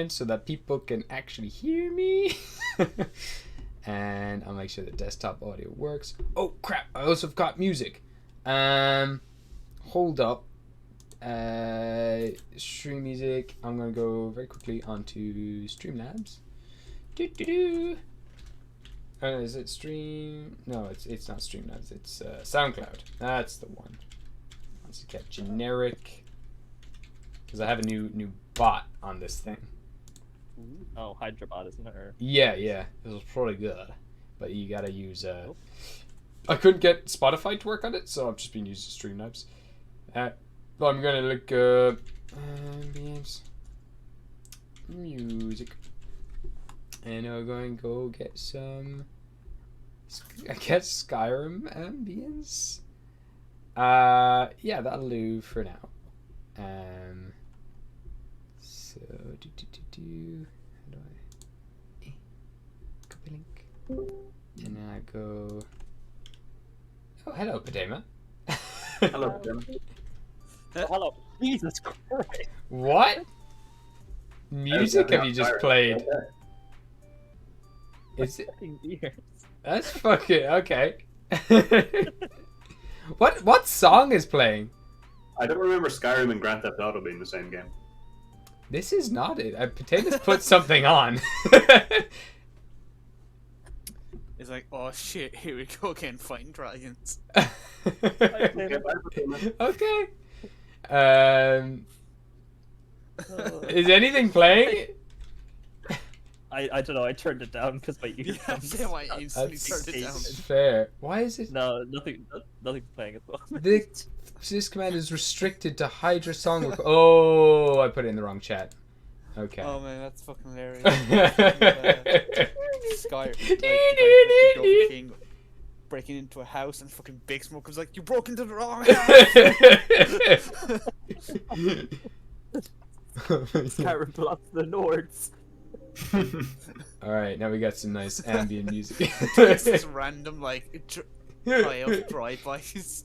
so that people can actually hear me. And I'll make sure the desktop audio works. Oh crap, I also have got music. Hold up. Stream music. I'm gonna go very quickly onto Streamlabs. Is it Stream? No, it's not Streamlabs. It's SoundCloud. That's the one. Let's get generic, because I have a new bot on this thing. Oh, Hydrabot, isn't it? Or... Yeah, this was probably good, but you gotta use. I couldn't get Spotify to work on it, so I've just been using Streamlabs. I'm gonna look ambience music, and I'm going to go get some. I guess Skyrim ambience. Yeah, that'll do for now. So how do I copy link, and then I go. Oh, hello, Padema. Hello, Padema. Hello, Jesus Christ! What music have you just played? Is it? Years. That's fucking okay. What song is playing? I don't remember Skyrim and Grand Theft Auto being the same game. This is not it. Potatoes put something on. It's like, oh shit, here we go again, fighting dragons. Okay. Is anything playing? I don't know. I turned it down because my earphones. Yeah, I instantly That's turned it down. fair. Why is it? No, nothing's playing as well. This command is restricted to Hydra song. Oh, I put it in the wrong chat. Okay. Oh man, that's fucking hilarious. Sky, king breaking into a house and fucking Big Smoke was like, "You broke into the wrong house." Skyrim belongs to the Nords. Alright, now we got some nice ambient music. This is random, like, drive-bys.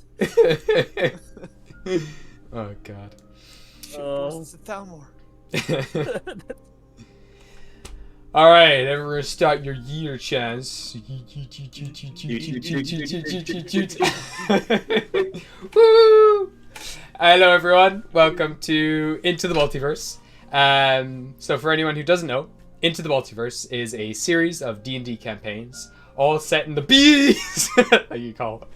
Oh god. It's a Thalmor. Alright, everyone start your year chants. Woo! Hello everyone, welcome to Into the Multiverse. So for anyone who doesn't know, Into the Multiverse is a series of D&D campaigns, all set in the bees, how you call it,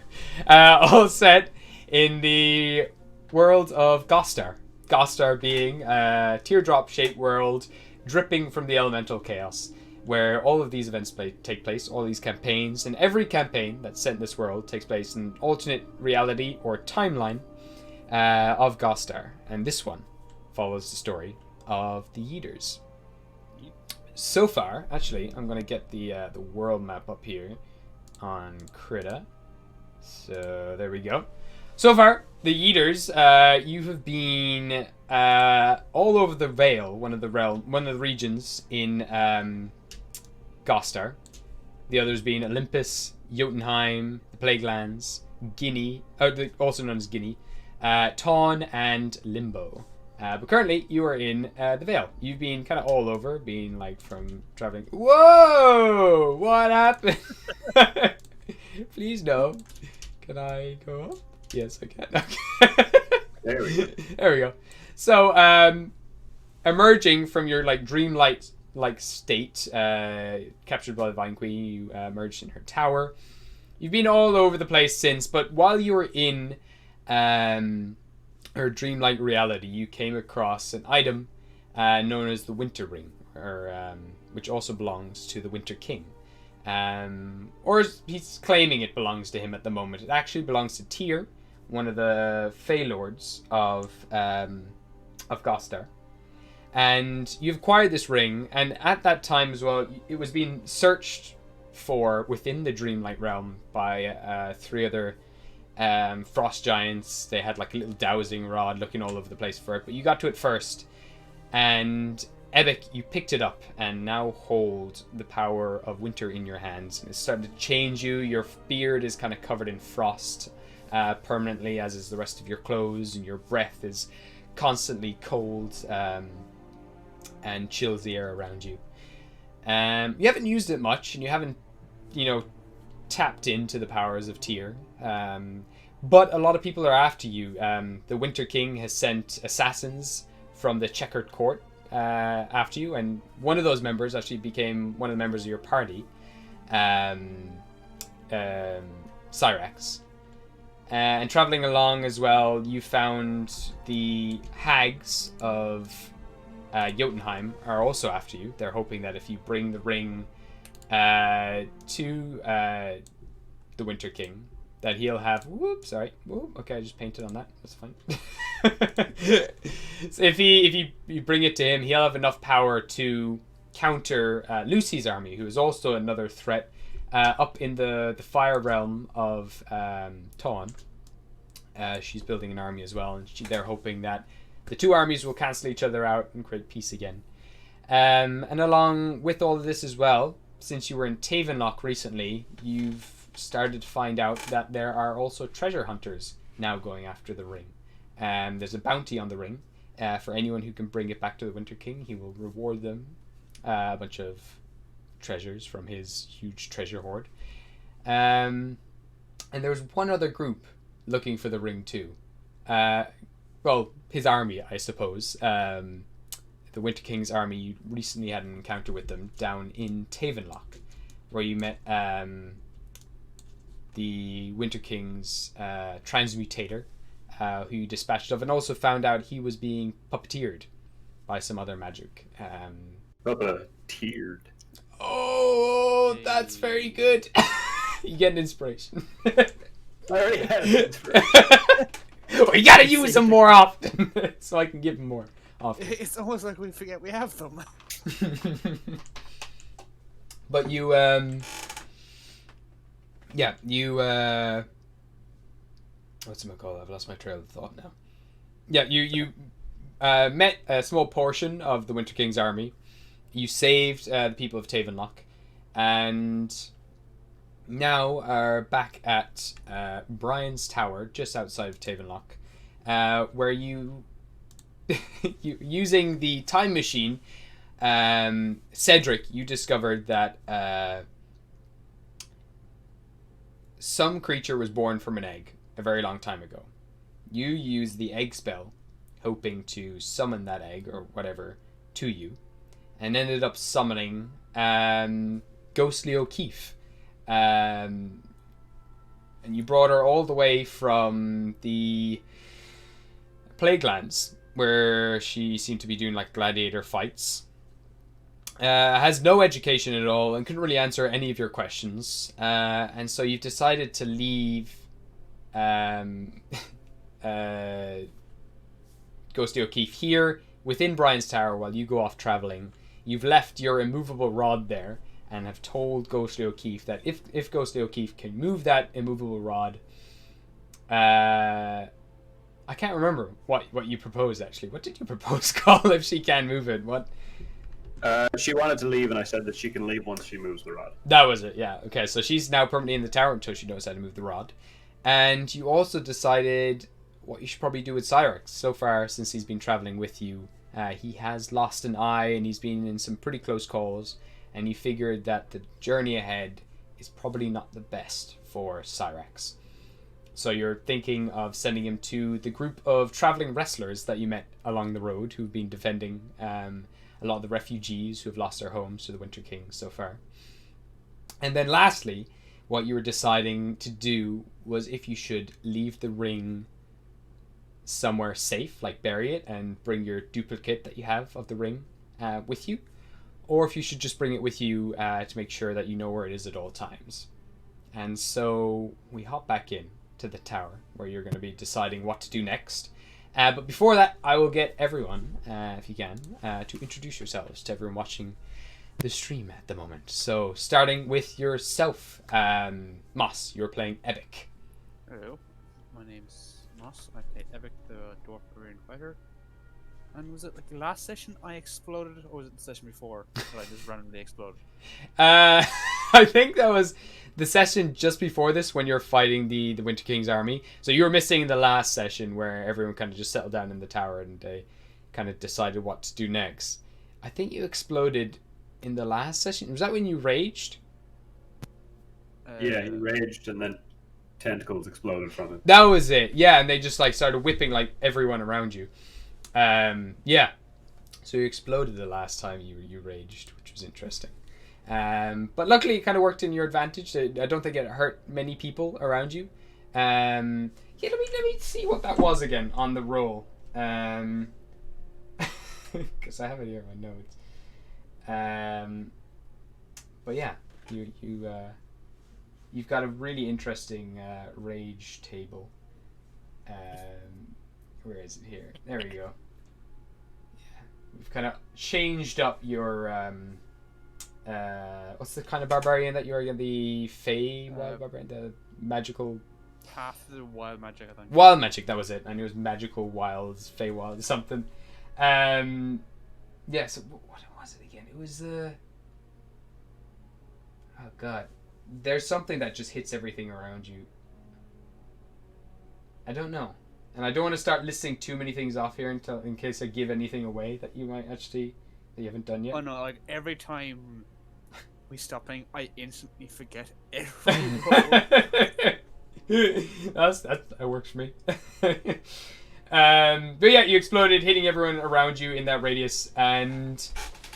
all set in the world of Gostar. Gostar being a teardrop-shaped world dripping from the elemental chaos, where all of these events take place, all these campaigns, and every campaign that's set in this world takes place in an alternate reality or timeline of Gostar. And this one follows the story of the Yeeters. So far, actually, I'm going to get the world map up here on Krita. So there we go. So far, the Yeeters, you have been all over the Vale, one of the regions in Gostar. The others being Olympus, Jotunheim, the Plaguelands, Guinea, also known as Guinea, Taun, and Limbo. But currently, you are in the Vale. You've been kind of all over, being like from traveling. Whoa! What happened? Please no. Can I go up? Yes, I can. Okay. There we go. There we go. So, emerging from your like dreamlight like state, captured by the Vine Queen, you emerged in her tower. You've been all over the place since, but while you were in her dreamlike reality, you came across an item known as the Winter Ring, or which also belongs to the Winter King. Or he's claiming it belongs to him at the moment. It actually belongs to Tyr, one of the Fey Lords of Gostar. And you've acquired this ring, and at that time as well, it was being searched for within the Dreamlight realm by 3 other frost giants. They had like a little dowsing rod looking all over the place for it, but you got to it first. And Ebic, you picked it up and now hold the power of winter in your hands. And it's starting to change you. Your beard is kind of covered in frost permanently, as is the rest of your clothes, and your breath is constantly cold. and chills the air around you. You haven't used it much, and you haven't, tapped into the powers of Tyr. But a lot of people are after you. The Winter King has sent assassins from the Checkered Court after you, and one of those members actually became one of the members of your party, Cyrax. And traveling along as well, you found the hags of Jotunheim are also after you. They're hoping that if you bring the ring to the Winter King, that he'll have... Okay, I just painted on that. That's fine. So if you bring it to him, he'll have enough power to counter Lucy's army, who is also another threat up in the fire realm of Tawn. She's building an army as well, and they're hoping that the two armies will cancel each other out and create peace again. And along with all of this as well, since you were in Tavenlock recently, you've started to find out that there are also treasure hunters now going after the ring. There's a bounty on the ring. For anyone who can bring it back to the Winter King, he will reward them a bunch of treasures from his huge treasure hoard. And there's one other group looking for the ring too. Well, his army, I suppose. The Winter King's army, you recently had an encounter with them down in Tavenlock, where you met the Winter King's transmutator, who you dispatched of, and also found out he was being puppeteered by some other magic. Puppeteered. Oh, that's very good. You get an inspiration. I already had it. Well, you gotta use them more often, so I can give them more often. It's almost like we forget we have them. But you, what's it called? I've lost my trail of thought now. Yeah, you met a small portion of the Winter King's army. You saved the people of Tavenlock, and now are back at Brian's Tower, just outside of Tavenlock, where you, using the time machine, Cedric, you discovered that some creature was born from an egg a very long time ago. You used the egg spell, hoping to summon that egg or whatever to you, and ended up summoning Ghostly O'Keefe. And you brought her all the way from the Plaguelands, where she seemed to be doing like gladiator fights. Has no education at all and couldn't really answer any of your questions. And so you've decided to leave Ghostly O'Keefe here within Brian's Tower while you go off traveling. You've left your immovable rod there and have told Ghostly O'Keefe that if Ghostly O'Keefe can move that immovable rod, I can't remember what you proposed actually. What did you propose, Carl, if she can move it? What? She wanted to leave, and I said that she can leave once she moves the rod. That was it, yeah. Okay, so she's now permanently in the tower until she knows how to move the rod. And you also decided what you should probably do with Cyrax. So far, since he's been traveling with you, he has lost an eye, and he's been in some pretty close calls. And you figured that the journey ahead is probably not the best for Cyrax. So you're thinking of sending him to the group of traveling wrestlers that you met along the road, who've been defending a lot of the refugees who have lost their homes to the Winter King so far. And then lastly, what you were deciding to do was if you should leave the ring somewhere safe, like bury it and bring your duplicate that you have of the ring with you, or if you should just bring it with you to make sure that you know where it is at all times. And so we hop back in to the tower where you're going to be deciding what to do next. But before that, I will get everyone, if you can, to introduce yourselves to everyone watching the stream at the moment. So, starting with yourself, Moss, you're playing Ebic. Hello, my name's Moss. I play Ebic, the Dwarf Korean fighter. And was it like the last session I exploded, or was it the session before that I just randomly exploded? I think that was the session just before this when you're fighting the Winter King's army. So you were missing the last session where everyone kind of just settled down in the tower and they kind of decided what to do next. I think you exploded in the last session. Was that when you raged? Yeah, he raged and then tentacles exploded from it. That was it. Yeah, and they just like started whipping like everyone around you. Yeah. So you exploded the last time you raged, which was interesting. But luckily it kind of worked in your advantage. I don't think it hurt many people around you. Yeah, let me see what that was again on the roll. Because I have it here in my notes. But yeah, you've got a really interesting rage table. Where is it here? There we go. Yeah, we've kind of changed up your what's the kind of barbarian that you are again? The Fey wild barbarian, the magical. Half the wild magic, I think. Wild magic, that was it. I knew it was magical wilds, Fey wild, something. Yeah. So what was it again? It was oh god, there's something that just hits everything around you. I don't know, and I don't want to start listing too many things off here in case I give anything away that you might actually that you haven't done yet. Oh no! Like every time we stop playing, I instantly forget every role. that works for me. But yeah, you exploded, hitting everyone around you in that radius, and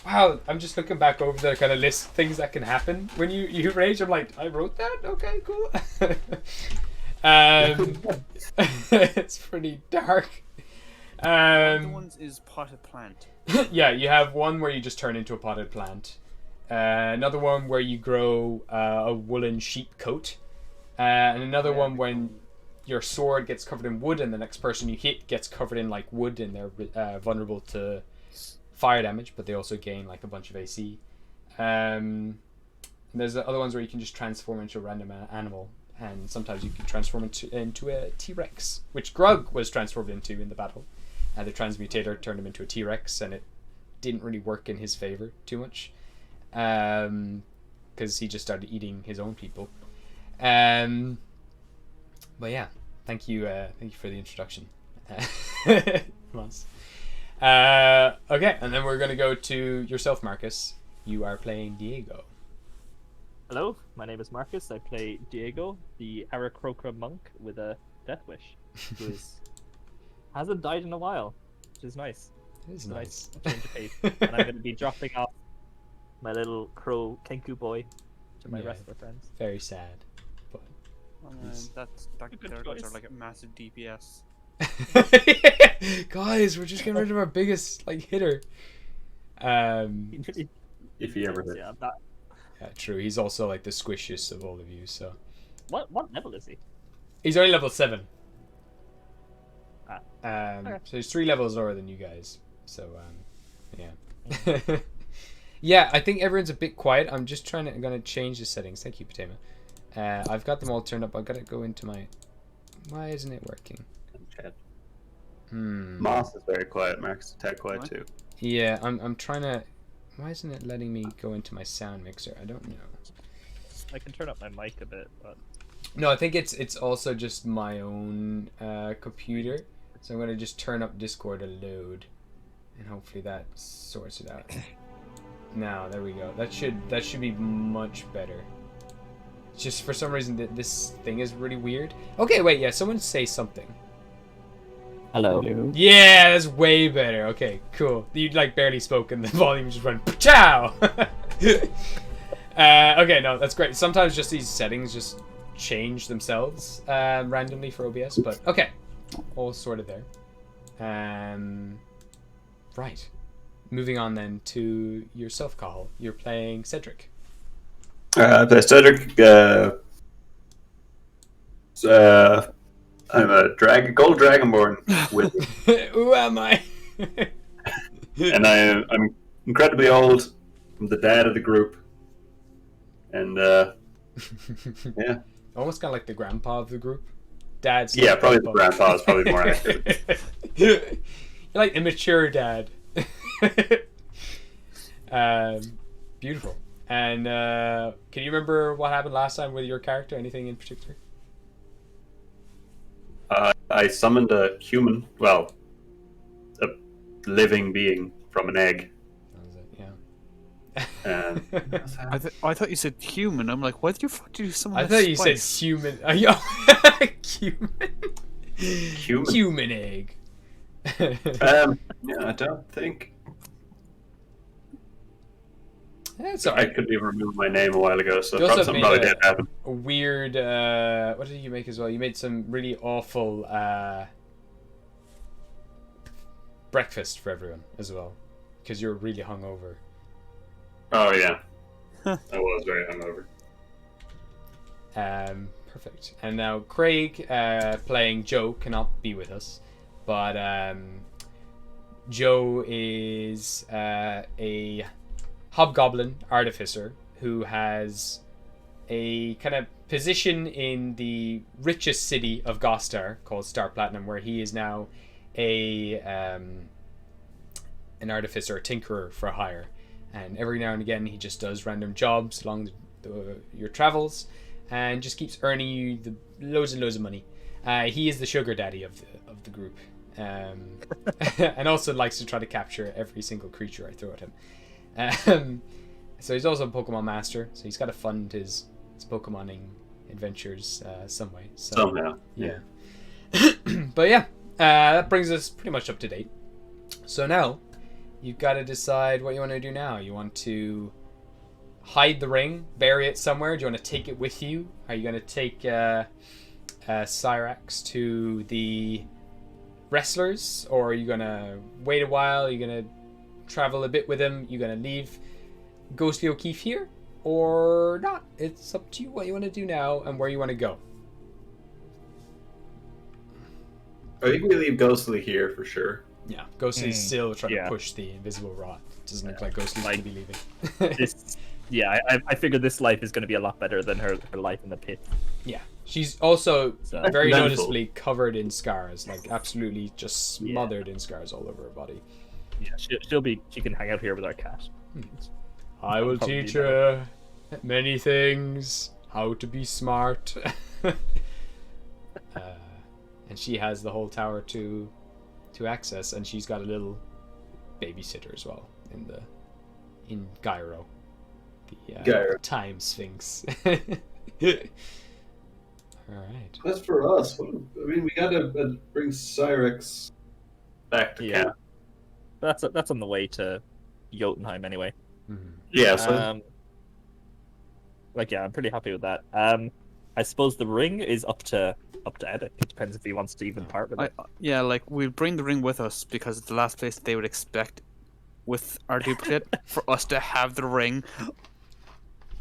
wow, I'm just looking back over the kind of list of things that can happen when you rage. I'm like, I wrote that. Okay, cool. It's pretty dark. One of the ones is potted plant. Yeah, you have one where you just turn into a potted plant. Another one where you grow a woolen sheep coat. And another one when your sword gets covered in wood and the next person you hit gets covered in like wood and they're vulnerable to fire damage, but they also gain like a bunch of AC. And there's the other ones where you can just transform into a random animal, and sometimes you can transform into a T-Rex, which Grug was transformed into in the battle. The transmutator turned him into a T-Rex, and it didn't really work in his favor too much, because he just started eating his own people. But yeah, thank you for the introduction. Moss. Okay, and then we're gonna go to yourself, Marcus. You are playing Diego. Hello, my name is Marcus. I play Diego, the Aarakocra monk with a death wish, who hasn't died in a while, which is nice. It is nice. Change of pace. And I'm going to be dropping off my little crow Kenku boy to my wrestler friends. Very sad. But That characters are like a massive DPS. guys, we're just getting rid of our biggest like hitter. If he ever hit. Yeah, that... Yeah, true. He's also like the squishiest of all of you. So What level is he? he's only level 7. Okay. So he's 3 levels lower than you guys. So yeah. Yeah, I think everyone's a bit quiet. I'm just gonna change the settings. Thank you, Patema. I've got them all turned up. I've got to go into my. Why isn't it working? Chat. Moss is very quiet. Marcus is tad quiet What? too. Yeah, I'm trying to. Why isn't it letting me go into my sound mixer? I don't know. I can turn up my mic a bit, but No, I think it's also just my own computer. So I'm gonna just turn up Discord a load, and hopefully that sorts it out. Now there we go. That should be much better. It's just for some reason that this thing is really weird. Okay, wait, yeah, someone say something. hello. Yeah, that's way better. Okay, cool. You like barely spoke and the volume just went chow. Okay, no, that's great. Sometimes just these settings just change themselves randomly for OBS, but okay, all sorted there. Right. Moving on then to yourself, Cahill. You're playing Cedric. I play Cedric. I'm a gold dragonborn wizard, Who am I? and I'm incredibly old. I'm the dad of the group, and yeah. Almost kind of like the grandpa of the group. Dad's Yeah, probably the grandpa is probably more accurate. You're like immature dad. Beautiful. And can you remember what happened last time with your character? Anything in particular? I summoned a human, well, a living being from an egg. That was I thought you said human. I'm like, why the fuck did you do someone? I with thought you said spice? human. Human. Human egg. Yeah, I don't think That's I alright. could even remember my name a while ago, so You also something made probably a- did happen. A weird. What did you make as well? You made some really awful breakfast for everyone as well, because you were really hungover. Oh yeah, I was very hungover. Perfect. And now Craig, playing Joe, cannot be with us, but Joe is a hobgoblin artificer who has a kind of position in the richest city of Gostar called Star Platinum, where he is now a an artificer, a tinkerer for hire, and every now and again he just does random jobs along your travels, and just keeps earning you loads and loads of money. He is the sugar daddy of the group, and also likes to try to capture every single creature I throw at him. So he's also a Pokemon master, so he's got to fund his Pokemoning adventures some way. So, Somehow, yeah. But yeah, that brings us pretty much up to date. So now, you've got to decide what you want to do now. You want to hide the ring, bury it somewhere? Do you want to take it with you? Are you going to take Cyrax to the wrestlers? Or are you going to wait a while? Are you going to travel a bit with him? You're going to leave Ghostly O'Keefe here? Or not? It's up to you what you want to do now and where you want to go. I think we leave Ghostly here for sure. Yeah, Ghostly's still trying yeah. to push the invisible rod. It doesn't look like Ghostly's Like- going to be leaving. This, yeah, I figured this life is going to be a lot better than her life in the pit. Yeah, she's also So, very Mental. noticeably covered in scars, like absolutely just smothered in scars all over her body. yeah, she can hang out here with our cat. I will Probably teach better. her many things, how to be smart. And she has the whole tower to access, and she's got a little babysitter as well in Gyro, the Gyro. time sphinx. All right. That's for us. I mean, we gotta bring Cyrex back to Yeah. camp. That's on the way to Jotunheim anyway. Yeah, so I'm pretty happy with that. I suppose the ring is up to Edit. It depends if he wants to even part with it. Yeah, like we'll bring the ring with us because it's the last place they would expect with our duplicate for us to have the ring.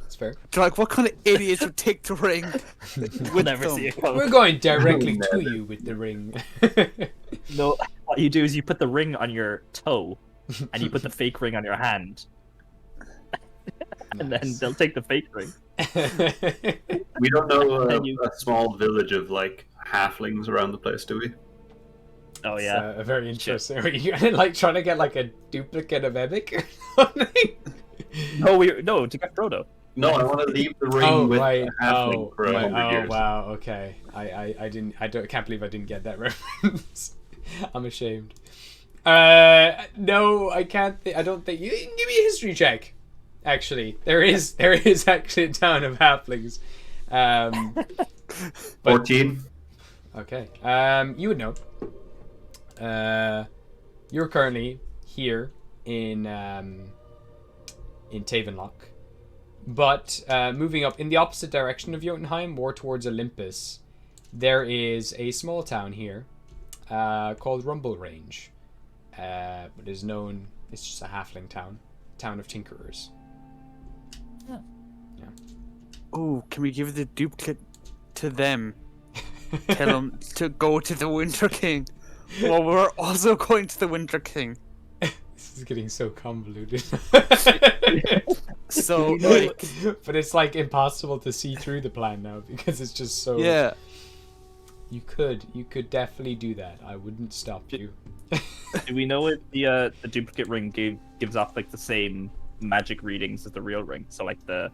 That's fair. They're like, what kind of idiots would take the ring? We'll never them. see it coming. We're going directly to you with the ring. No, what you do is you put the ring on your toe, and you put the fake ring on your hand, and then Nice. they'll take the fake ring. we don't know And you- a small village of like halflings around the place, do we? Oh It's, yeah. a very interesting. Are you like trying to get like a duplicate of Epic or something? No, to get Frodo. No, I want to leave the ring with right. a halfling for 100 years. Wow. Okay. I can't believe I didn't get that reference. I'm ashamed. No, I can't. I don't think you can give me a history check. Actually, there is actually a town of halflings. But- 14. Okay. You would know. You're currently here in Tavenlock, but moving up in the opposite direction of Jotunheim, more towards Olympus, there is a small town here called Rumble Range. But is known. It's just a halfling town of tinkerers. Ooh, can we give the duplicate to them? Tell them to go to the Winter King. Well, we're also going to the Winter King. This is getting so convoluted. So, like, but it's like impossible to see through the plan now because it's just so. yeah. You could definitely do that. I wouldn't stop you. Do we know if the duplicate ring gives off like the same magic readings as the real ring? So like the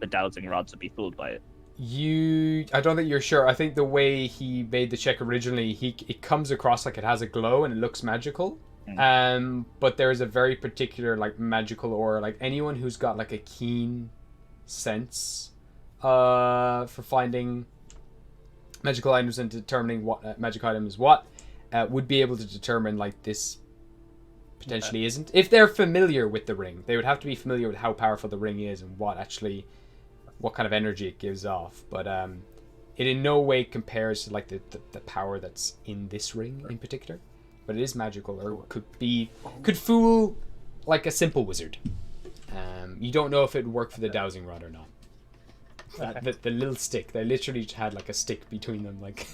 dowsing rods would be fooled by it. I don't think you're sure. I think the way he made the check originally, it comes across like it has a glow and it looks magical. But there's a very particular like magical aura. Like anyone who's got like a keen sense for finding magical items and determining what magic item is what would be able to determine like this potentially isn't. If they're familiar with the ring, they would have to be familiar with how powerful the ring is and what kind of energy it gives off. But it in no way compares to like the power that's in this ring in particular. But it is magical, or could fool like a simple wizard. You don't know if it would work for the dowsing rod or not. The little stick, they literally had like a stick between them, like.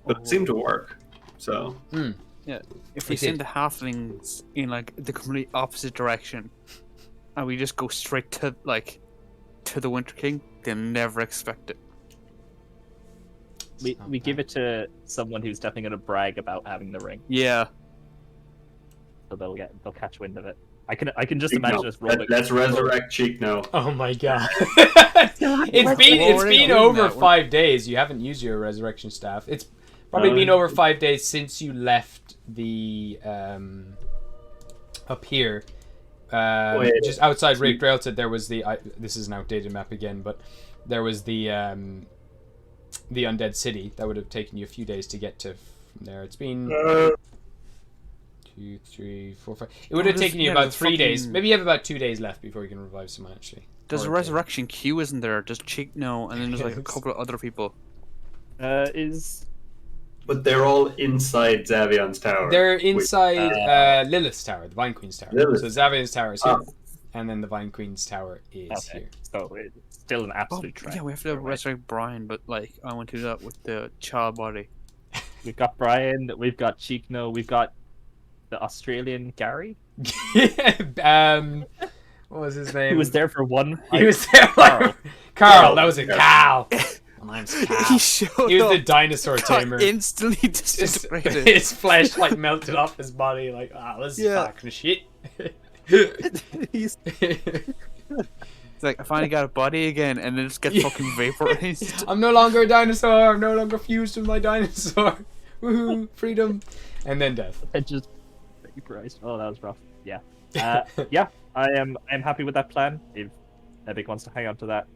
But it seemed to work. So. Yeah, if we send the halflings in like the complete opposite direction, and we just go straight to the Winter King, they'll never expect it. We give it to someone who's definitely going to brag about having the ring, Yeah. so they'll catch wind of it. I can just imagine us rolling. Let's resurrect Cheek now. Oh my god! it's been over 5 days. You haven't used your resurrection staff. It's probably been over 5 days since you left the up here. Just outside Rig Draelted, there was the. This is an outdated map again, but there was the undead city that would have taken you a few days to get to from there. It's been 2, 3, 4, 5. It would have taken you about 3 days. Maybe you have about 2 days left before you can revive someone. Actually, There's a resurrection queue, isn't there? Does Cheek know? And then there's like a couple of other people. But they're all inside Zavion's tower. They're inside Lilith's tower, the Vine Queen's tower. Lilith. So Zavion's tower is here, and then the Vine Queen's tower is here. So it's still an absolute trap. Yeah, we have to resurrect Brian, but like I want to do that with the child body. We've got Brian, we've got Cheekno, we've got the Australian Gary. What was his name? He was there for one. He was there. Carl. That was it. Carl. My name's Carl. He showed He was the up, dinosaur got tamer. instantly disintegrated. His flesh like melted off his body. Like, this is fucking shit. It's like I finally got a body again, and then just get fucking vaporized. I'm no longer a dinosaur. I'm no longer fused with my dinosaur. Woohoo! Freedom. And then death. It just vaporized. Oh, that was rough. Yeah. Yeah. I'm happy with that plan. If Epic wants to hang on to that.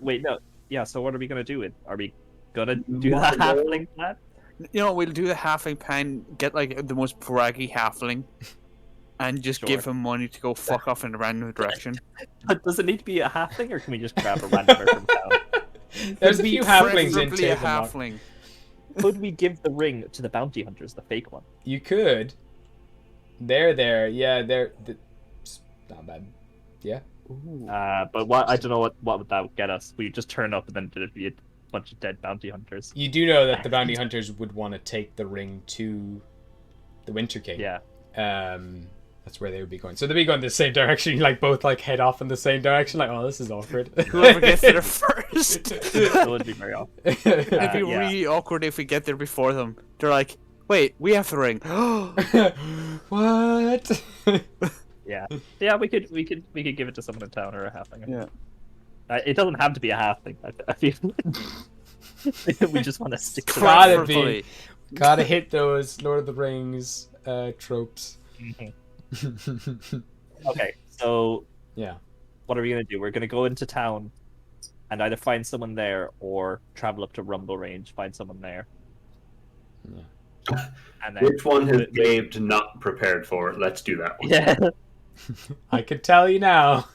Wait, no. Yeah. So what are we gonna do with? Are we gonna do the halfling plan? You know, we'll do the halfling plan. Get like the most braggy halfling, and just give him money to go fuck off in a random direction. But does it need to be a halfling, or can we just grab a randomer from town? There's a few halflings in Preferably a Table Lock. halfling. Could we give the ring to the bounty hunters, the fake one? You could. They're there. Yeah, they're not bad. Yeah. But what I don't know what would that get us. We just turn up and then there'd be a bunch of dead bounty hunters. You do know that the bounty hunters would want to take the ring to the Winter King. Yeah. That's where they would be going. So they'd be going the same direction. You like both like head off in the same direction. Like, oh, this is awkward. Whoever gets there first. That would be very awkward. It'd be really awkward if we get there before them. They're like, wait, we have the ring. What? Yeah. We could give it to someone in town or a halfling. Yeah. It doesn't have to be a halfling. I feel we just want to stick to Gotta that. be. Gotta hit those Lord of the Rings tropes. Okay, so yeah, what are we gonna do? We're gonna go into town and either find someone there or travel up to Rumble Range, find someone there. Yeah. And then Which one has Dave not prepared for? Let's do that one. Yeah. I could tell you now.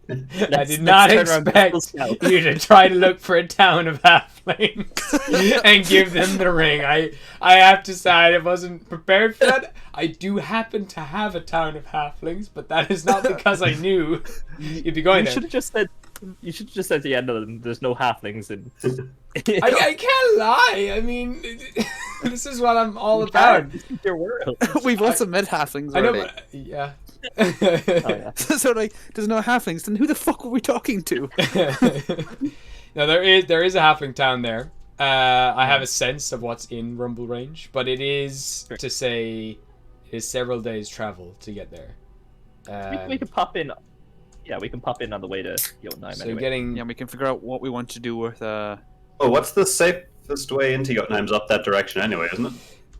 I did let's not turn around expect Crystal Scout. you to try to look for a town of halflings and give them the ring. I have to say I wasn't prepared for that. I do happen to have a town of halflings, but that is not because I knew you'd be going You there. should have just said. You should just said at the end of them. There's no halflings in. I can't lie. I mean, this is what I'm all about. Your world. We've also met halflings I know, already. but, yeah. Oh, yeah. So like, there's no halflings. Then who the fuck were we talking to? No, there is a halfling town there. I have a sense of what's in Rumble Range, but it is to say it is several days travel to get there. We could pop in. Yeah, we can pop in on the way to Jotunheim So anyway. getting Yeah, we can figure out what we want to do with. Oh, what's the safest way into Jotunheim's up that direction anyway, isn't it?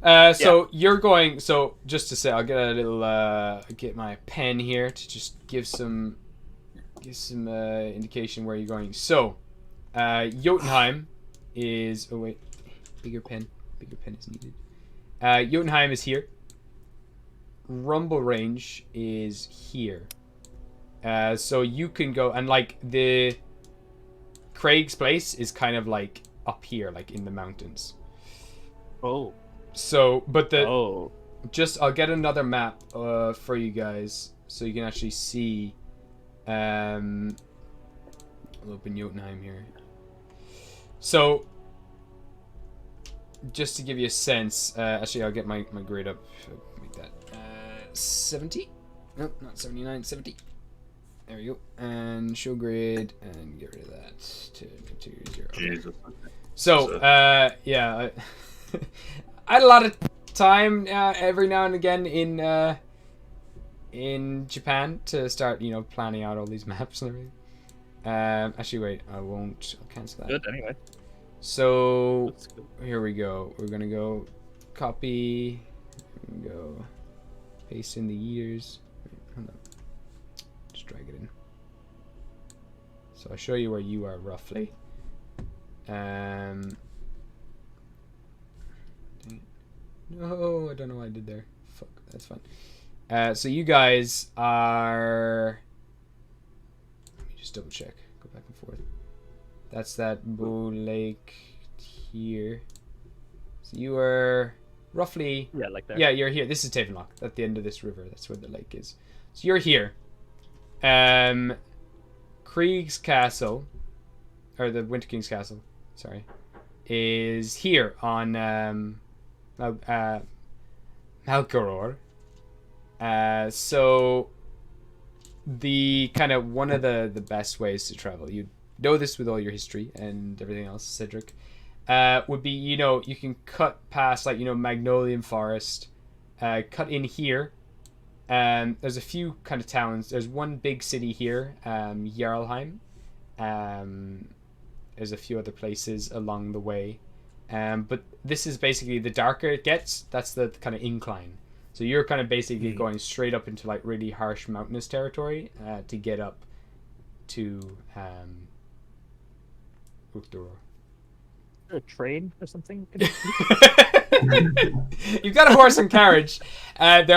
So you're going. So just to say, I'll get a little. Get my pen here to just give some indication where you're going. So, Jotunheim is. Oh wait, bigger pen is needed. Jotunheim is here. Rumble Range is here. So you can go and like the Craig's place is kind of like up here, like in the mountains. Oh. So, but the Oh. just I'll get another map for you guys so you can actually see. I'll open Jotunheim here. So, just to give you a sense, actually I'll get my grid up. Make that 70. Nope, not 79. 70. There we go. And show grid and get rid of that to 0. Jesus. So, yeah, I had a lot of time every now and again in Japan to start, planning out all these maps and everything. Actually, wait, I'll cancel that. Good, anyway. So, That's good. here we go. We're gonna go copy, go paste in the Yeeters. Wait, hold on. Just drag it in. So I'll show you where you are roughly. Dang it. No, I don't know what I did there. Fuck, that's fine. So you guys are. Let me just double check. Go back and forth. That's that Bow Lake here. So you are roughly. Yeah, like that. Yeah, you're here. This is Tavenlock. At the end of this river. That's where the lake is. So you're here. Krieg's Castle, or the Winter King's Castle, sorry, is here on Malkoror. So the kind of one of the best ways to travel, you know this with all your history and everything else, Cedric, would be, you can cut past like, Magnolian Forest, cut in here. There's a few kind of towns. There's one big city here, Jarlheim. There's a few other places along the way. But this is basically, the darker it gets, that's the kind of incline. So you're kind of basically going straight up into like really harsh mountainous territory to get up to Uchtdoror. A train or something? You've got a horse and carriage. There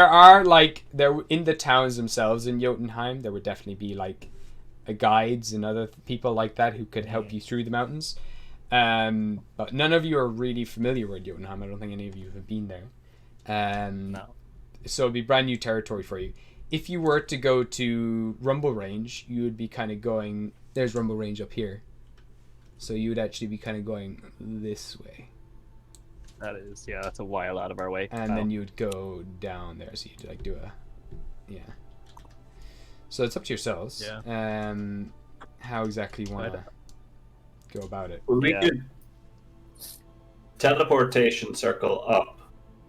in the towns themselves in Jotunheim, there would definitely be like guides and other people like that who could help you through the mountains. But none of you are really familiar with Jotunheim. I don't think any of you have been there. No. So it'd be brand new territory for you. If you were to go to Rumble Range, you would be kind of going. There's Rumble Range up here. So you would actually be kind of going this way. That is, yeah, that's a while out of our way. And then you would go down there. So you'd like do yeah. So it's up to yourselves. Yeah. How exactly you want to go about it. Well, we could teleportation circle up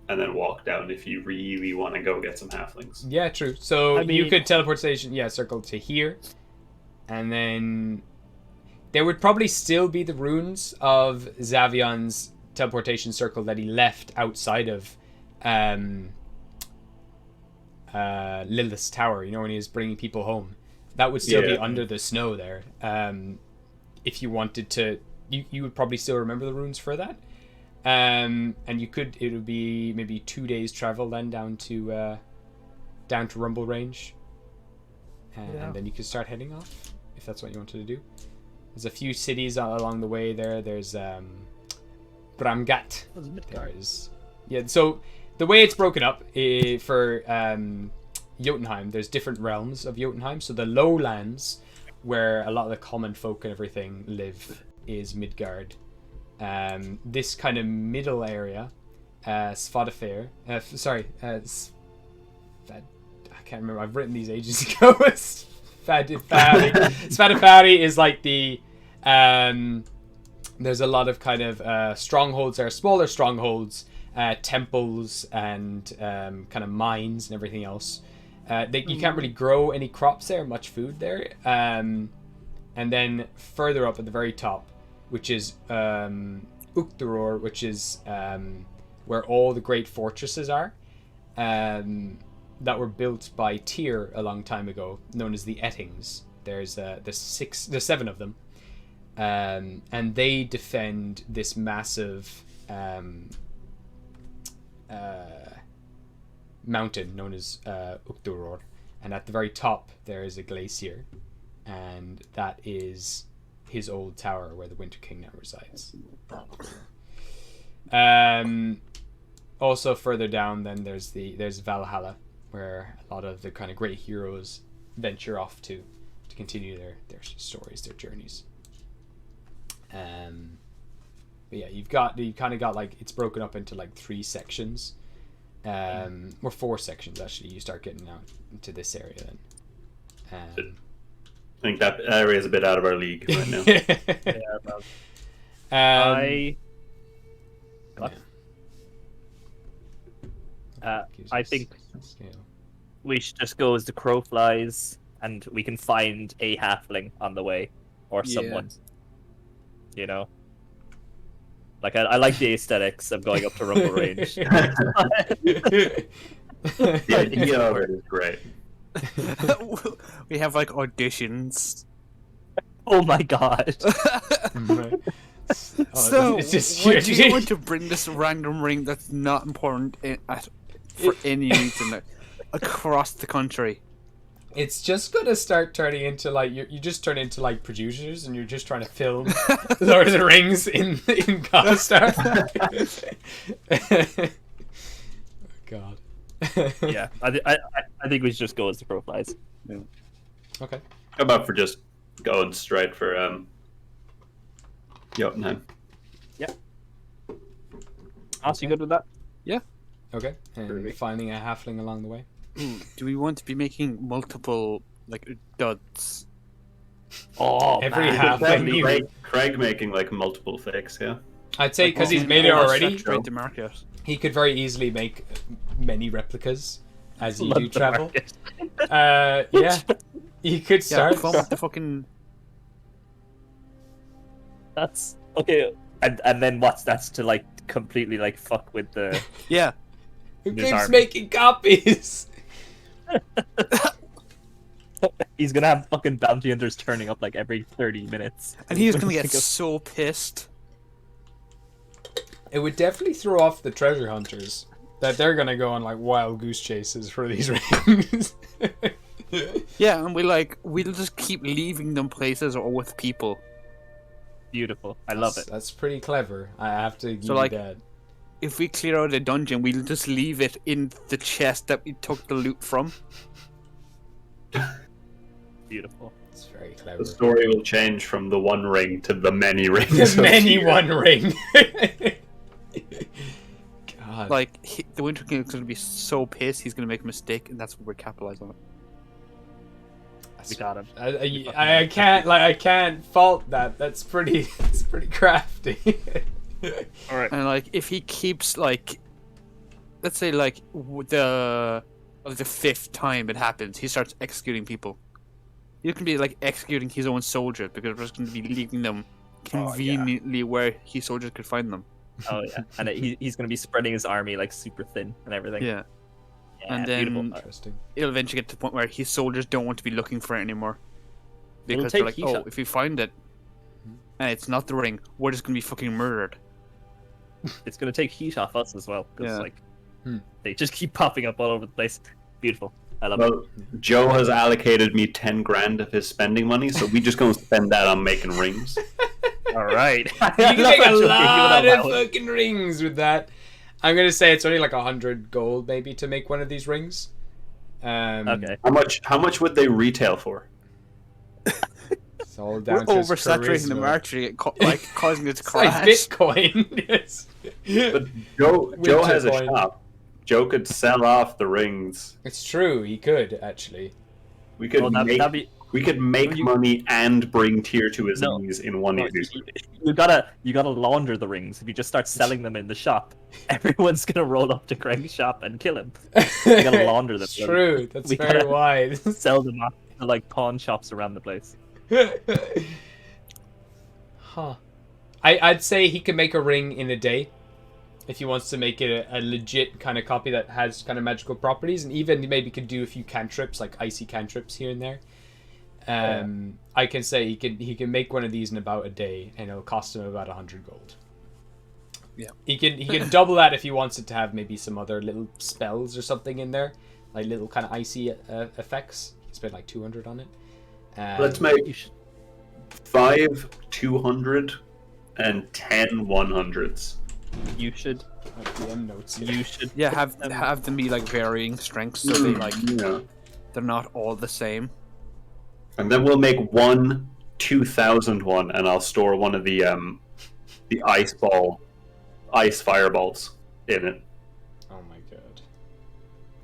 and then walk down if you really want to go get some halflings. Yeah, true. So I mean, you could teleportation, circle to here. And then there would probably still be the runes of Zavion's teleportation circle that he left outside of Lilith's tower, when he was bringing people home. That would still be under the snow there. If you wanted to, you would probably still remember the runes for that. And it would be maybe 2 days travel then down to Rumble Range. And then you could start heading off if that's what you wanted to do. There's a few cities along the way there. There's Bramgat. There's so the way it's broken up for Jotunheim, there's different realms of Jotunheim. So the lowlands, where a lot of the common folk and everything live, is Midgard. This kind of middle area, Svadfair. I can't remember. I've written these ages ago. Svadfair is like the. There's a lot of kind of strongholds there, smaller strongholds, temples, and kind of mines and everything else. You can't really grow any crops there, much food there. And then further up at the very top, which is Uchtdoror, which is where all the great fortresses are, that were built by Tyr a long time ago, known as the Ettings. There's 7 of them, and they defend this massive mountain known as Ukturor, and at the very top there is a glacier, and that is his old tower where the Winter King now resides. Also further down, then there's Valhalla, where a lot of the kind of great heroes venture off to continue their stories, their journeys. But yeah, you kind of got like, it's broken up into like 3 sections, or 4 sections actually. You start getting out into this area then. I think that area is a bit out of our league right now. I think we should just go as the crow flies, and we can find a halfling on the way, or someone. You know, like I like the aesthetics of going up to rumble range. The idea of it is great. We have like auditions. Oh my god! So, it's just why do you want to bring this random ring that's not important for any reason across the country? It's just gonna start turning into like you just turn into like producers, and you're just trying to film Lord of the Rings in Gostar. Oh, God. Yeah, I think we should just go as the crow flies. Yeah. Okay. How about for just going straight for Jotunheim? Yeah. Are you good with that? Okay. And finding a halfling along the way. Do we want to be making multiple like duds? Oh, Every man. halfling. Craig making like multiple fakes, yeah. I'd say because he's made it already, Trade the market. he could very easily make many replicas as you do Love the travel. market. Yeah, you could Yeah, start. come with the fucking. That's okay. And then that's to like completely like fuck with the. Yeah. Who his keeps army. making copies? He's gonna have fucking bounty hunters turning up like every 30 minutes. And he's gonna get so pissed. It would definitely throw off the treasure hunters that they're gonna go on like wild goose chases for these rings. Yeah, and we'll just keep leaving them places or with people. Beautiful. I love it. That's pretty clever. I have to give So, you like, that. If we clear out a dungeon, we'll just leave it in the chest that we took the loot from. Beautiful. It's very clever. The story will change from the one ring to the many rings. The many one ring. God. Like, the Winter King is going to be so pissed, he's going to make a mistake, and that's what we're capitalizing on. We got him. I can't fault that. That's pretty crafty. All right. And like, if he keeps like, let's say like the 5th time it happens, he starts executing people. He can be like executing his own soldiers because we're just going to be leaving them conveniently where his soldiers could find them. Oh yeah, and he's gonna be spreading his army like super thin and everything. Yeah. Yeah, And then- beautiful. Interesting. It'll eventually get to the point where his soldiers don't want to be looking for it anymore. It'll Because they're take like, heat oh, up. if we find it, and it's not the ring, we're just going to be fucking murdered. It's gonna take heat off us as well because Yeah. like Hmm. they just keep popping up all over the place. Beautiful. I love Well, Joe has allocated me 10 grand of his spending money, so we just gonna spend that on making rings. it. All right. You can make a lot of fucking rings with that. I'm gonna say it's only like 100 gold maybe to make one of these rings. Okay. How much would they retail for? It's all We're down to his oversaturating the charisma. market, like causing it to It's like crash. Bitcoin. Yes. But Joe Winter has a coin. shop. Joe could sell off the rings. It's true. He could actually. We could Well, make that'd be. You- money and bring Tier to his No. knees in one No, easy. you gotta launder the rings. If you just start selling them in the shop, everyone's gonna roll up to Craig's shop and kill him. You gotta launder them. It's true. That's We very gotta- wise. Sell them off to like pawn shops around the place. Huh. I'd say he could make a ring in a day. if he wants to make it a legit kind of copy that has kind of magical properties, and even maybe could do a few cantrips, like icy cantrips here and there. I can say he can make one of these in about a day, and it'll cost him about 100 gold. Yeah. He can double that if he wants it to have maybe some other little spells or something in there, like little kind of icy effects. Spend like 200 on it. Let's make 5 200 and 10 100s. You should. DM notes. You should. Yeah, have them be like varying strengths, so they like Yeah. they're not all the same. And then we'll make 1 2000 one, and I'll store one of the ice fireballs in it. Oh my god.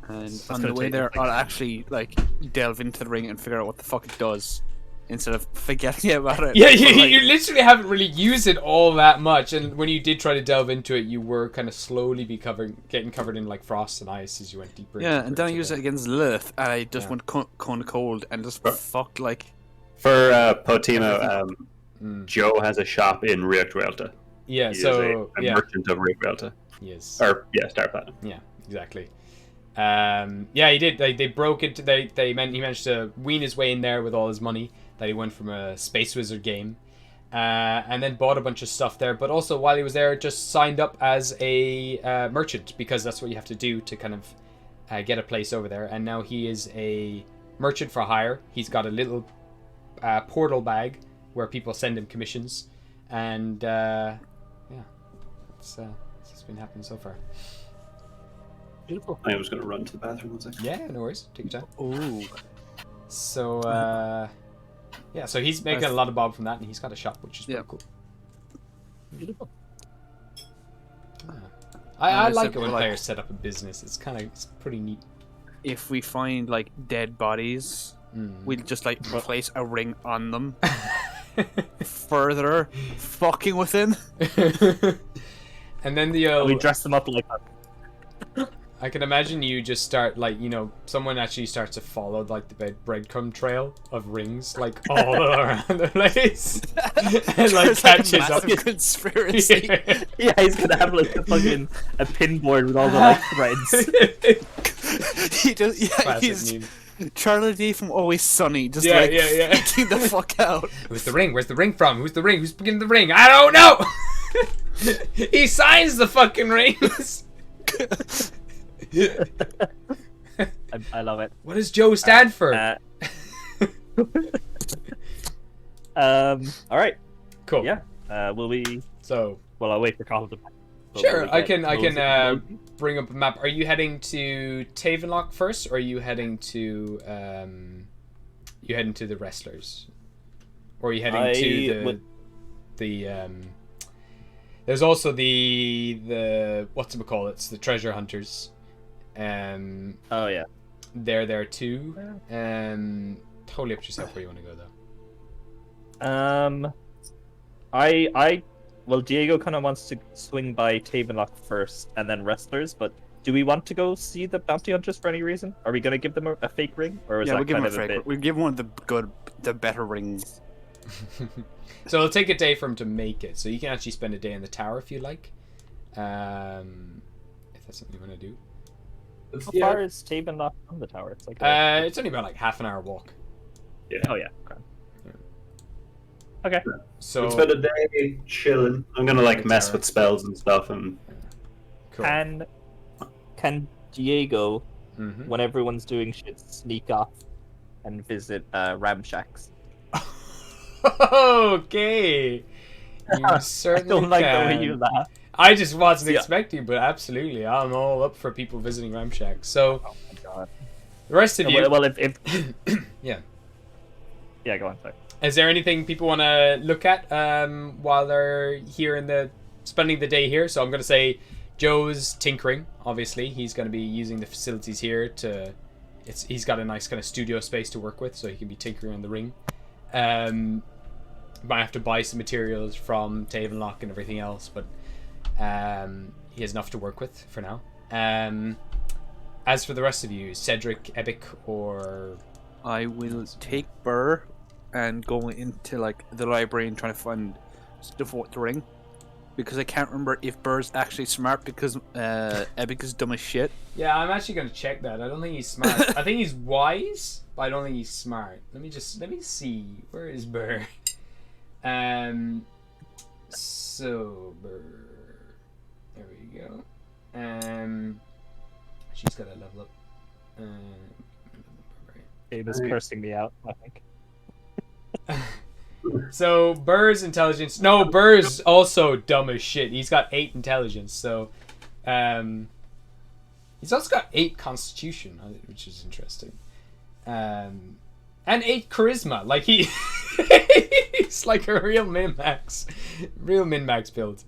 And That's on gonna the way take, there, like- I'll actually like delve into the ring and figure out what the fuck it does, instead of forgetting about it. Yeah, But, like, you literally haven't really used it all that much, and when you did try to delve into it, you were kind of slowly getting covered in like frost and ice as you went deeper. yeah, deeper and then I into used the- it against Lilith, and I just Yeah. went cone cold and just fucked like. For Potimo, Mm. Joe has a shop in Riachtrelta. Yeah, He is so a yeah, merchant of Riachtrelta. yes, Or, yeah, Star Platinum. yeah, exactly. Yeah, he did. They broke into. He managed to wean his way in there with all his money that he won from a Space Wizard game, and then bought a bunch of stuff there. But also, while he was there, just signed up as a merchant, because that's what you have to do to kind of get a place over there. And now he is a merchant for hire. He's got a little portal bag where people send him commissions, and yeah, it's just been happening so far. Beautiful. I was going to run to the bathroom one second. Yeah, no worries. Take your time. Ooh. So, yeah, so he's making a lot of bob from that, and he's got a shop, which is pretty cool. Beautiful. Yeah. I Nice, like it when like- players set up a business. It's pretty neat. If we find like dead bodies, we'll just like place a ring on them. Further fucking with him. And then the We dress them up like that. I can imagine you just start like, someone actually starts to follow like the breadcrumb trail of rings like all around the place, and like There's, like, a catches up. massive conspiracy. Yeah. Yeah, he's gonna have like a fucking a pinboard with all the like threads. He just, yeah, Classic he's meme. Charlie D from Always Sunny, just Yeah, like yeah. freaking the fuck out. Where's the ring? Where's the ring from? Who's the ring? Who's picking the ring? I don't know. He signs the fucking rings. I love it. What does Joe stand for? All right. Cool. Yeah. Will we? So Well, I'll wait for Carl to. But sure, will we I get can Mosey? bring up a map. Are you heading to Tavenlock first, or are you heading to the wrestlers, or are you heading to the There's also the whatchamacallits, the treasure hunters. Oh yeah. They're there too. Totally up to yourself where you want to go though. Well, Diego kind of wants to swing by Tavenlock first and then Wrestlers, but do we want to go see the bounty hunters for any reason? Are we going to give them a fake ring, or is Yeah, that we'll give him kind a of a fake. bit? We'll give him one of the better rings. So it'll take a day for him to make it. So you can actually spend a day in the tower if you like. If that's something you want to do. How far is Tavenlock from the tower? It's like It's only about like half an hour walk. Yeah. oh yeah. Grand. Okay. So Let's spend a day chilling. I'm gonna like mess with spells and stuff, and cool. Can Diego, Mhm. when everyone's doing shit, sneak off and visit Ramshacks? Okay. You I certainly don't like can. the way you laugh. I just wasn't Yeah. expecting, but absolutely, I'm all up for people visiting Ramshack. So Oh my god. the rest of you, Well, if yeah. yeah, go on. Sorry. Is there anything people want to look at while they're here spending the day here? So I'm going to say Joe's tinkering. Obviously, he's going to be using the facilities here he's got a nice kind of studio space to work with, so he can be tinkering on the ring. Might have to buy some materials from Tavenlock and everything else, but he has enough to work with for now. As for the rest of you, Cedric, Epic, or I will take Burr and go into like the library and try to find the ring. because I can't remember if Burr's actually smart because Epic is dumb as shit. Yeah, I'm actually gonna check that. I don't think he's smart. I think he's wise, but I don't think he's smart. Let me see. Where is Burr? So Burr. There we go. She's got to level up. Gabe is cursing me out, I think. So Burr's intelligence. No, Burr's also dumb as shit. He's got 8 intelligence. So, he's also got 8 constitution, which is interesting. And 8 charisma. Like he's like a real min-max build.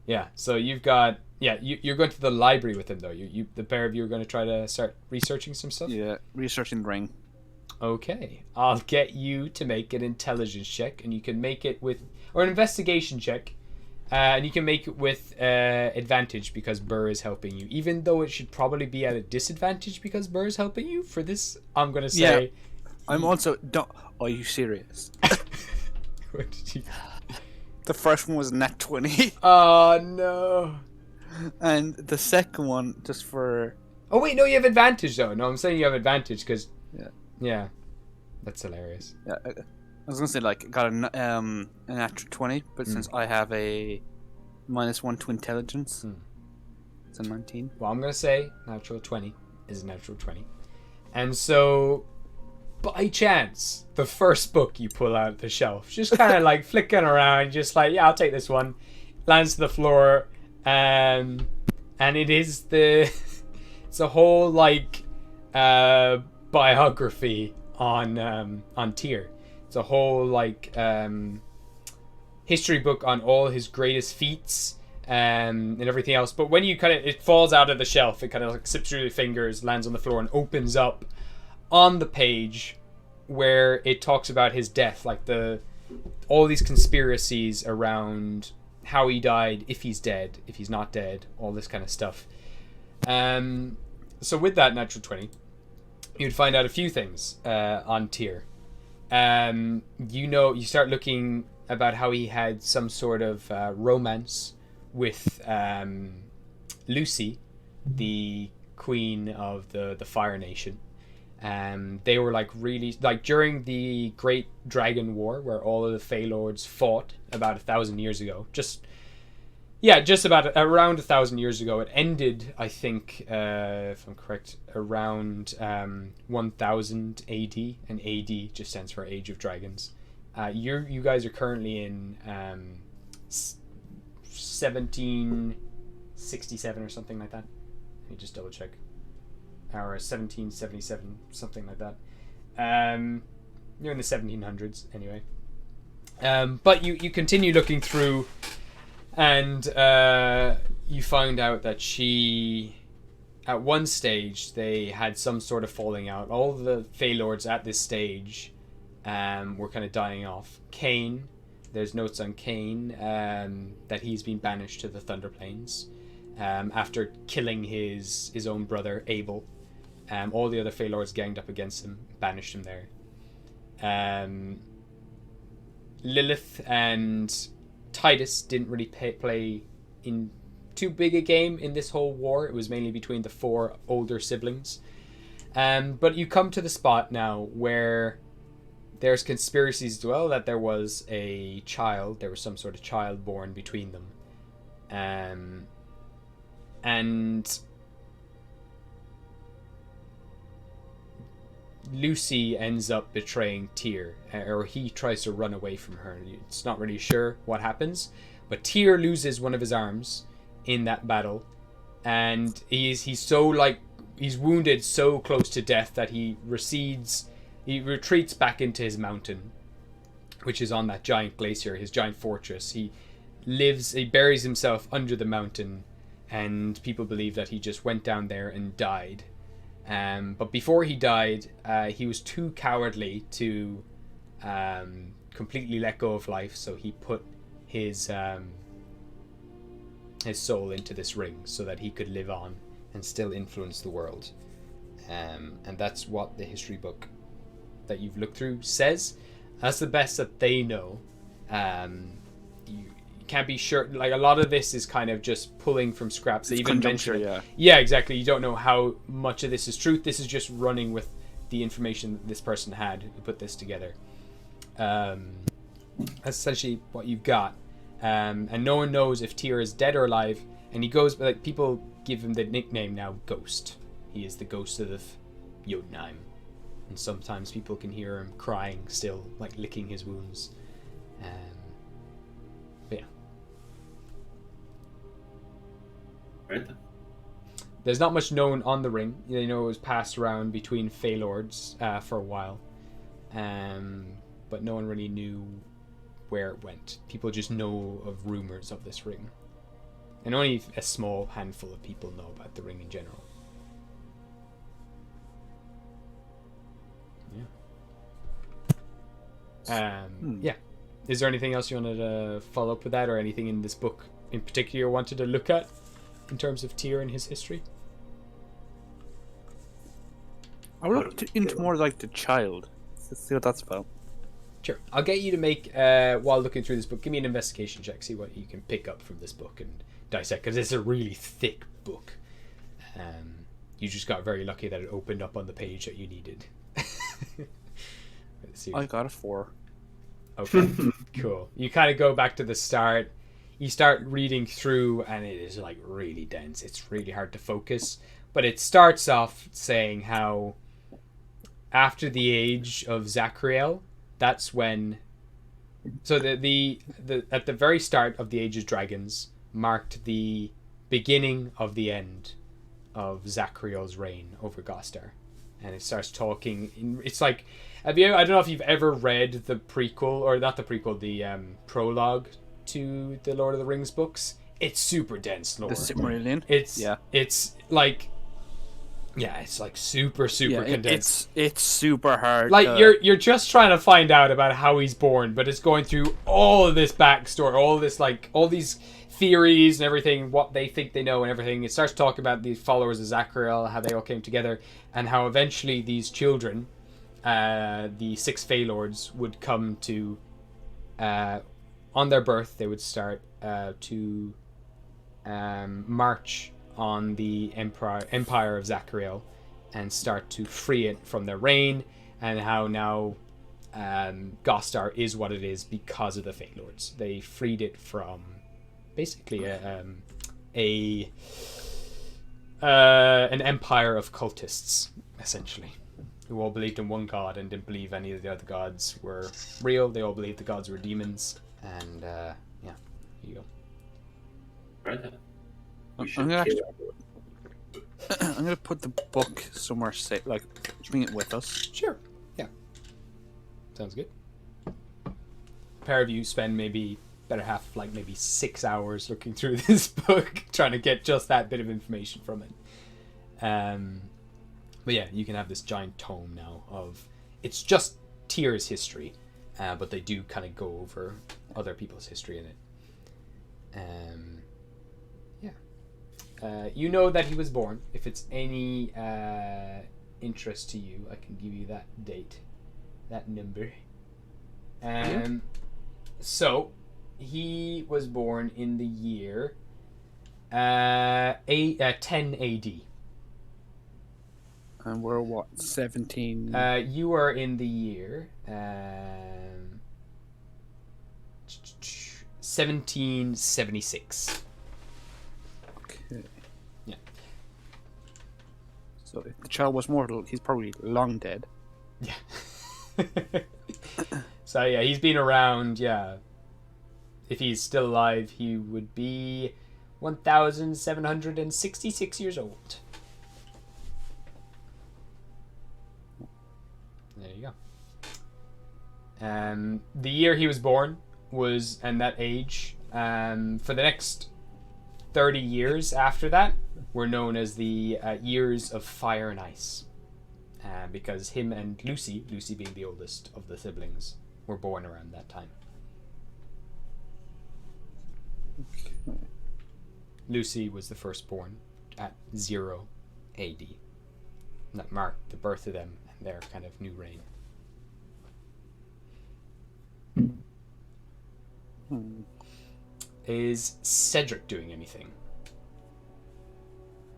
Yeah. So you've got. Yeah, you're going to the library with him though. The pair of you are going to try to start researching some stuff. Yeah, researching the ring. Okay, I'll get you to make an intelligence check, and you can make it with, or an investigation check, and you can make it with advantage because Burr is helping you. Even though it should probably be at a disadvantage because Burr is helping you. For this, I'm gonna say. Yeah, I'm also. Don't. Are you serious? What did you? The first one was nat 20. Oh no. And the second one, just for... Oh wait, no, you have advantage though. No, I'm saying you have advantage because... Yeah. That's hilarious. Yeah, I was gonna say, like, got a natural 20, but since I have a -1 to intelligence, it's a 19. Well, I'm gonna say natural 20 is a natural 20. And so, by chance, the first book you pull out of the shelf, just kind of like flicking around, just like, yeah, I'll take this one, lands to the floor. And it is it's a whole like biography on Tyr. It's a whole like history book on all his greatest feats and everything else. But when you it falls out of the shelf, it kind of like slips through your fingers, lands on the floor, and opens up on the page where it talks about his death, like all these conspiracies around how he died, if he's dead, if he's not dead, all this kind of stuff. So with that natural 20, you'd find out a few things on Tyr. You start looking about how he had some sort of romance with Lucy, the queen of the Fire Nation. They were like really like during the Great Dragon War, where all of the Fey Lords fought about 1,000 years ago. Just about around 1,000 years ago. It ended, I think, if I'm correct, around 1000 AD, and AD just stands for Age of Dragons. You guys are currently in 1767 or something like that. Let me just double check. Or 1777, something like that. You're in the 1700s, anyway. But you continue looking through, and you find out that she, at one stage, they had some sort of falling out. All the Fey Lords at this stage were kind of dying off. Cain, there's notes on Cain that he's been banished to the Thunder Plains after killing his own brother, Abel. All the other Fey Lords ganged up against him, banished him there. Lilith and Titus didn't really play in too big a game in this whole war. It was mainly between the 4 older siblings. But you come to the spot now where there's conspiracies as well that there was a child, there was some sort of child born between them. And Lucy ends up betraying Tyr, or he tries to run away from her. It's not really sure what happens, but Tyr loses one of his arms in that battle, and he's so like he's wounded so close to death that he retreats back into his mountain, which is on that giant glacier, his giant fortress. He buries himself under the mountain, and people believe that he just went down there and died. But before he died, he was too cowardly to completely let go of life, so he put his soul into this ring so that he could live on and still influence the world. And that's what the history book that you've looked through says. That's the best that they know. You can't be sure. Like, a lot of this is kind of just pulling from scraps. They It's even conjecture, mention it. yeah. Yeah, exactly. You don't know how much of this is truth. This is just running with the information that this person had who put this together. That's essentially what you've got. And no one knows if Tyr is dead or alive. And he goes, like, people give him the nickname now, Ghost. He is the ghost of Jotunheim. And sometimes people can hear him crying still, like licking his wounds. But yeah. Right then. There's not much known on the ring. You know, it was passed around between Fey Lords for a while. But no one really knew where it went. People just know of rumors of this ring. And only a small handful of people know about the ring in general. Yeah. Yeah. Is there anything else you wanted to follow up with that, or anything in this book in particular you wanted to look at in terms of Tyr and his history? I looked into more like the child. Let's see what that's about. Sure. I'll get you to make, while looking through this book, give me an investigation check, see what you can pick up from this book and dissect, because it's a really thick book. You just got very lucky that it opened up on the page that you needed. I got a 4. Okay, cool. You kind of go back to the start. You start reading through, and it is like really dense. It's really hard to focus. But it starts off saying how after the age of Zachriel, that's when. So the at the very start of the Age of Dragons marked the beginning of the end of Zachriel's reign over Gostar, and it starts talking. It's like, I don't know if you've ever read the prequel, or not the prequel, the prologue to the Lord of the Rings books. It's super dense lore. The Silmarillion. It's like, yeah, it's like super condensed. It's super hard. Like you're just trying to find out about how he's born, but it's going through all of this backstory, all this, like, all these theories and everything, what they think they know and everything. It starts talking about the followers of Zachriel, how they all came together, and how eventually these children, the 6 Fey Lords, would come to, on their birth, they would start to march on the empire of Zachriel and start to free it from their reign, and how now Gostar is what it is because of the Fey Lords. They freed it from basically an empire of cultists, essentially, who all believed in one god and didn't believe any of the other gods were real. They all believed the gods were demons, and yeah, here you go. Right then. I'm gonna put the book somewhere safe, like bring it with us. Sure. Yeah. Sounds good. A pair of you spend maybe better half, like maybe 6 hours looking through this book, trying to get just that bit of information from it. But yeah, you can have this giant tome now of, it's just Tyr's history, but they do kind of go over other people's history in it. You know that he was born. If it's any interest to you, I can give you that date, that number. So, he was born in the year 10 AD. And we're what, 17? You are in the year 1776. Okay. Yeah. So if the child was mortal, he's probably long dead. Yeah. So yeah, he's been around, yeah. If he's still alive, he would be 1,766 years old. There you go. The year he was born was, and that age, for the next 30 years after that, were known as the years of fire and ice. Because him and Lucy being the oldest of the siblings, were born around that time. Okay. Lucy was the firstborn at 0 AD. And that marked the birth of them and their kind of new reign. Is Cedric doing anything?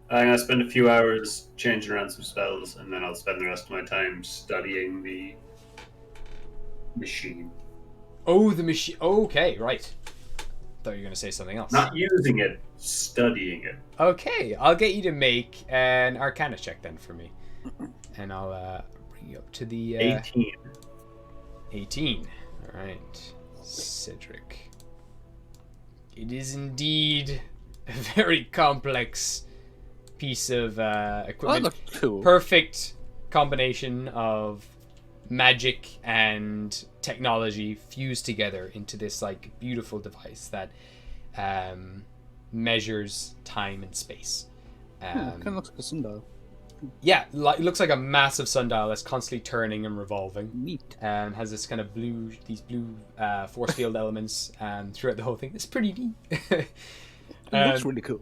I'm gonna spend a few hours changing around some spells, and then I'll spend the rest of my time studying the machine. Oh, the machine. Okay, right. Thought you were going to say something else. Not using it, studying it. Okay, I'll get you to make an Arcana check then for me. And I'll bring you up to the... 18. 18. Alright. Cedric. It is indeed a very complex piece of That equipment. looked cool. Perfect combination of magic and technology fused together into this like beautiful device that measures time and space. Kind of looks like a sundial. Yeah, it looks like a massive sundial that's constantly turning and revolving. Neat. And has this kind of blue force field elements throughout the whole thing. It's pretty neat. It looks really cool.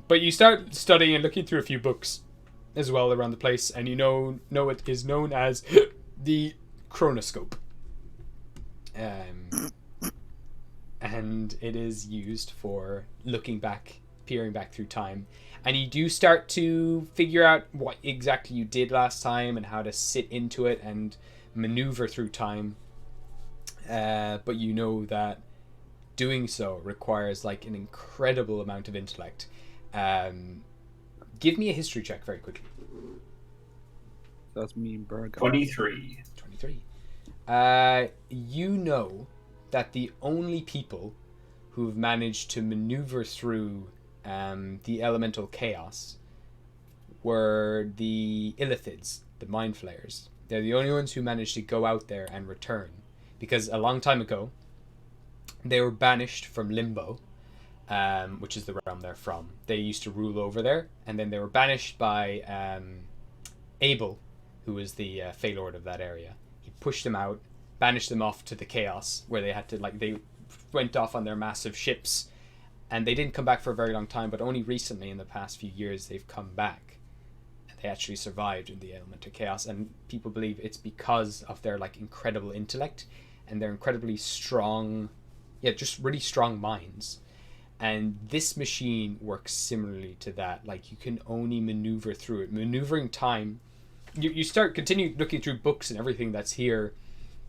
But you start studying and looking through a few books as well around the place, and you know it is known as the chronoscope. And it is used for looking back, peering back through time. And you do start to figure out what exactly you did last time and how to sit into it and maneuver through time. But you know that doing so requires like an incredible amount of intellect. Give me a history check very quickly. That's me and Berg. 23. 23. You know that the only people who've managed to maneuver through the elemental chaos were the Illithids, the Mind Flayers. They're the only ones who managed to go out there and return. Because a long time ago, they were banished from Limbo, which is the realm they're from. They used to rule over there, and then they were banished by Abel, who was the Fey Lord of that area. He pushed them out, banished them off to the chaos, where they had to, like, they went off on their massive ships, and they didn't come back for a very long time, but only recently, in the past few years, they've come back. And they actually survived in the element of chaos, and people believe it's because of their, like, incredible intellect, and their incredibly strong, just really strong minds. And this machine works similarly to that. Like, you can only maneuver through it. Maneuvering time, you continue looking through books and everything that's here,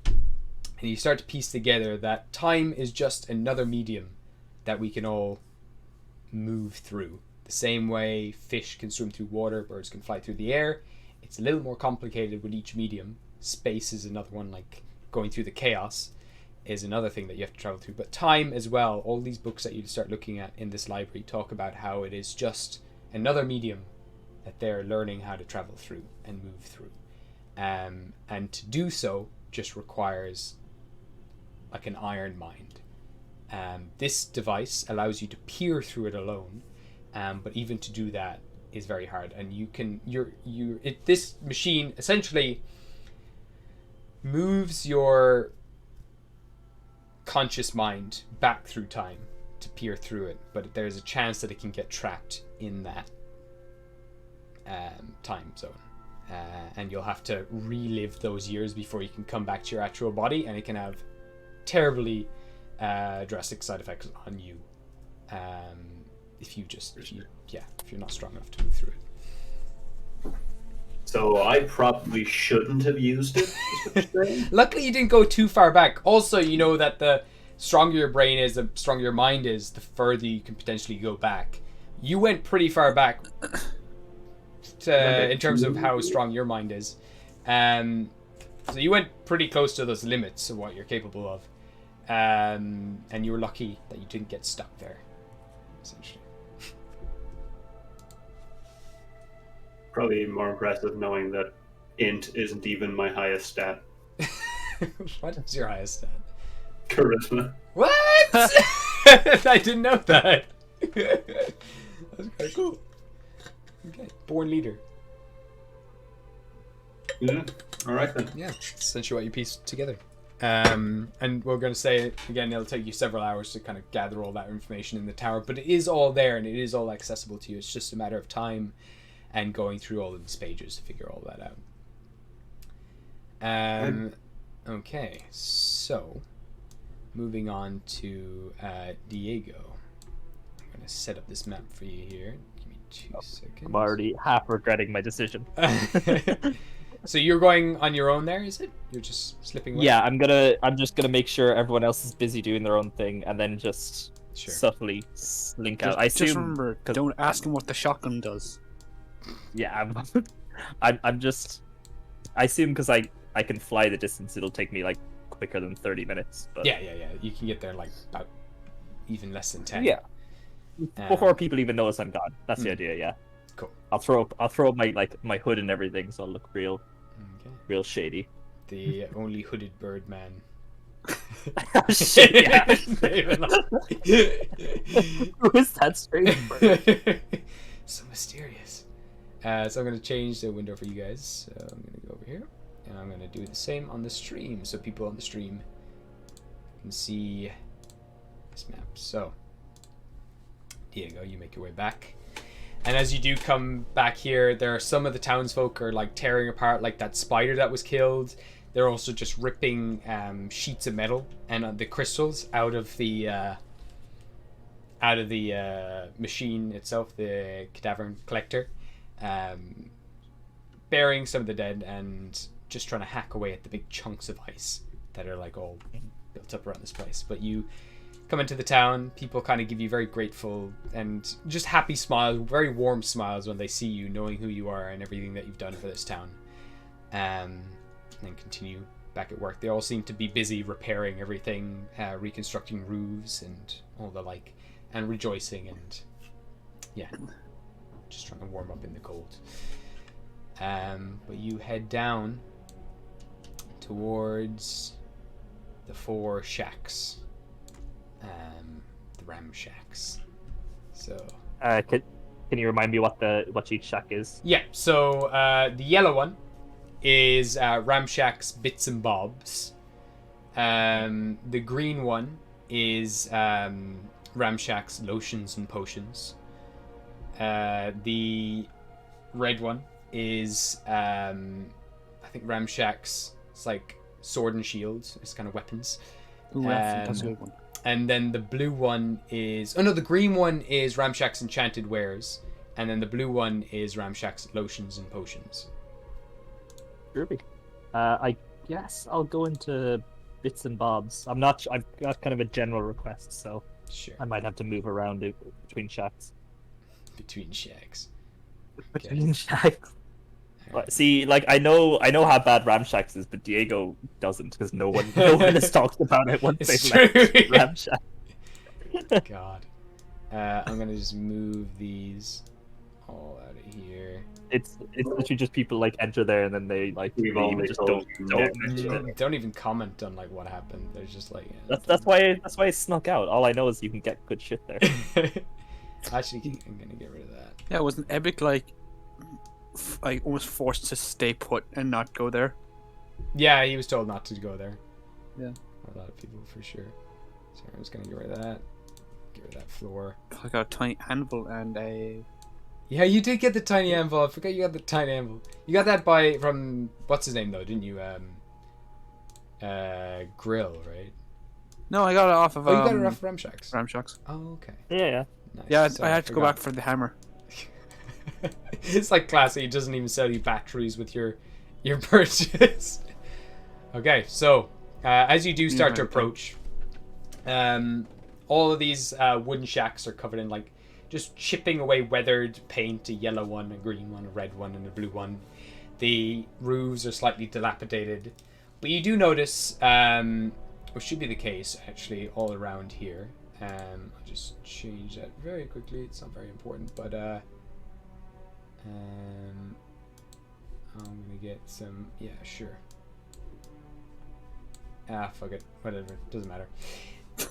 and you start to piece together that time is just another medium that we can all move through. The same way fish can swim through water, birds can fly through the air. It's a little more complicated with each medium. Space is another one, like going through the chaos is another thing that you have to travel through. But time as well, all these books that you start looking at in this library talk about how it is just another medium that they're learning how to travel through and move through. And to do so just requires like an iron mind. This device allows you to peer through it alone, but even to do that is very hard. And this machine essentially moves your conscious mind back through time to peer through it, but there's a chance that it can get trapped in that time zone, and you'll have to relive those years before you can come back to your actual body, and it can have terribly drastic side effects on you if you're not strong enough to move through it. So I probably shouldn't have used it, is what you're saying? Luckily you didn't go too far back. Also, you know that the stronger your brain is, the stronger your mind is, the further you can potentially go back. You went pretty far back in terms of how strong your mind is. So you went pretty close to those limits of what you're capable of. And you were lucky that you didn't get stuck there, essentially. Probably more impressive knowing that int isn't even my highest stat. What is your highest stat? Charisma. What? I didn't know that. That's quite cool. Okay, born leader. Yeah. All right then. Yeah, essentially what you pieced together. And we're going to say again, it'll take you several hours to kind of gather all that information in the tower, but it is all there and it is all accessible to you. It's just a matter of time and going through all of these pages to figure all that out. Okay, so moving on to Diego. I'm going to set up this map for you here. Give me 2 seconds. I'm already half regretting my decision. So you're going on your own there, is it? You're just slipping away? Yeah, I'm just gonna make sure everyone else is busy doing their own thing, and then just subtly slink out. I assume. Just remember, don't ask him what the shotgun does. Yeah, I'm just. I assume because I can fly the distance, it'll take me like quicker than 30 minutes. But... Yeah. You can get there like about even less than 10. Yeah. Before people even notice I'm gone. That's the idea. Yeah. Cool. I'll throw up my hood and everything, so I'll look real shady. The only hooded bird man. Shit, yeah. Who is that strange bird? So mysterious. So I'm going to change the window for you guys. So I'm going to go over here. And I'm going to do the same on the stream. So people on the stream can see this map. So, Diego, you make your way back. And as you do come back here, there are some of the townsfolk are like tearing apart like that spider that was killed. They're also just ripping sheets of metal and the crystals out of the machine itself, the cadaver collector, burying some of the dead and just trying to hack away at the big chunks of ice that are like all built up around this place. But you come into the town, people kind of give you very grateful and just happy smiles, very warm smiles when they see you, knowing who you are and everything that you've done for this town. And then continue back at work. They all seem to be busy repairing everything, reconstructing roofs and all the like, and rejoicing and just trying to warm up in the cold. But you head down towards the 4 shacks. The ram shacks. So can you remind me what each shack is? Yeah, so the yellow one is Ramshack's Bits and Bobs. The green one is Ramshack's Lotions and Potions. The red one is I think Ramshack's, it's like sword and shields. It's kind of weapons. Ooh, that's a good one. And then the blue one is... the green one is Ramshack's Enchanted Wares. And then the blue one is Ramshack's Lotions and Potions. Groovy. I guess I'll go into Bits and Bobs. I've got kind of a general request, so sure. I might have to move around between shacks. Between shacks. Okay. Between shacks. See, like I know how bad Ramshacks is, but Diego doesn't because no one has talked about it once It's they true. left Ramshack. God. I'm gonna just move these all out of here. It's literally just people like enter there and then they like We've leave always and just told don't you mention it. Don't even comment on like what happened. They're just like That's why I snuck out. All I know is you can get good shit there. Actually, I'm gonna get rid of that. Yeah, wasn't Epic like almost forced to stay put and not go there? Yeah, he was told not to go there. Yeah. A lot of people for sure. So I'm just gonna get rid of that. Get rid of that floor. I got a tiny anvil and a... Yeah, you did get the tiny anvil. I forgot you got the tiny anvil. You got that from what's his name though, didn't you? Grill, right? No, I got it off of... Oh, you got it off Ramshacks. Ramshacks. Oh, okay. Yeah. Nice. Yeah, Sorry, I had to go back for the hammer. It's like classy. He doesn't even sell you batteries with your purchase. Okay, so as you do start to approach, all of these wooden shacks are covered in like just chipping away weathered paint, a yellow one, a green one, a red one, and a blue one. The roofs are slightly dilapidated, but you do notice, which should be the case actually, all around here. I'll just change that very quickly. It's not very important, but I'm gonna get some. Yeah, sure. Fuck it. Whatever. Doesn't matter.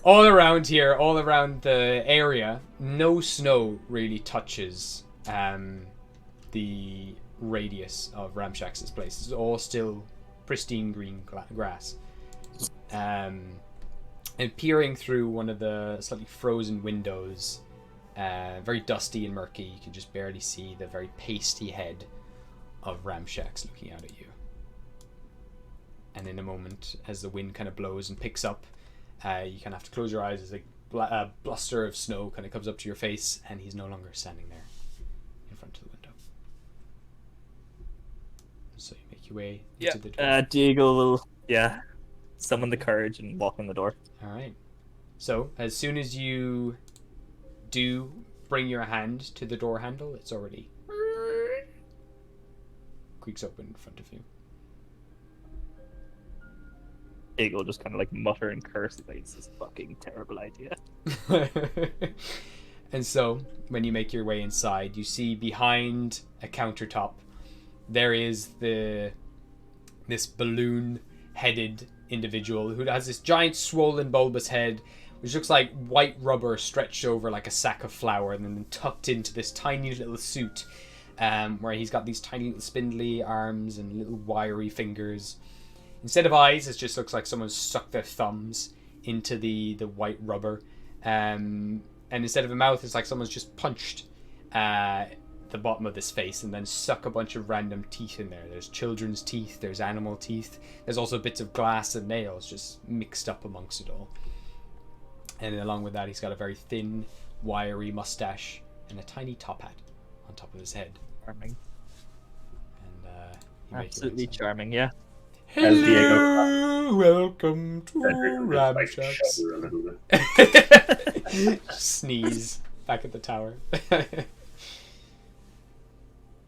All around here, all around the area, no snow really touches the radius of Ramshack's place. It's all still pristine green grass. And peering through one of the slightly frozen windows, very dusty and murky, you can just barely see the very pasty head of Ramshack's looking out at you. And in a moment, as the wind kind of blows and picks up, You kind of have to close your eyes as a bluster of snow kind of comes up to your face, and he's no longer standing there in front of the window. So you make your way into the door. Diego will summon the courage and walk in the door. All right. So as soon as you do bring your hand to the door handle, it's already creaks open in front of you. Diego will just kind of like mutter and curse, like, it's this fucking terrible idea. And so when you make your way inside, you see behind a countertop there is this balloon-headed individual who has this giant swollen bulbous head, which looks like white rubber stretched over like a sack of flour and then tucked into this tiny little suit, where he's got these tiny little spindly arms and little wiry fingers. Instead of eyes, it just looks like someone's stuck their thumbs into the white rubber. And instead of a mouth, it's like someone's just punched the bottom of this face and then stuck a bunch of random teeth in there. There's children's teeth, there's animal teeth. There's also bits of glass and nails just mixed up amongst it all. And along with that, he's got a very thin, wiry mustache and a tiny top hat on top of his head. Charming. And Absolutely charming, yeah. Hello, welcome to Ramshack's. Sneeze back at the tower.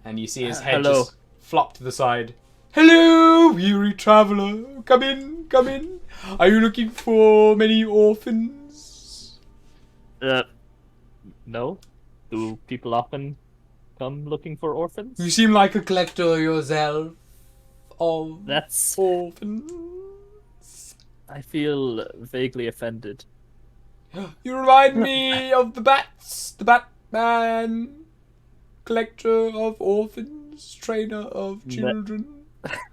And you see his head just flop to the side. Hello, weary traveller. Come in, come in. Are you looking for many orphans? No. Do people often come looking for orphans? You seem like a collector yourself of That's... orphans. I feel vaguely offended. You remind me of the Bats, the Batman, collector of orphans, trainer of children.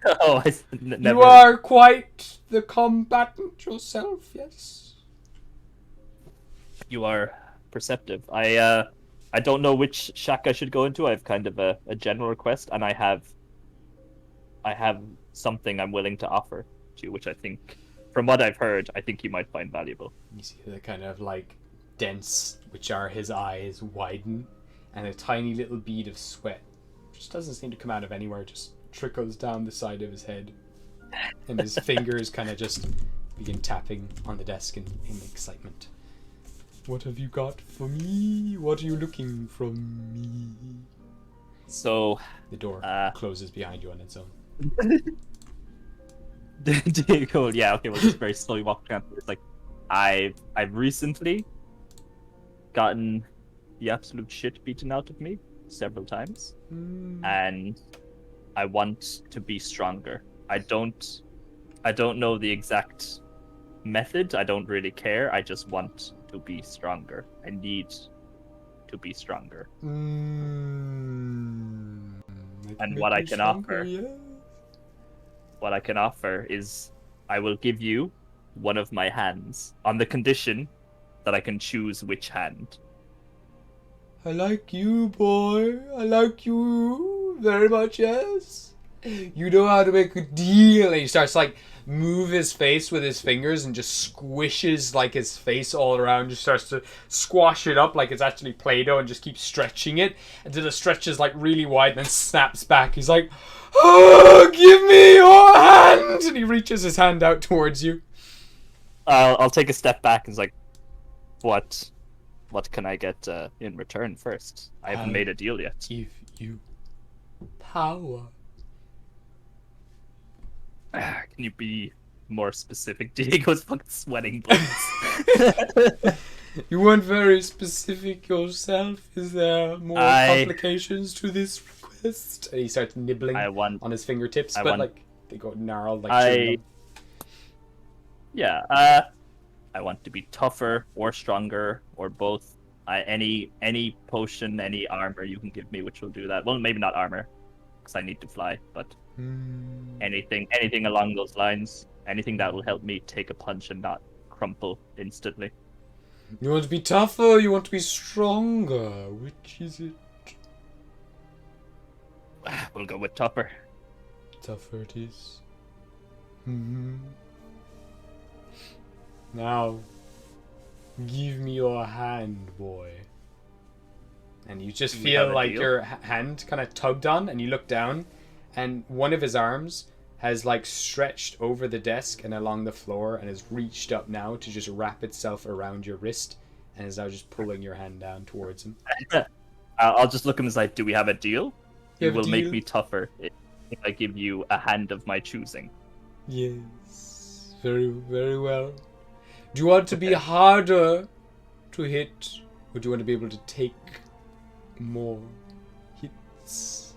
Oh, never. You are quite the combatant yourself, yes. You are perceptive. I don't know which shack I should go into. I have kind of a general request, and I have something I'm willing to offer to you, which I think, from what I've heard, I think you might find valuable. You see the kind of like dents, which are his eyes, widen, and a tiny little bead of sweat, which doesn't seem to come out of anywhere, just trickles down the side of his head. And his fingers kind of just begin tapping on the desk in excitement. What have you got for me? What are you looking from me? So The door closes behind you on its own. Diego, yeah, okay, we'll just very slowly walk down. It's like I've recently gotten the absolute shit beaten out of me several times, and I want to be stronger. I don't know the exact method. I don't really care. I just want to be stronger. I need to be stronger. And what I can offer. Yeah. What I can offer is I will give you one of my hands on the condition that I can choose which hand. I like you, boy. I like you very much, yes. You know how to make a deal. And he starts like move his face with his fingers and just squishes like his face all around. Just starts to squash it up like it's actually Play-Doh and just keeps stretching it until it stretches like really wide and then snaps back. He's like, oh, give me your hand! And he reaches his hand out towards you. I'll take a step back and it's like, what can I get in return first? I haven't made a deal yet. Give you power. Can you be more specific? Diego's fucking sweating bullets. You weren't very specific yourself. Is there more complications to this request? And he starts nibbling on his fingertips, like they go gnarled like chewing gum. Yeah, I want to be tougher or stronger or both. Any potion, any armor you can give me, which will do that. Well, maybe not armor, because I need to fly, but anything along those lines. Anything that will help me take a punch and not crumple instantly. You want to be tougher, you want to be stronger. Which is it? We'll go with tougher. Tougher it is. Now, give me your hand, boy. And you just We have feel a like deal? your hand kind of tugged on, and you look down, and one of his arms has like stretched over the desk and along the floor and has reached up now to just wrap itself around your wrist and is now just pulling your hand down towards him. I'll just look at him and say, do we have a deal? You You have a will make deal? me tougher if I give you a hand of my choosing. Yes. Very, very well. Do you want to be Okay. harder to hit, or do you want to be able to take more hits?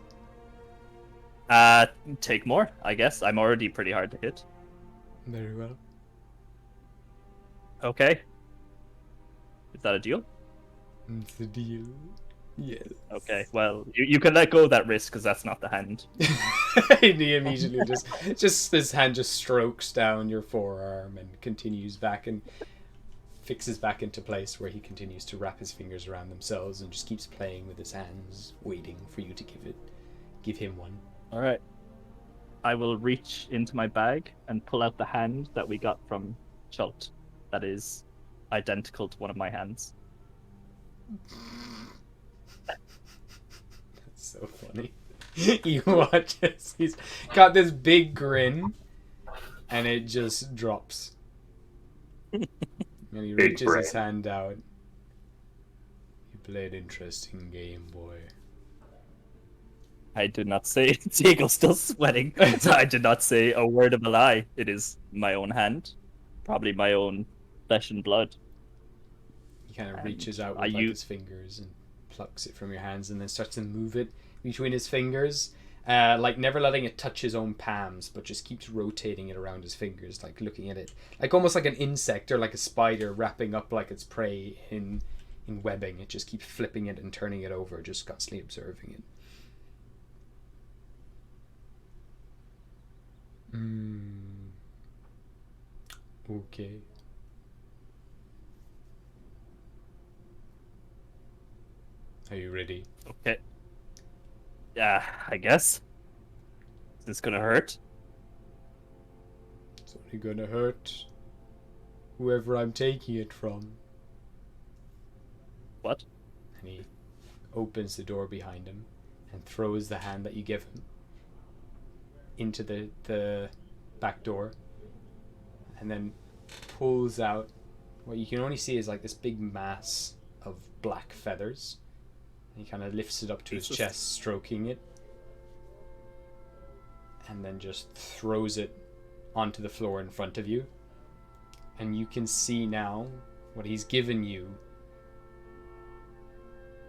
Take more, I guess. I'm already pretty hard to hit. Very well. Okay. Is that a deal? It's the deal. Yes. Okay, well, you can let go of that risk because that's not the hand. And he immediately just his hand just strokes down your forearm and continues back and fixes back into place where he continues to wrap his fingers around themselves and just keeps playing with his hands, waiting for you to give him one. All right. I will reach into my bag and pull out the hand that we got from Chult. That is identical to one of my hands. That's so funny. You watch this. He's got this big grin, and it just drops. And he Big reaches his grin. hand out. You played interesting game, boy. I did not say Diego's still sweating. So I did not say a word of a lie. It is my own hand. Probably my own flesh and blood. He kind of And reaches out are with like you- his fingers and plucks it from your hands and then starts to move it between his fingers. Like never letting it touch his own palms, but just keeps rotating it around his fingers, like looking at it. Like almost like an insect or like a spider wrapping up like its prey in webbing. It just keeps flipping it and turning it over, just constantly observing it. Okay. Are you ready? Okay. Yeah, I guess. Is this gonna hurt? It's only gonna hurt whoever I'm taking it from. What? And he opens the door behind him and throws the hand that you give him into the back door and then pulls out what you can only see is like this big mass of black feathers. And he kind of lifts it up to his Jesus. chest, stroking it, and then just throws it onto the floor in front of you. And you can see now what he's given you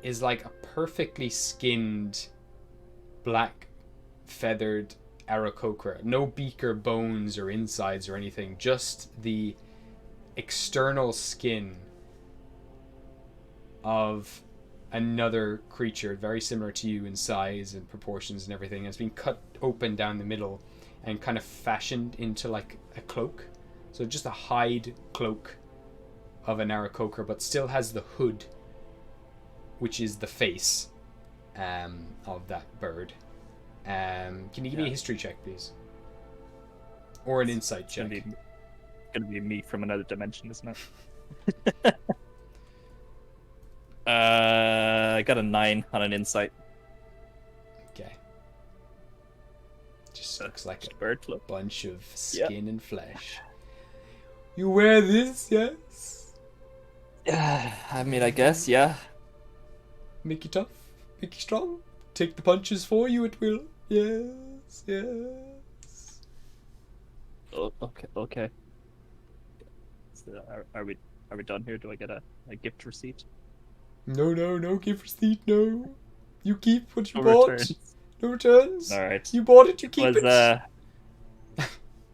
is like a perfectly skinned black feathered Aarakocra. No beak or bones or insides or anything, just the external skin of another creature very similar to you in size and proportions and everything. It's been cut open down the middle and kind of fashioned into like a cloak. So just a hide cloak of an Aarakocra, but still has the hood, which is the face of that bird. Can you give me a history check, please? Or an insight It's check? gonna be me from another dimension, isn't it? I got a 9 on an insight. Okay. Just looks like a Bird flip. bunch of skin and flesh. You wear this, yes? I mean, I guess, yeah. Make you tough, make you strong. Take the punches for you, it will. Yes, yes. Oh, okay. So, are we done here? Do I get a gift receipt? No gift receipt, no. You keep what you No bought. returns. No returns. All right. You bought it, you keep Was it.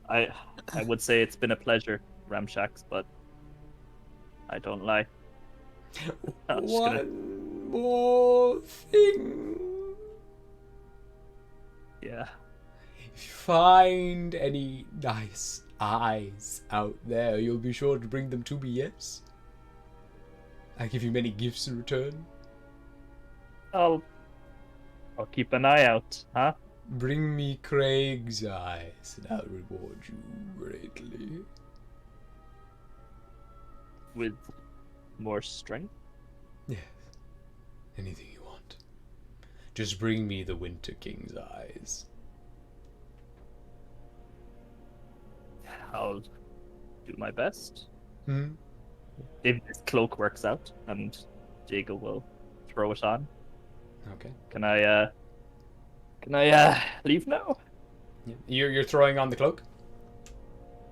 I would say it's been a pleasure, Ramshacks, but I don't lie. I'm just gonna- One more thing. Yeah. If you find any nice eyes out there, you'll be sure to bring them to me, yes? I give you many gifts in return. I'll keep an eye out, huh? Bring me Craig's eyes, and I'll reward you greatly. with more strength. Yes. Anything you want. Just bring me the Winter King's eyes. I'll do my best. Hmm? If this cloak works out, and Diego will throw it on. Okay. Can I leave now? Yeah. You're throwing on the cloak?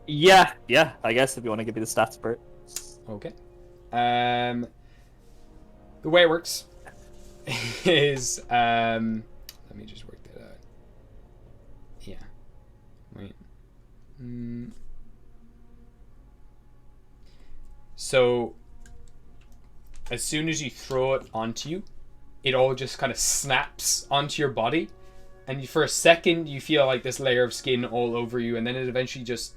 Yeah. I guess if you want to give me the stats for it. Okay. The way it works is let me just work that out. Yeah. Wait. So as soon as you throw it onto you, it all just kind of snaps onto your body, and for a second you feel like this layer of skin all over you, and then it eventually just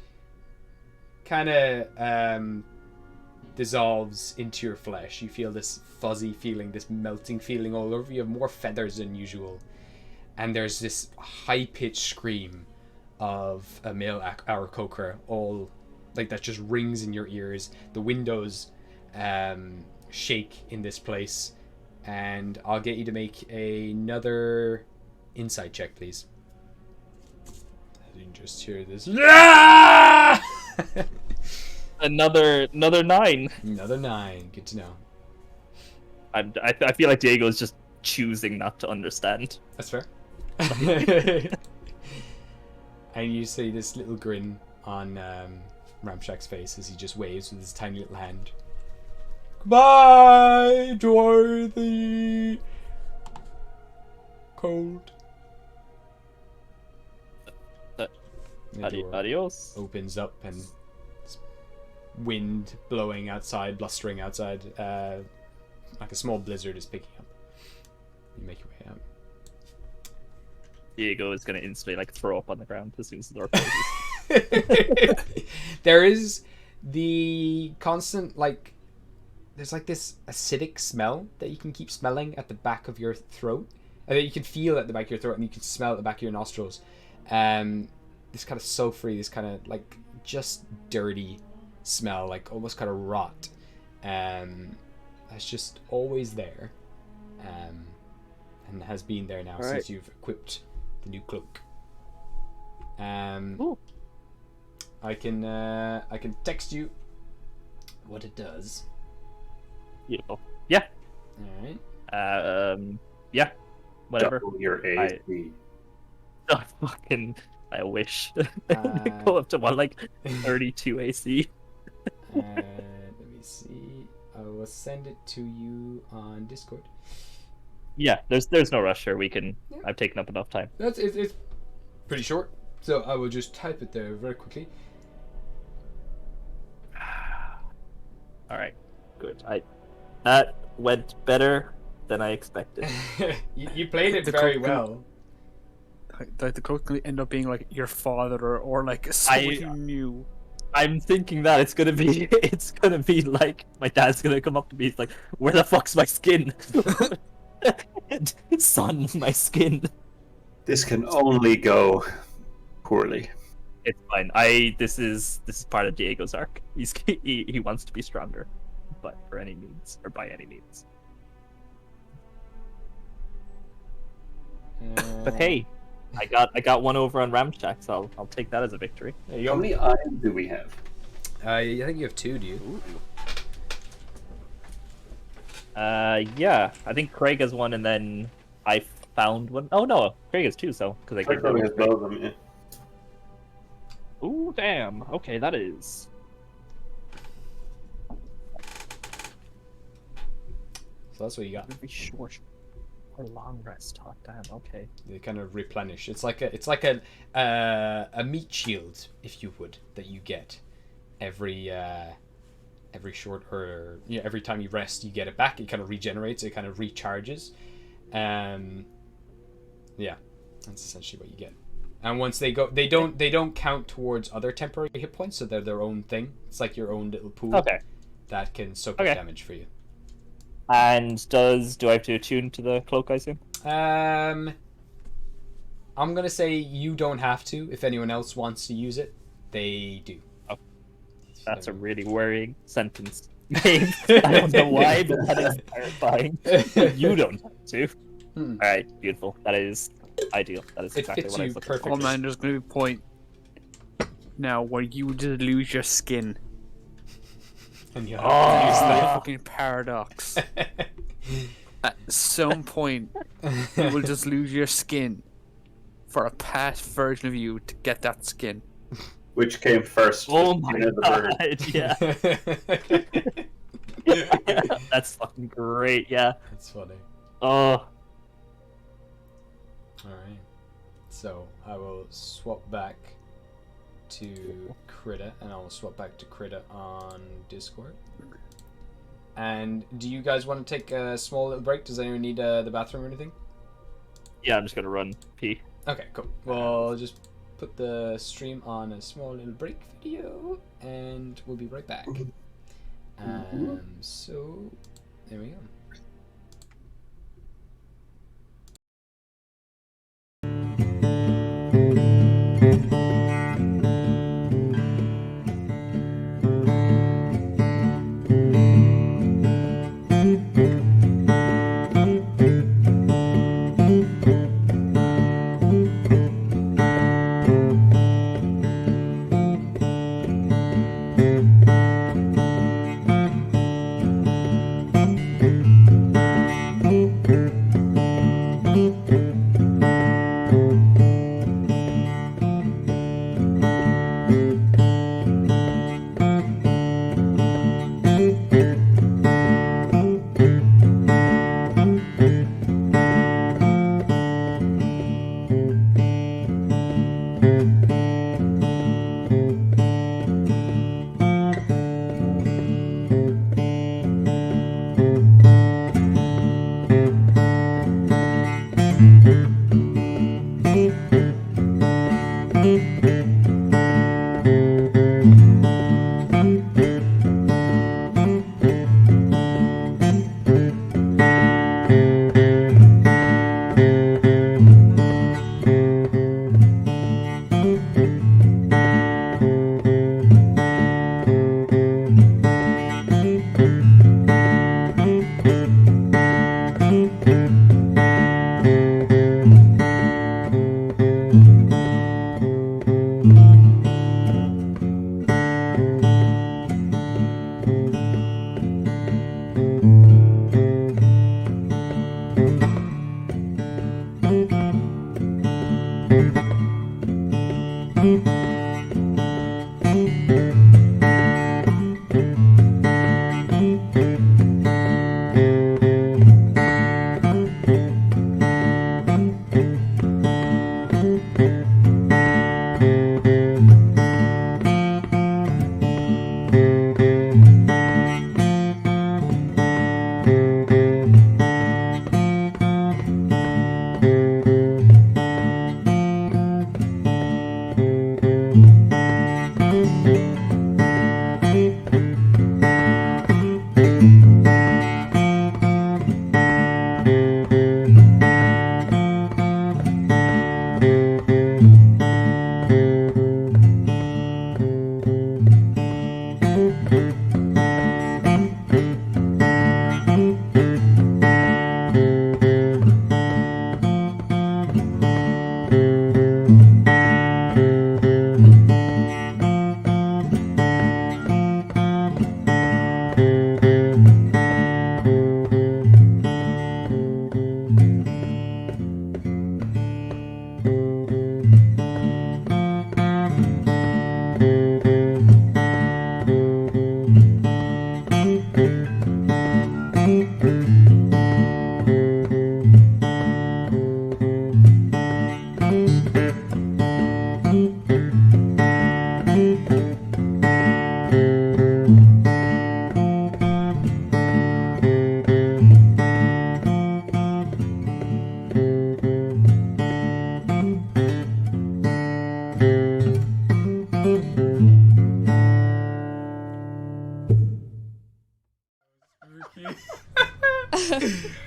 kind of dissolves into your flesh. You feel this fuzzy feeling, this melting feeling all over you. You have more feathers than usual, and there's this high-pitched scream of a male Aarakocra, all like that just rings in your ears. The windows shake in this place, and I'll get you to make another insight check, please. I didn't just hear this. Another 9. Another 9. Good to know. I feel like Diego's just choosing not to understand. That's fair. And you see this little grin on Ramshack's face as he just waves with his tiny little hand. Goodbye, Dorothy. Cold. The door Adios. opens up and wind blowing outside, blustering outside. Like a small blizzard is picking up. You make your way out. Diego is gonna instantly like throw up on the ground as soon as the door closes. There is the constant there's like this acidic smell that you can keep smelling at the back of your throat, and that you can feel at the back of your throat, and you can smell at the back of your nostrils. This kind of sulfury, this kind of like just dirty smell, like almost kind of rot. That's just always there, and has been there now since you've equipped the new cloak. Ooh. I can text you what it does. Beautiful. Yeah. All right. Yeah. Whatever. Double your AC. I wish. Go up to one like 32 AC. Let me see. I will send it to you on Discord. Yeah, there's no rush here. We can. Yeah. I've taken up enough time. It's pretty short, so I will just type it there very quickly. All right. Good. That went better than I expected. you played it The very cloak- well. Like the cloak could end up being like your father or like someone you knew. I'm thinking that it's gonna be like my dad's gonna come up to me. He's like, "Where the fuck's my skin, son? My skin." This can only go poorly. It's fine. This is part of Diego's arc. He wants to be stronger, but for any means or by any means. But hey, I got one over on Ramshack, so I'll take that as a victory. There you How go. many eyes do we have? I think you have 2, do you? Yeah, I think Craig has one, and then I found one. Oh no, Craig has 2, so because I I gave probably that has one. both of them, yeah. Ooh, damn. Okay, that is. So that's what you got. Very short or long rest. Oh, damn. Okay. They kind of replenish. It's like a meat shield, if you would, that you get every short or every time you rest, you get it back. It kind of regenerates. It kind of recharges. Yeah, that's essentially what you get. And once they go, they don't count towards other temporary hit points, so they're their own thing. It's like your own little pool Okay. that can soak up damage for you. And do I have to attune to the cloak, I assume? I'm gonna say you don't have to. If anyone else wants to use it, they do. Oh, that's a really worrying sentence. Maybe. I don't know why, but that is terrifying. But you don't have to. Hmm. Alright, beautiful. That is ideal. That is It exactly fits what I you was looking for. perfectly. Oh man, there's gonna be a point now where you just lose your skin. And you Oh. have It's to the use fucking paradox. that. At some point, you will just lose your skin for a past version of you to get that skin. Which came first? Oh the my chicken or the bird? god, yeah. That's fucking great, yeah. That's funny. Oh. Alright. So I will swap back to Krita, and I will swap back to Krita on Discord. And do you guys want to take a small little break? Does anyone need the bathroom or anything? Yeah, I'm just gonna run pee. Okay, cool. Well, I'll just put the stream on a small little break video, and we'll be right back. So there we go.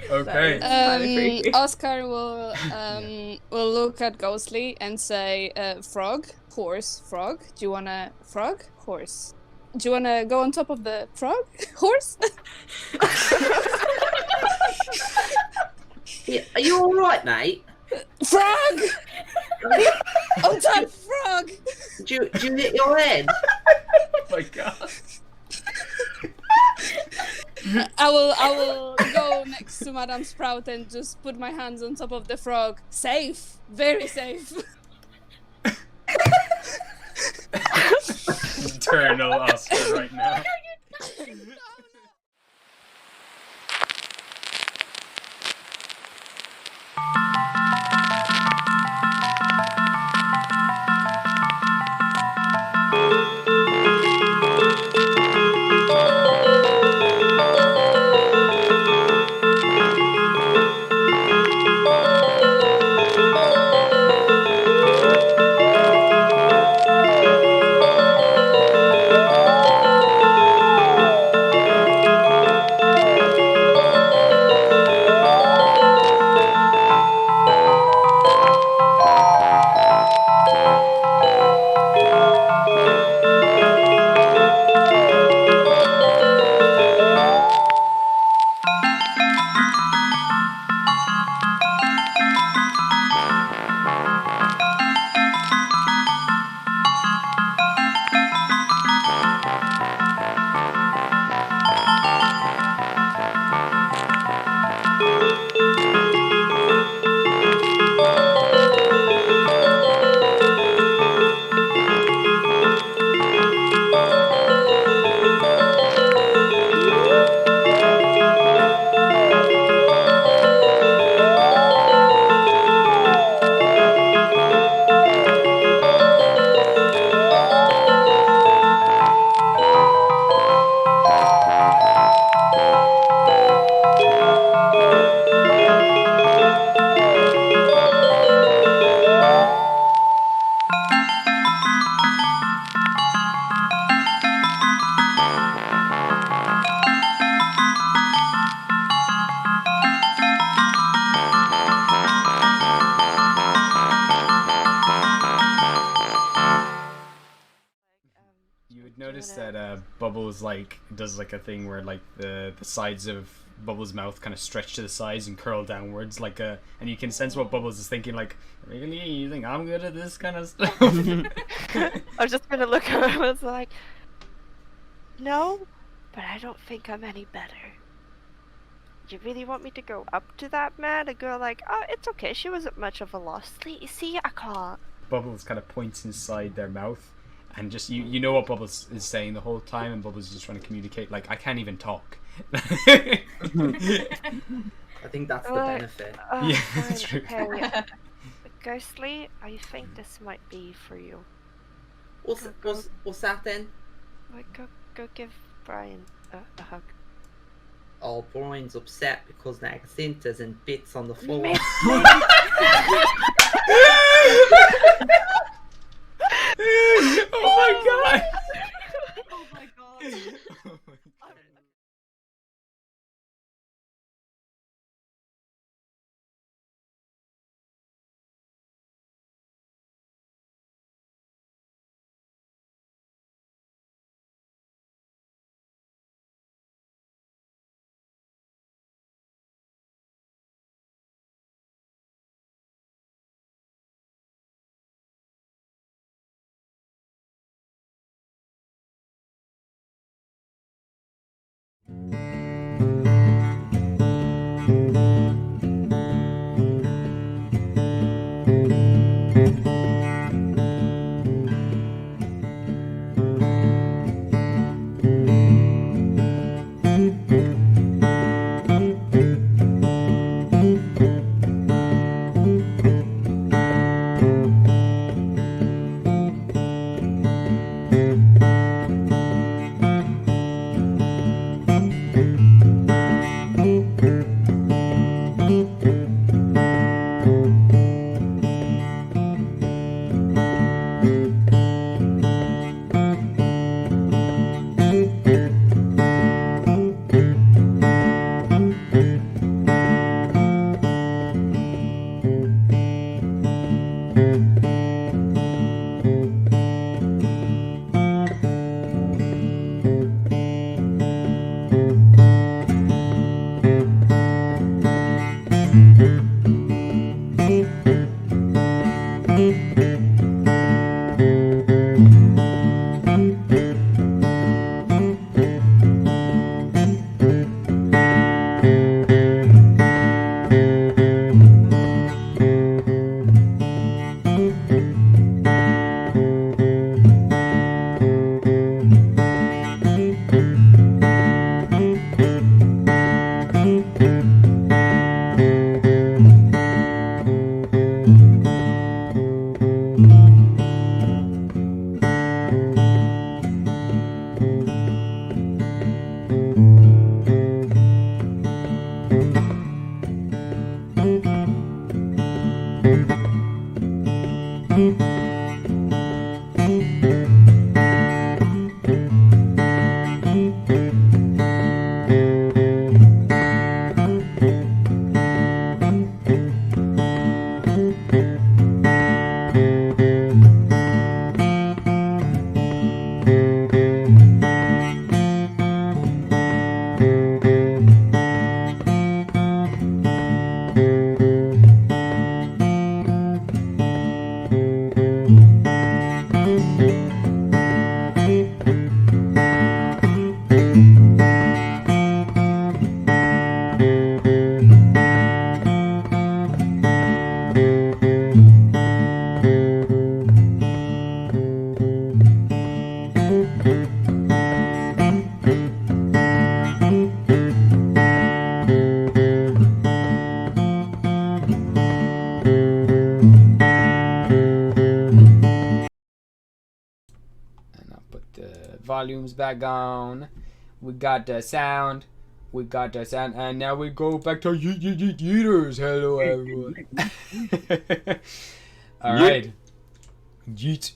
Okay. Oscar will look at Ghostly and say, frog, horse, frog. Do you want a frog? Horse. Do you wanna go on top of the frog horse? Yeah, are you all right, mate? Frog! On top, frog! Do you hit your head? Oh my god. I will go next to Madame Sprout and just put my hands on top of the frog. Safe, very safe. Eternal Oscar right now. You would notice that Bubbles does a thing where the sides of Bubbles' mouth kind of stretch to the sides and curl downwards and you can sense what Bubbles is thinking, like, really? You think I'm good at this kind of stuff? I was just gonna look at him and was like, no, but I don't think I'm any better. You really want me to go up to that man and go like, oh, it's okay, she wasn't much of a loss. See, I can't. Bubbles kind of points inside their mouth, and just you know what Bubbles is saying the whole time, and Bubbles is just trying to communicate, like, I can't even talk. I think that's the benefit. Yeah, fine, that's true. Okay. Ghostly, I think this might be for you. What's that then? Like, go give Brian a hug. Oh, Brian's upset because there are splinters and bits on the floor. Oh my god! Oh my god. And I'll put the volumes back on. We got the sound. We got the sound. And now we go back to Yeeters. Hello, everyone. Alright. Yeet.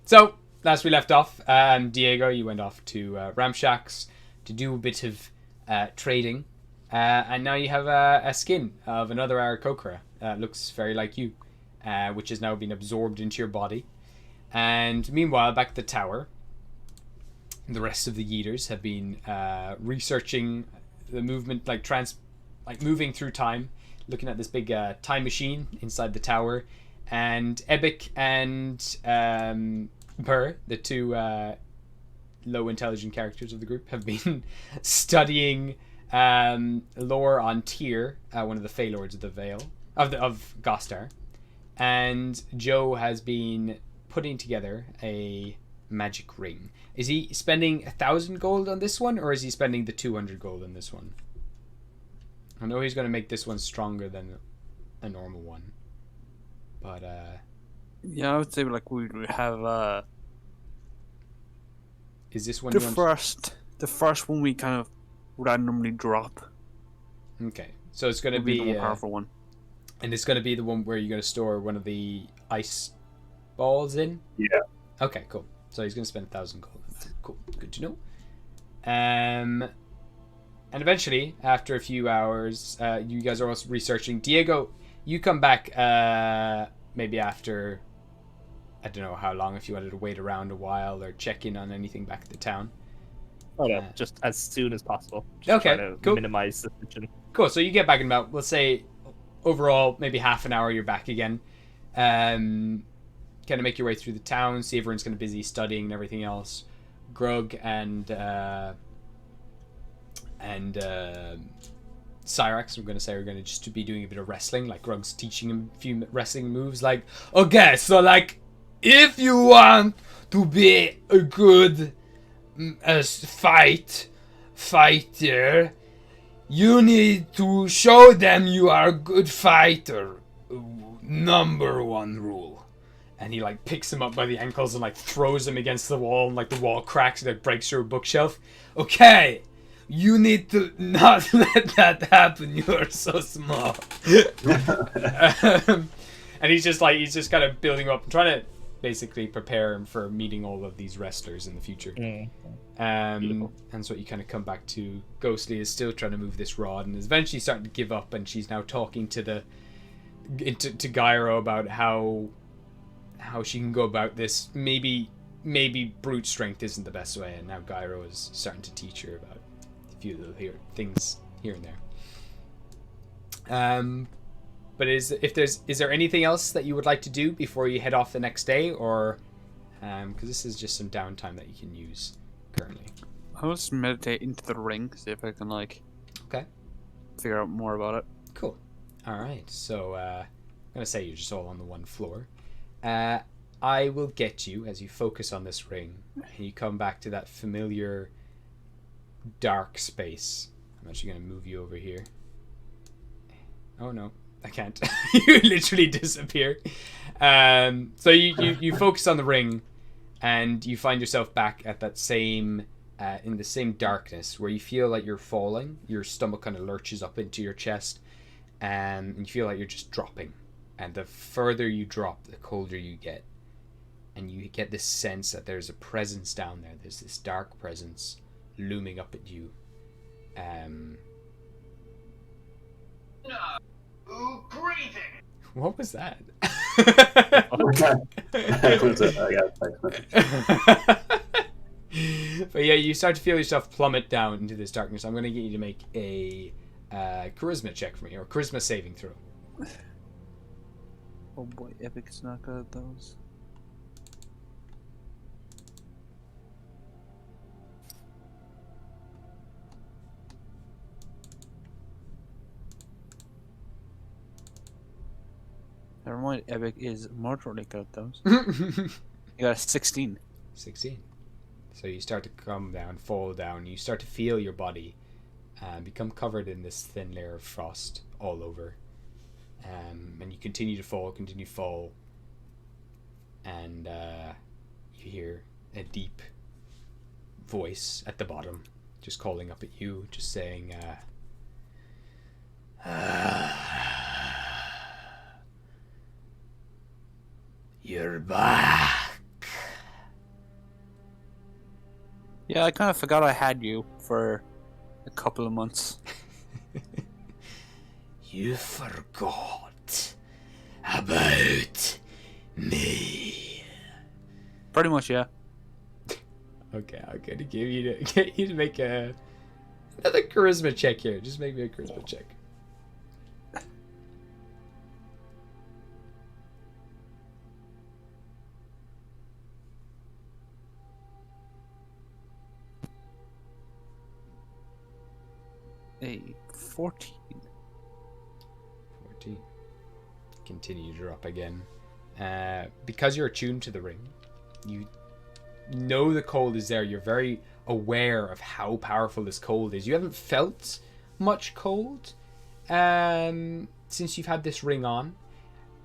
So, last we left off, Diego, you went off to Ramshacks to do a bit of trading. And now you have a skin of another Aarakocra. Looks very like you. Which has now been absorbed into your body. And meanwhile, back at the tower, the rest of the Yeeters have been researching the movement, like moving through time, looking at this big time machine inside the tower. And Ebic and Burr, the two low intelligent characters of the group, have been studying lore on Tyr, one of the Fey Lords of the Vale of Gostar. And Joe has been putting together a magic ring. Is he spending 1,000 gold on this one, or is he spending the 200 gold on this one? I know he's going to make this one stronger than a normal one, but Yeah, I would say like we would have is this one the you want? first one we kind of randomly drop. Okay, so it's going to Would be the be more powerful one. and it's going to be the one where you're going to store one of the ice balls in. Yeah. Okay, cool. So he's going to spend 1,000 gold on that. Cool, good to know. And eventually, after a few hours, you guys are also researching. Diego, you come back maybe after, I don't know how long, if you wanted to wait around a while or check in on anything back at the town. Oh no, just as soon as possible. Just Okay, try to cool. minimize suspicion. Cool, so you get back in about, let's say, overall, maybe half an hour, you're back again. Kind of make your way through the town, see everyone's kind of busy studying and everything else. Grug and Cyrax, I'm going to say, are going to just be doing a bit of wrestling. Like, Grug's teaching him a few wrestling moves. Like, okay, so, like, if you want to be a good fighter, you need to show them you are a good fighter. Number one rule. And he like picks him up by the ankles and like throws him against the wall, and like the wall cracks and it breaks through a bookshelf. Okay, you need to not let that happen. You are so small. And he's just kind of building up and trying to basically prepare him for meeting all of these wrestlers in the future. And so you kind of come back to Ghostly is still trying to move this rod and is eventually starting to give up, and she's now talking to to Gyro about how she can go about this. Maybe brute strength isn't the best way, and now Gyro is starting to teach her about a few little things here and there. But is there anything else that you would like to do before you head off the next day, or because this is just some downtime that you can use currently? I'll just meditate into the ring, see if I can figure out more about it. Cool. All right. So I'm gonna say you're just all on the one floor. I will get you as you focus on this ring, and you come back to that familiar dark space. I'm actually gonna move you over here. Oh no, I can't. You literally disappear. So you focus on the ring, and you find yourself back at that same in the same darkness where you feel like you're falling. Your stomach kind of lurches up into your chest, and you feel like you're just dropping. and the further you drop, the colder you get. And you get this sense that there's a presence down there. There's this dark presence looming up at you. What was that? But yeah, you start to feel yourself plummet down into this darkness. I'm going to get you to make a charisma check for me, or charisma saving throw. Oh boy, Epic's not good at those. Never mind, Epic is moderately good at those. You got a 16. 16. So you start to come down, fall down. You start to feel your body become covered in this thin layer of frost all over. And you continue to fall, and you hear a deep voice at the bottom just calling up at you, just saying, you're back. Yeah, I kind of forgot I had you for a couple of months. You forgot about me. Pretty much, yeah. Okay, I'm gonna get you to make another charisma check here. Just make me a charisma check. A 14. 14. Continue to drop again. Because you're attuned to the ring, you know the cold is there. You're very aware of how powerful this cold is. You haven't felt much cold since you've had this ring on.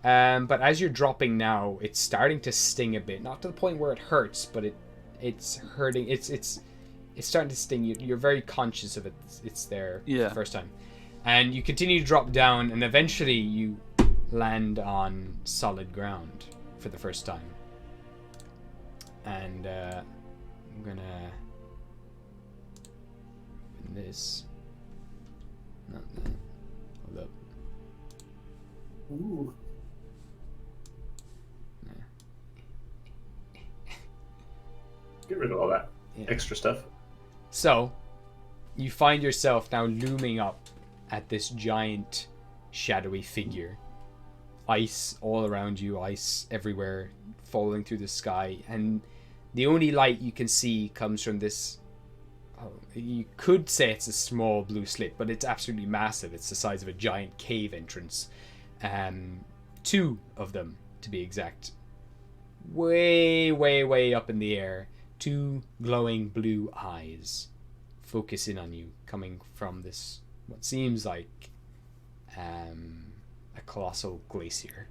But as you're dropping now, it's starting to sting a bit. Not to the point where it hurts, but it's hurting. It's starting to sting you. You're very conscious of it. It's there for the first time. And you continue to drop down, and eventually you land on solid ground for the first time. And I'm gonna open this. Not that. Hold up. Ooh. Get rid of all that extra stuff. So, you find yourself now looming up at this giant, shadowy figure. Ice all around you, ice everywhere, falling through the sky, and the only light you can see comes from this. You could say it's a small blue slit, but it's absolutely massive. It's the size of a giant cave entrance. 2 of them, to be exact. Way, way, way up in the air. 2 glowing blue eyes focusing on you, coming from this, what seems like a colossal glacier.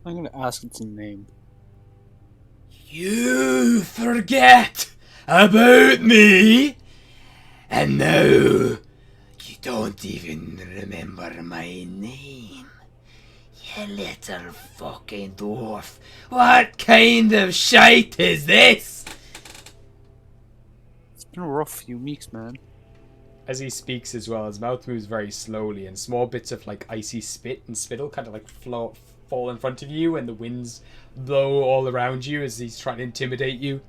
I'm gonna ask its name. You forget about me, and now you don't even remember my name. You little fucking dwarf. What kind of shite is this? It's been a rough few weeks, man. As he speaks as well, his mouth moves very slowly, and small bits of like icy spit and spittle kind of like fall in front of you, and the winds blow all around you as he's trying to intimidate you.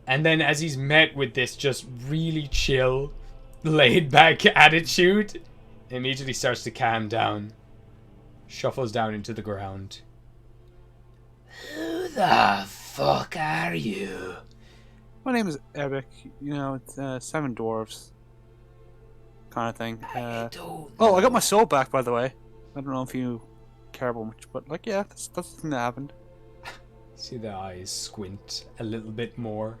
And then as he's met with this just really chill, laid back attitude, immediately starts to calm down. Shuffles down into the ground. Who the fuck are you? My name is Epic. You know, it's 7 dwarves. Kind of thing. Oh, I got my soul back, by the way. I don't know if you care about much, but like, yeah, that's the thing that happened. See the eyes squint a little bit more.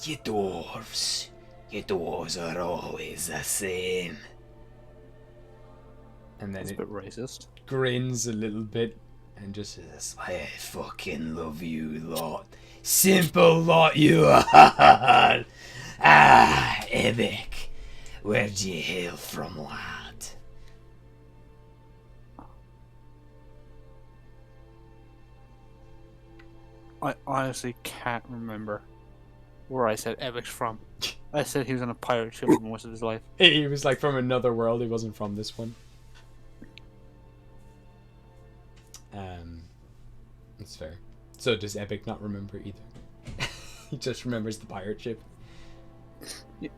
You dwarves are always the same. And then It's a bit racist. grins a little bit and just says, I fucking love you lot. Simple lot you are. Epic. Where do you hail from, lad? I honestly can't remember where I said Evic's from. I said he was on a pirate ship for most of his life. He was like from another world. He wasn't from this one. That's fair. So does Epic not remember either? He just remembers the pirate ship. Yeah,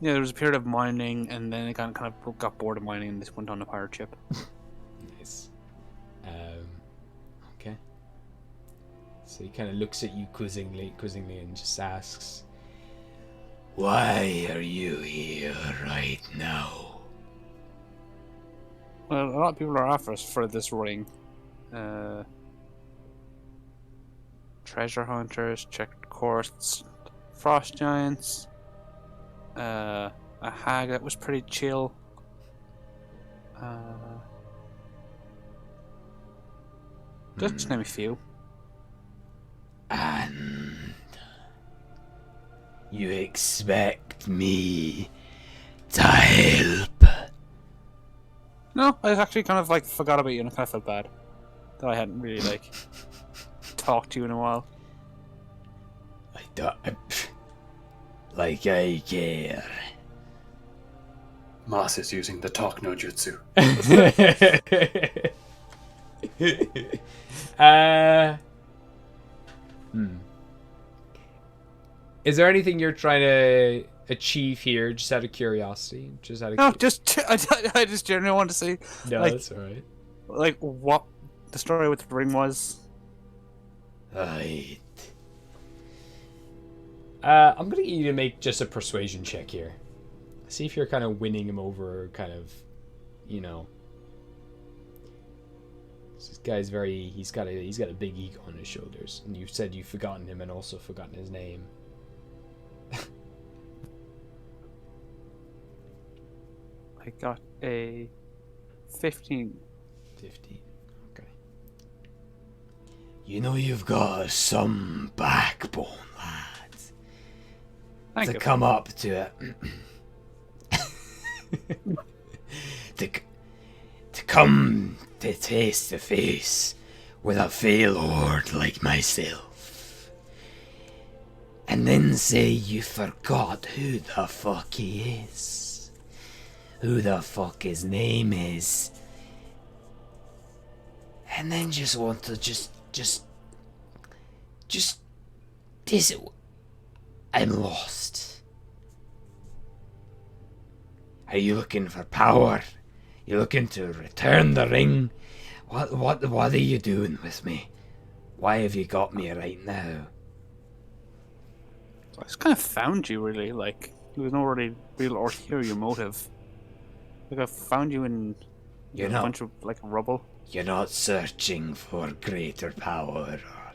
there was a period of mining, and then it kind of got bored of mining, and just went on a pirate ship. Nice. Okay. So he kind of looks at you quizzingly, and just asks, "Why are you here right now?" Well, a lot of people are after us for this ring. Treasure hunters, checked quartz, frost giants, a hag that was pretty chill. Just name a few. And you expect me to help? No, I actually kind of like forgot about you, and I kind of felt bad that I hadn't really like talked to you in a while. I don't. Like I care. Moss is using the talk no jutsu. Is there anything you're trying to achieve here, just out of curiosity? No, I just genuinely want to say, No, like, that's alright. like what the story with the ring was. Right. I'm gonna get you to make just a persuasion check here. See if you're kind of winning him over, kind of, you know. This guy's he's got a big ego on his shoulders, and you said you've forgotten him and also forgotten his name. I got a 15. 15. Okay. You know you've got some backbone, lads. Thank to you. come up to it. to come to face to face with a fail lord like myself. And then say you forgot who the fuck he is. Who the fuck his name is. And then just want to just I'm lost. Are you looking for power? You looking to return the ring? What are you doing with me? Why have you got me right now? I just kind of found you, really. Like, there was no really real ulterior motive. Like, I found you in You're a not- bunch of, like, rubble. You're not searching for greater power or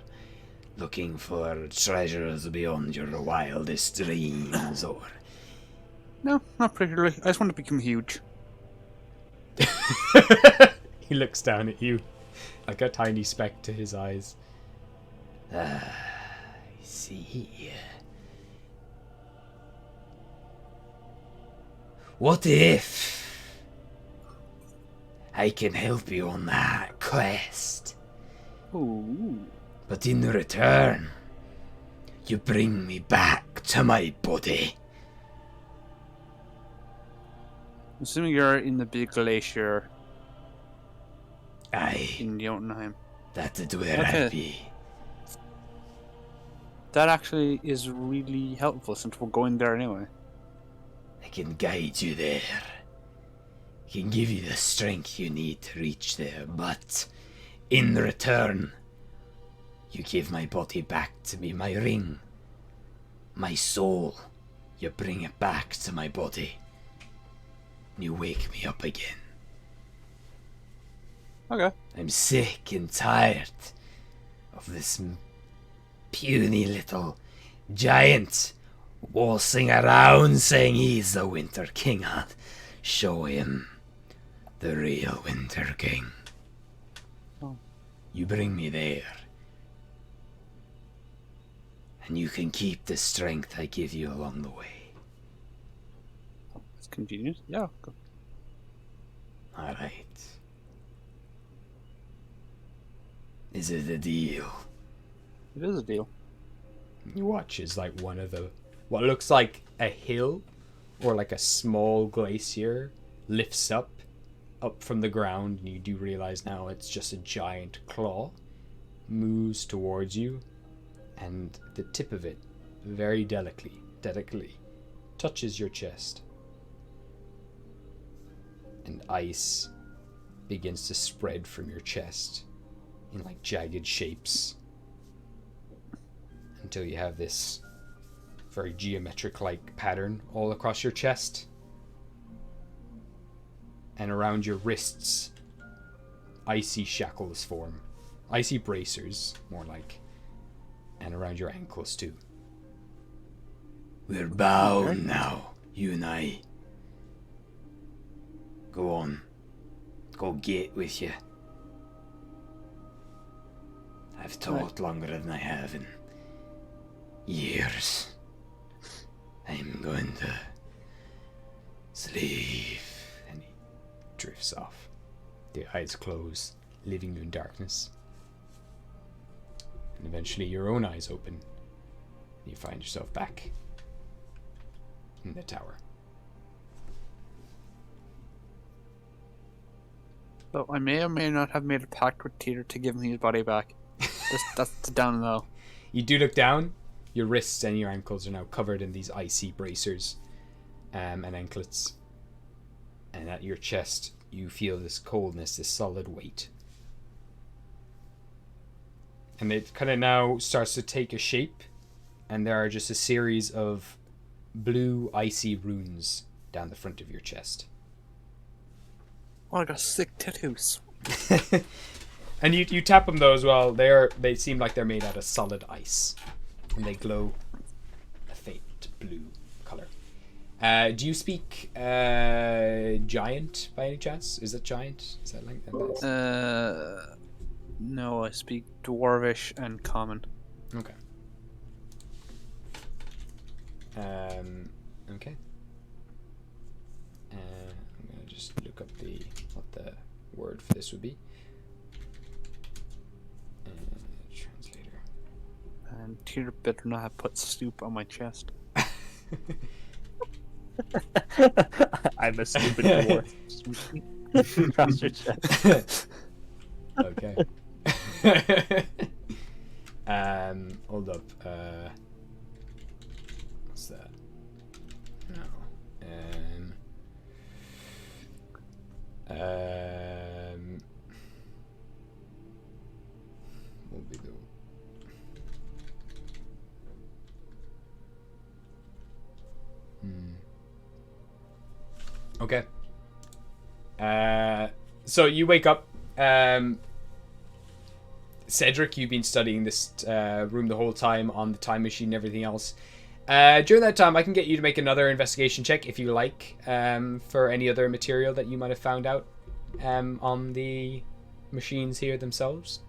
looking for treasures beyond your wildest dreams or... No, not particularly. I just want to become huge. He looks down at you, like a tiny speck to his eyes. I see. What if I can help you on that quest? Ooh. But in return, you bring me back to my body. Assuming you're in the big glacier Aye, in Jotunheim. that's where Okay. I'll be. That actually is really helpful since we're going there anyway. I can guide you there. I can give you the strength you need to reach there, but in return, you give my body back to me, my ring, my soul. You bring it back to my body. You wake me up again. Okay. I'm sick and tired of this puny little giant waltzing around saying he's the Winter King. I'll show him the real Winter King. Oh. You bring me there. And you can keep the strength I give you along the way. convenient. Yeah. Go. All right. Is it a deal? It is a deal. You watch as like one of the what looks like a hill or like a small glacier lifts up from the ground, and you do realize now it's just a giant claw, moves towards you, and the tip of it very delicately touches your chest, and ice begins to spread from your chest in like jagged shapes until you have this very geometric-like pattern all across your chest. And around your wrists, icy shackles form. Icy bracers, more like. And around your ankles, too. We're bound now, you and I. Go on. Go get with you. I've talked longer than I have in years. I'm going to sleep. And he drifts off. The eyes close, leaving you in darkness. And eventually your own eyes open. And you find yourself back in the tower. So I may or may not have made a pact with Teeter to give him his body back. That's down low. You do look down. Your wrists and your ankles are now covered in these icy bracers and anklets. And at your chest, you feel this coldness, this solid weight. And it kind of now starts to take a shape. And there are just a series of blue, icy runes down the front of your chest. Oh, I got sick tattoos. And you tap them though as well. They seem like they're made out of solid ice. And they glow a faint blue color. Do you speak giant by any chance? Is that giant? Is that like that? No, I speak Dwarvish and Common. Okay. Okay. I'm gonna just look up what the word for this would be. Translator. And Teeter better not have put stoop on my chest. I'm a stupid dwarf. Across your chest. Okay. Hold up. What's that? No. What will be the Okay. So you wake up. Cedric, you've been studying this room the whole time on the time machine and everything else. During that time, I can get you to make another investigation check if you like, for any other material that you might have found out on the machines here themselves.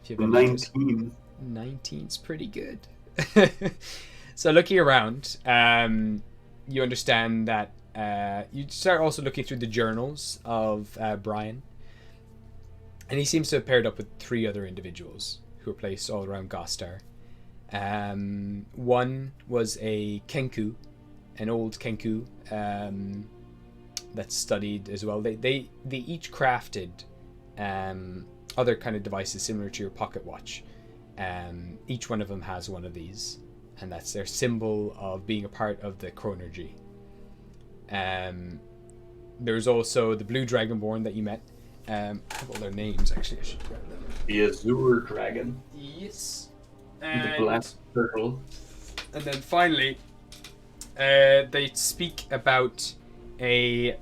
If you have 19. 19's pretty good. So looking around, you understand that you start also looking through the journals of Brian. And he seems to have paired up with 3 other individuals who are placed all around Gostar. One was a Kenku, an old Kenku, that's studied as well. They each crafted other kind of devices similar to your pocket watch. Each one of them has one of these, and that's their symbol of being a part of the Chronergy. There's also the Blue Dragonborn that you met. I have all their names, actually. I should grab them. The Azure Dragon. Yes. The Black Turtle. And then finally, they speak about a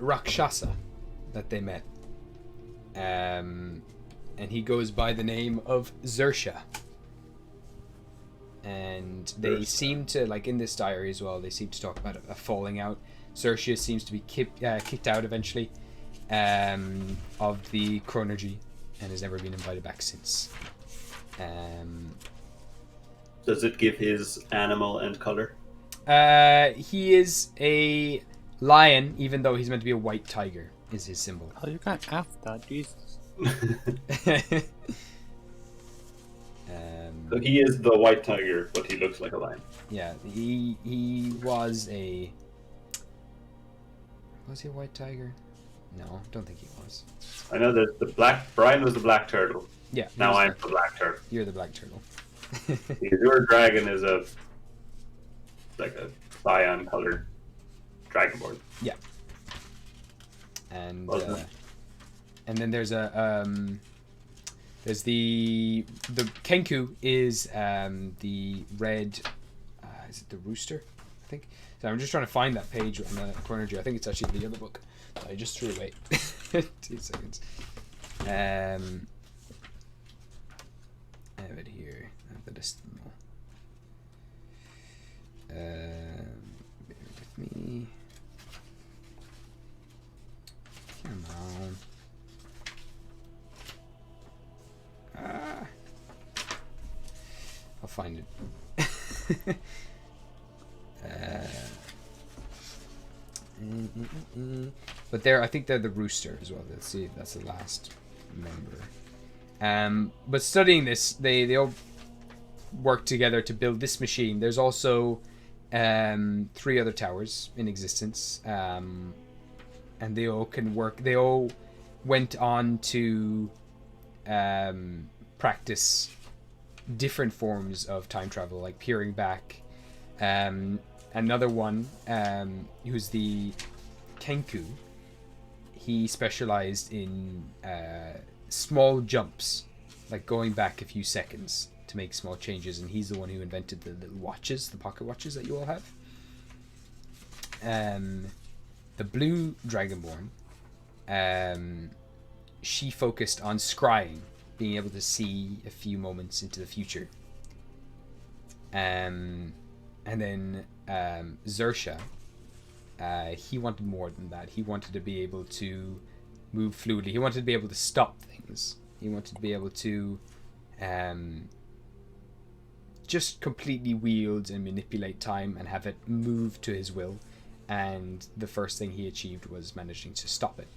Rakshasa that they met. And he goes by the name of Xersha. And they seem to, like in this diary as well, they seem to talk about a falling out. Xersha seems to be kicked out eventually of the Chronergy and has never been invited back since. Does it give his animal and color? He is a lion, even though he's meant to be a white tiger. Is his symbol. Oh, you can't have that, Jesus. So he is the white tiger, but he looks like a lion. Yeah, he was a. Was he a white tiger? No, don't think he was. I know that the black Brian was the black turtle. Yeah. he Now was I'm the black turtle. You're the black turtle. The Azure dragon is a cyan colored dragonborn. Yeah. And Wasn't it? and then there's the Kenku is the red. Is it the rooster? I think. So I'm just trying to find that page on the corner here. I think it's actually the other book that I just threw away. 2 seconds. I have it here. I have the list of them all. Bear with me. Come on. I'll find it. But I think they're the rooster as well. Let's see if that's the last member. But studying this, they all work together to build this machine. There's also 3 other towers in existence, and they all can work. They all went on to practice different forms of time travel, like peering back. Another one, who's the Kenku, he specialized in small jumps, like going back a few seconds to make small changes, and he's the one who invented the little watches, the pocket watches that you all have. The blue dragonborn, she focused on scrying, being able to see a few moments into the future. And then Zersha, he wanted more than that. He wanted to be able to move fluidly. He wanted to be able to stop things. He wanted to be able to just completely wield and manipulate time and have it move to his will. And the first thing he achieved was managing to stop it.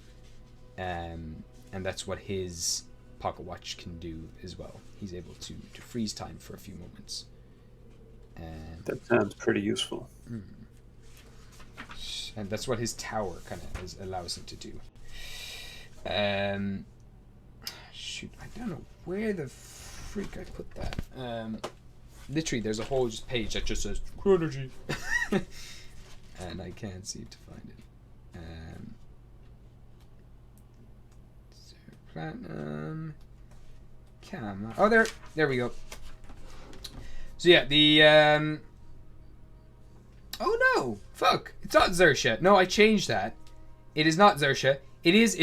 And that's what his pocket watch can do as well. He's able to freeze time for a few moments. That sounds pretty useful. And that's what his tower kind of allows him to do. Shoot, I don't know where the freak I put that. Literally, there's a whole just page that just says Chronergy. And I can't seem to find it. Platinum. Come on. Oh, there we go. So yeah, the oh no, fuck! It's not Zersha. No, I changed that. It is not Zersha. He is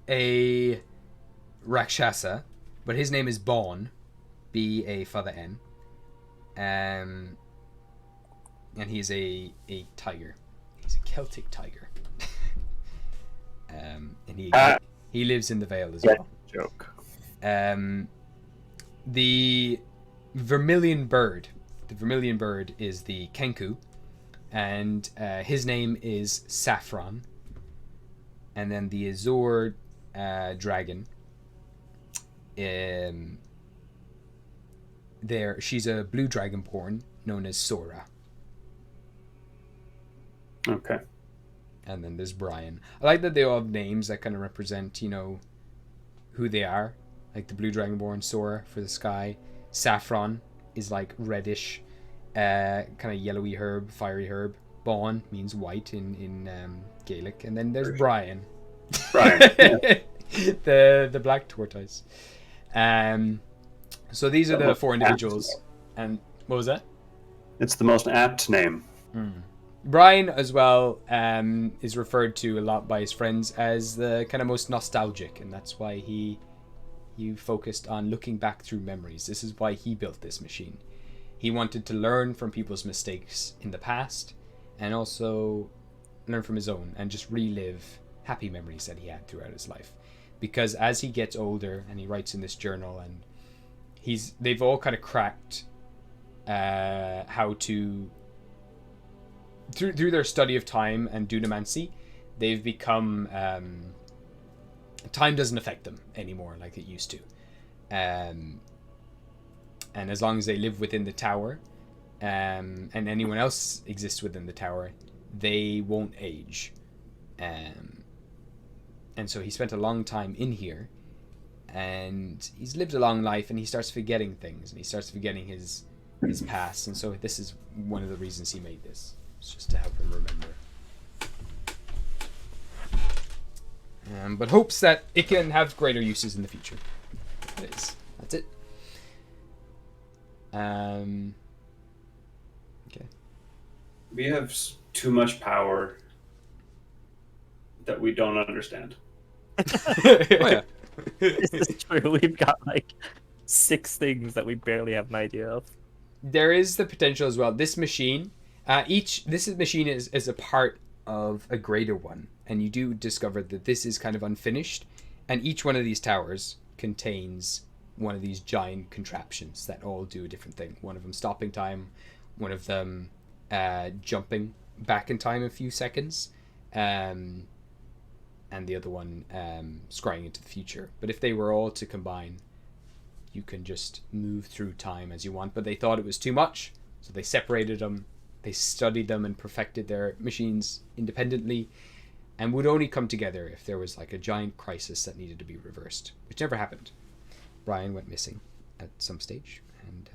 a Rakshasa, but his name is Bon, B-A-N, and he is a tiger. He's a Celtic tiger, and he lives in the Vale as well. Joke. The vermilion bird. The vermilion bird is the Kenku, and his name is Saffron. And then the Azure dragon. She's a blue dragonborn known as Sora. Okay. And then there's Brian. I like that they all have names that kind of represent, who they are. Like the blue dragonborn, Sora for the sky. Saffron is like reddish, kind of yellowy herb, fiery herb. Bon means white in Gaelic. And then there's Brian. Brian. Yeah. the black tortoise. So these are the 4 individuals. And what was that? It's the most apt name. Brian as well is referred to a lot by his friends as the kind of most nostalgic, and that's why he focused on looking back through memories. This is why he built this machine. He wanted to learn from people's mistakes in the past and also learn from his own and just relive happy memories that he had throughout his life. Because as he gets older and he writes in this journal and they've all kind of cracked how to through their study of time and dunamancy, they've become time doesn't affect them anymore like it used to. And as long as they live within the tower, and anyone else exists within the tower, they won't age. And so he spent a long time in here, and he's lived a long life, and he starts forgetting things, and he starts forgetting his past. And so this is one of the reasons he made this. It's just to help him remember. But hopes that it can have greater uses in the future. That's it. Okay. We have too much power that we don't understand. Oh, yeah. This is true. We've got like 6 things that we barely have an idea of. There is the potential as well. This machine, machine is a part of a greater one, and you do discover that this is kind of unfinished, and each one of these towers contains one of these giant contraptions that all do a different thing. One of them stopping time, one of them jumping back in time a few seconds, and the other one scrying into the future. But if they were all to combine, you can just move through time as you want. But they thought it was too much, so they separated them. They studied them and perfected their machines independently, and would only come together if there was like a giant crisis that needed to be reversed, which never happened. Brian went missing at some stage, and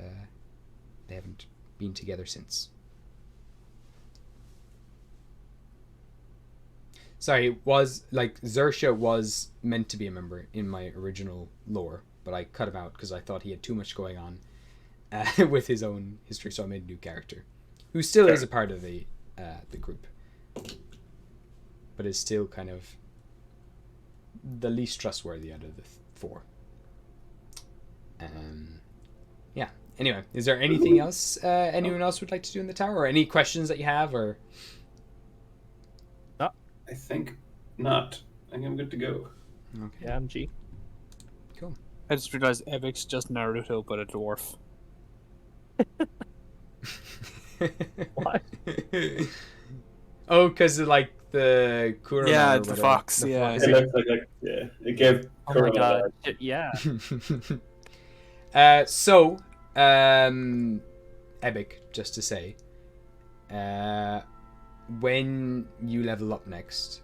they haven't been together since. Sorry, it was like Zersha was meant to be a member in my original lore, but I cut him out because I thought he had too much going on with his own history, so I made a new character who still is a part of the group, but is still kind of the least trustworthy out of the 4. Yeah. Anyway, is there anything else anyone else would like to do in the tower, or any questions that you have, or? I think not. I think I'm good to go. Okay. Yeah, I'm G. Cool. I just realized Evic's just Naruto, but a dwarf. What? Oh, because of like the Kurama. Yeah, or the whatever. fox. The Yeah. fox. It looks like yeah. It gave. Oh my Kurama god. vibes. Shit, yeah. Ebic, just to say, when you level up next,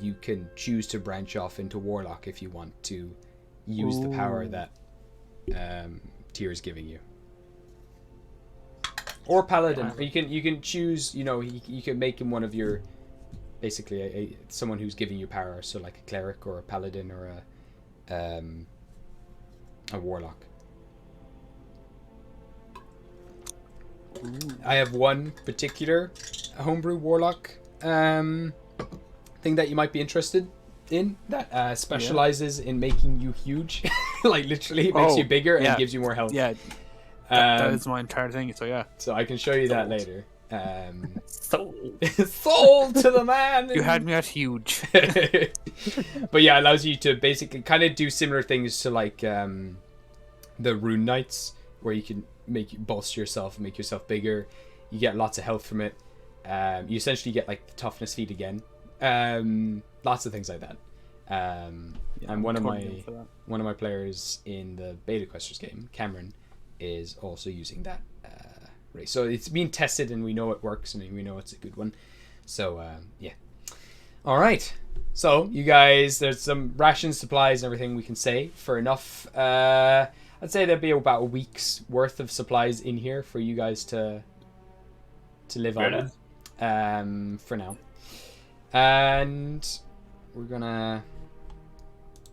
you can choose to branch off into Warlock if you want to use the power that Tyr is giving you, or Paladin. Or you can choose. You can make him one of your, basically someone who's giving you power. So like a cleric or a paladin or a warlock. I have one particular homebrew warlock thing that you might be interested in that specializes in making you huge. Like literally it makes you bigger and gives you more health. Yeah, that is my entire thing. So yeah. So I can show you that later. Sold. Sold to the man. You had me at huge. But yeah, it allows you to basically kind of do similar things to like the Rune Knights, where you can bolster yourself and make yourself bigger. You get lots of health from it. You essentially get like the toughness feat again. Lots of things like that. And one of my players in the Beta Questers game, Cameron, is also using that race. So it's being tested, and we know it works, and we know it's a good one. So yeah. All right. So you guys, there's some rations, supplies, and everything we can say for enough. I'd say there'd be about a week's worth of supplies in here for you guys to live on. For now. And we're gonna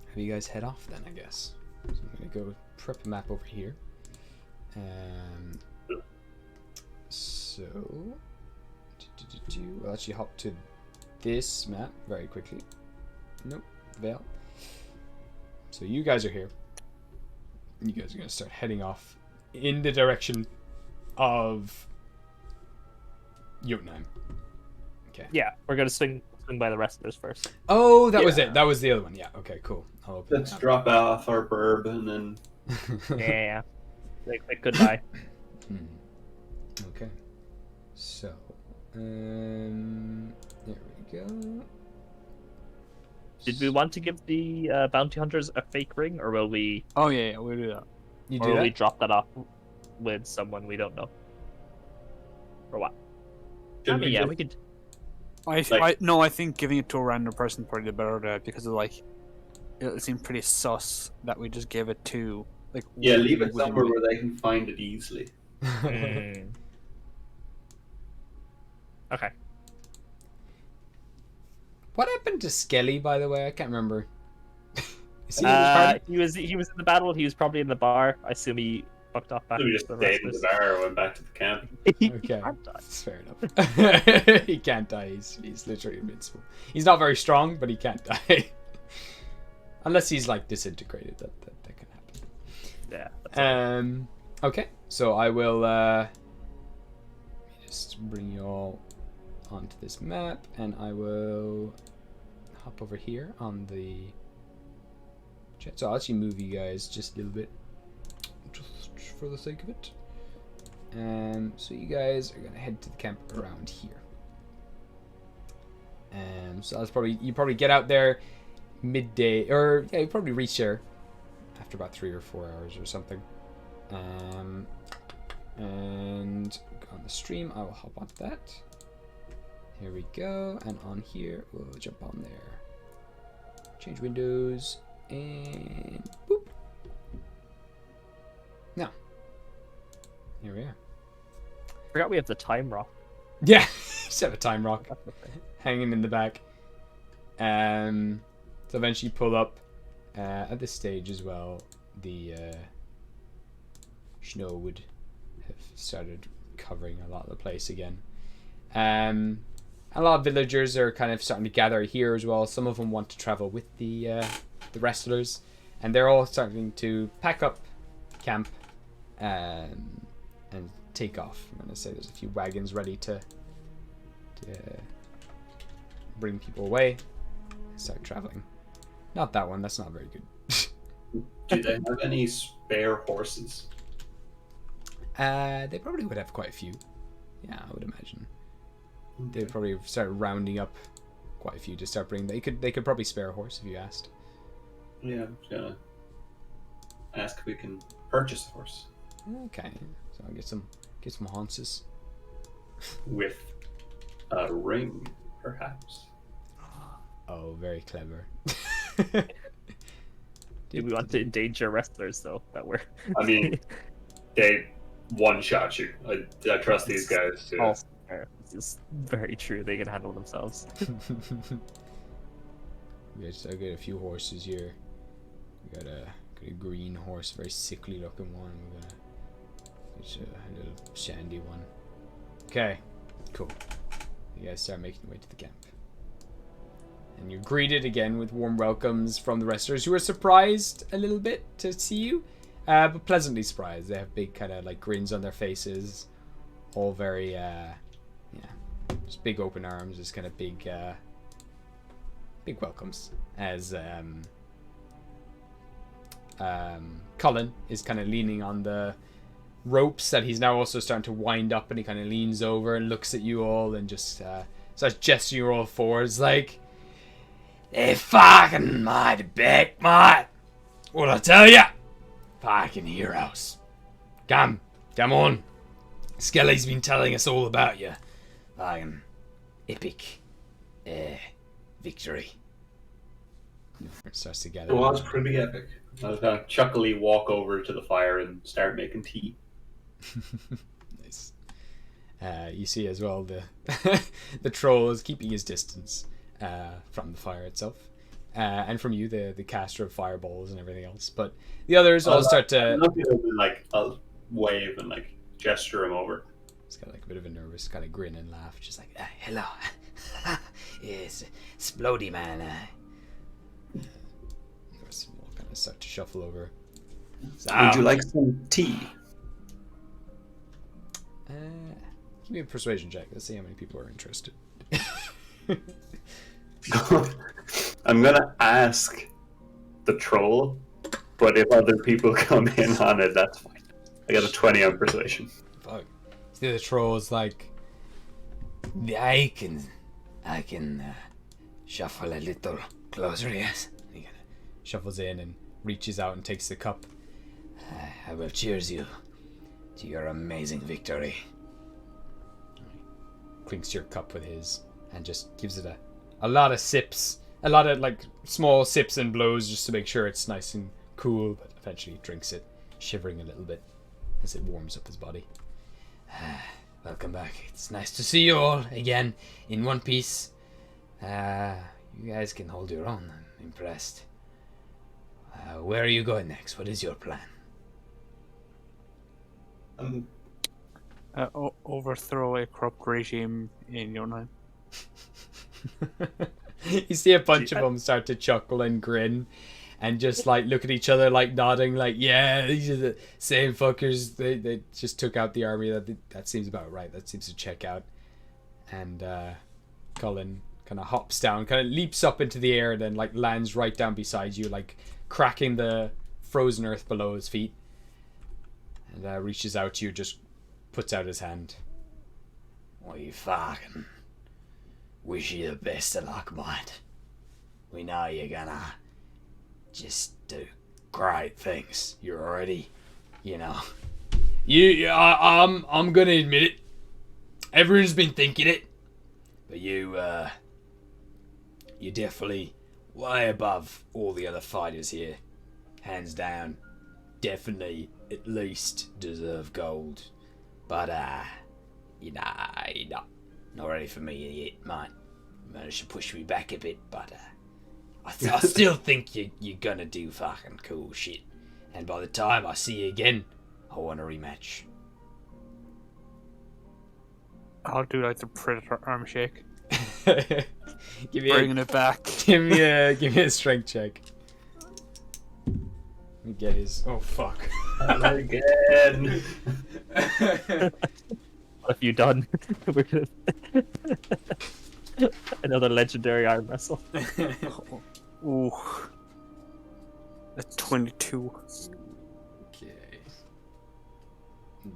have you guys head off then, I guess. So I'm gonna go prep a map over here. So I'll actually hop to this map very quickly. Nope, Veil. So you guys are here. You guys are gonna start heading off in the direction of Jotunheim. Okay. Yeah, we're gonna swing swing by the wrestlers first. Oh, that was Yeah. it. That was the other one. Yeah. Okay. Cool. I'll open Let's it up. drop off our burb and then Yeah. Like goodbye. Okay. So, there we go. Did we want to give the bounty hunters a fake ring, or will we? Oh yeah, we'll do that. You Or do will we that? drop that off with someone we don't know? Or what? should we just- we could. I think giving it to a random person probably the better idea, because of like it seemed pretty sus that we just gave it to like Yeah, leave it willy-nilly. somewhere where they can find it easily. Okay. What happened to Skelly, by the way? I can't remember. Is he in the party? He was in the battle. He was probably in the bar. I assume he fucked off back. So we just to the stayed in the wrestlers. bar and went back to the camp. He Okay, can't die. that's fair enough. He can't die. He's literally invincible. He's not very strong, but he can't die. Unless he's like disintegrated, that can happen. Yeah. That's all. Okay, so I will let me just bring you all onto this map, and I will hop over here on the chat. So I'll actually move you guys just a little bit, just for the sake of it. So you guys are gonna head to the camp around here. So that's you probably get out there midday, or yeah, you probably reach there after about 3 or 4 hours or something. And on the stream, I will hop onto that. Here we go, and on here we'll jump on there. Change windows, and boop. Now, here we are. Forgot we have the time rock. Yeah, just have a time rock hanging in the back. So eventually pull up at this stage as well. The snow would have started covering a lot of the place again. A lot of villagers are kind of starting to gather here as well. Some of them want to travel with the wrestlers, and they're all starting to pack up camp and take off. I'm gonna say there's a few wagons ready to bring people away and start traveling. Not that one. That's not very good. Do they have any spare horses? They probably would have quite a few. Yeah, I would imagine. They'd probably start rounding up quite a few to start bringing. They could probably spare a horse if you asked. Yeah, I'm gonna ask if we can purchase a horse Okay, so I'll get some horses. with a ring, perhaps. Oh, very clever. Do we want to endanger wrestlers though? That we're. I mean, they one-shot you. I trust these guys too. Also fair. This is very true. They can handle themselves. Yes, I got a few horses here. We got a green horse, very sickly looking one. We got a little sandy one. Okay, cool. You guys start making your way to the camp. And you're greeted again with warm welcomes from the wrestlers, who are surprised a little bit to see you, but pleasantly surprised. They have big kind of like grins on their faces, all very, just big open arms, just kind of big welcomes. As Cullen is kind of leaning on the ropes that he's now also starting to wind up, and he kind of leans over and looks at you all and just starts gesturing you all forwards like, "They fucking mighty big, mate. What I tell ya? Fucking heroes. Come on. Skelly's been telling us all about you. Fucking epic victory." It starts to gather. It was pretty epic. I was gonna chuckily walk over to the fire and start making tea. Nice. You see as well the the troll is keeping his distance from the fire itself, and from you, the caster of fireballs and everything else. But the others all start to. Like I'll wave and like gesture him over. He's got like a bit of a nervous kind of grin and laugh, just like, "Hello, yes, Splody man." We'll kind of start to shuffle over. Would you like some tea? Give me a persuasion check. Let's see how many people are interested. I'm gonna ask the troll, but if other people come in on it, that's fine. I got a 20 on persuasion. Fuck. The troll's like, I can shuffle a little closer, yes. He kind of shuffles in and reaches out and takes the cup. I will cheers you to your amazing victory. Clinks your cup with his and just gives it a lot of sips. A lot of like small sips and blows just to make sure it's nice and cool, but eventually drinks it, shivering a little bit as it warms up his body. Welcome back. It's nice to see you all again in one piece. You guys can hold your own. I'm impressed. Where are you going next? What is your plan? Overthrow a corrupt regime in your name. You see a bunch of them start to chuckle and grin and just like look at each other like nodding like, yeah, these are the same fuckers. They just took out the army. That seems about right. That seems to check out. And Cullen kind of hops down, kind of leaps up into the air and then like lands right down beside you, like cracking the frozen earth below his feet. And reaches out to you, just puts out his hand. We fucking wish you the best of luck, mate. We know you're gonna just do great things. You're already, you know. I'm gonna admit it. Everyone's been thinking it, but you're definitely way above all the other fighters here, hands down. Definitely, at least deserve gold, but you're not ready for me yet, mate. You managed to push me back a bit, but I still think you're gonna do fucking cool shit. And by the time I see you again, I want a rematch. I'll do like the Predator arm shake. Bringing it back. Give me a strength check. Let me get his. Oh fuck! Again. What have you done? We're gonna another legendary arm wrestle. Ooh, a 22. Okay.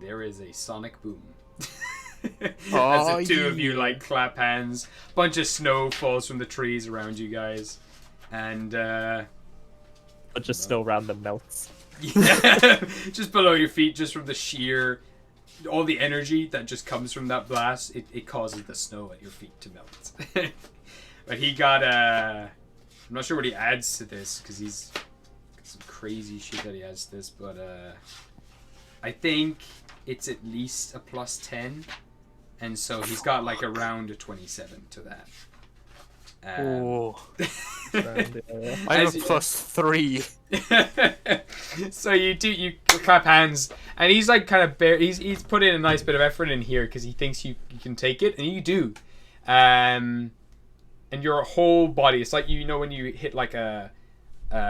There is a sonic boom. Oh, As the two of you yeah. like clap hands, bunch of snow falls from the trees around you guys, and But just snow around them melts. yeah, just below your feet, just from the sheer, all the energy that just comes from that blast, it causes the snow at your feet to melt. But he got I'm not sure what he adds to this because he's got some crazy shit that he adds to this, but I think it's at least a plus 10. And so he's got like around a 27 to that. Oh, Yeah. I have a plus 3. So you clap hands, and he's like kind of he's put in a nice bit of effort in here because he thinks you can take it, and you do. And your whole body, it's like, you know, when you hit like a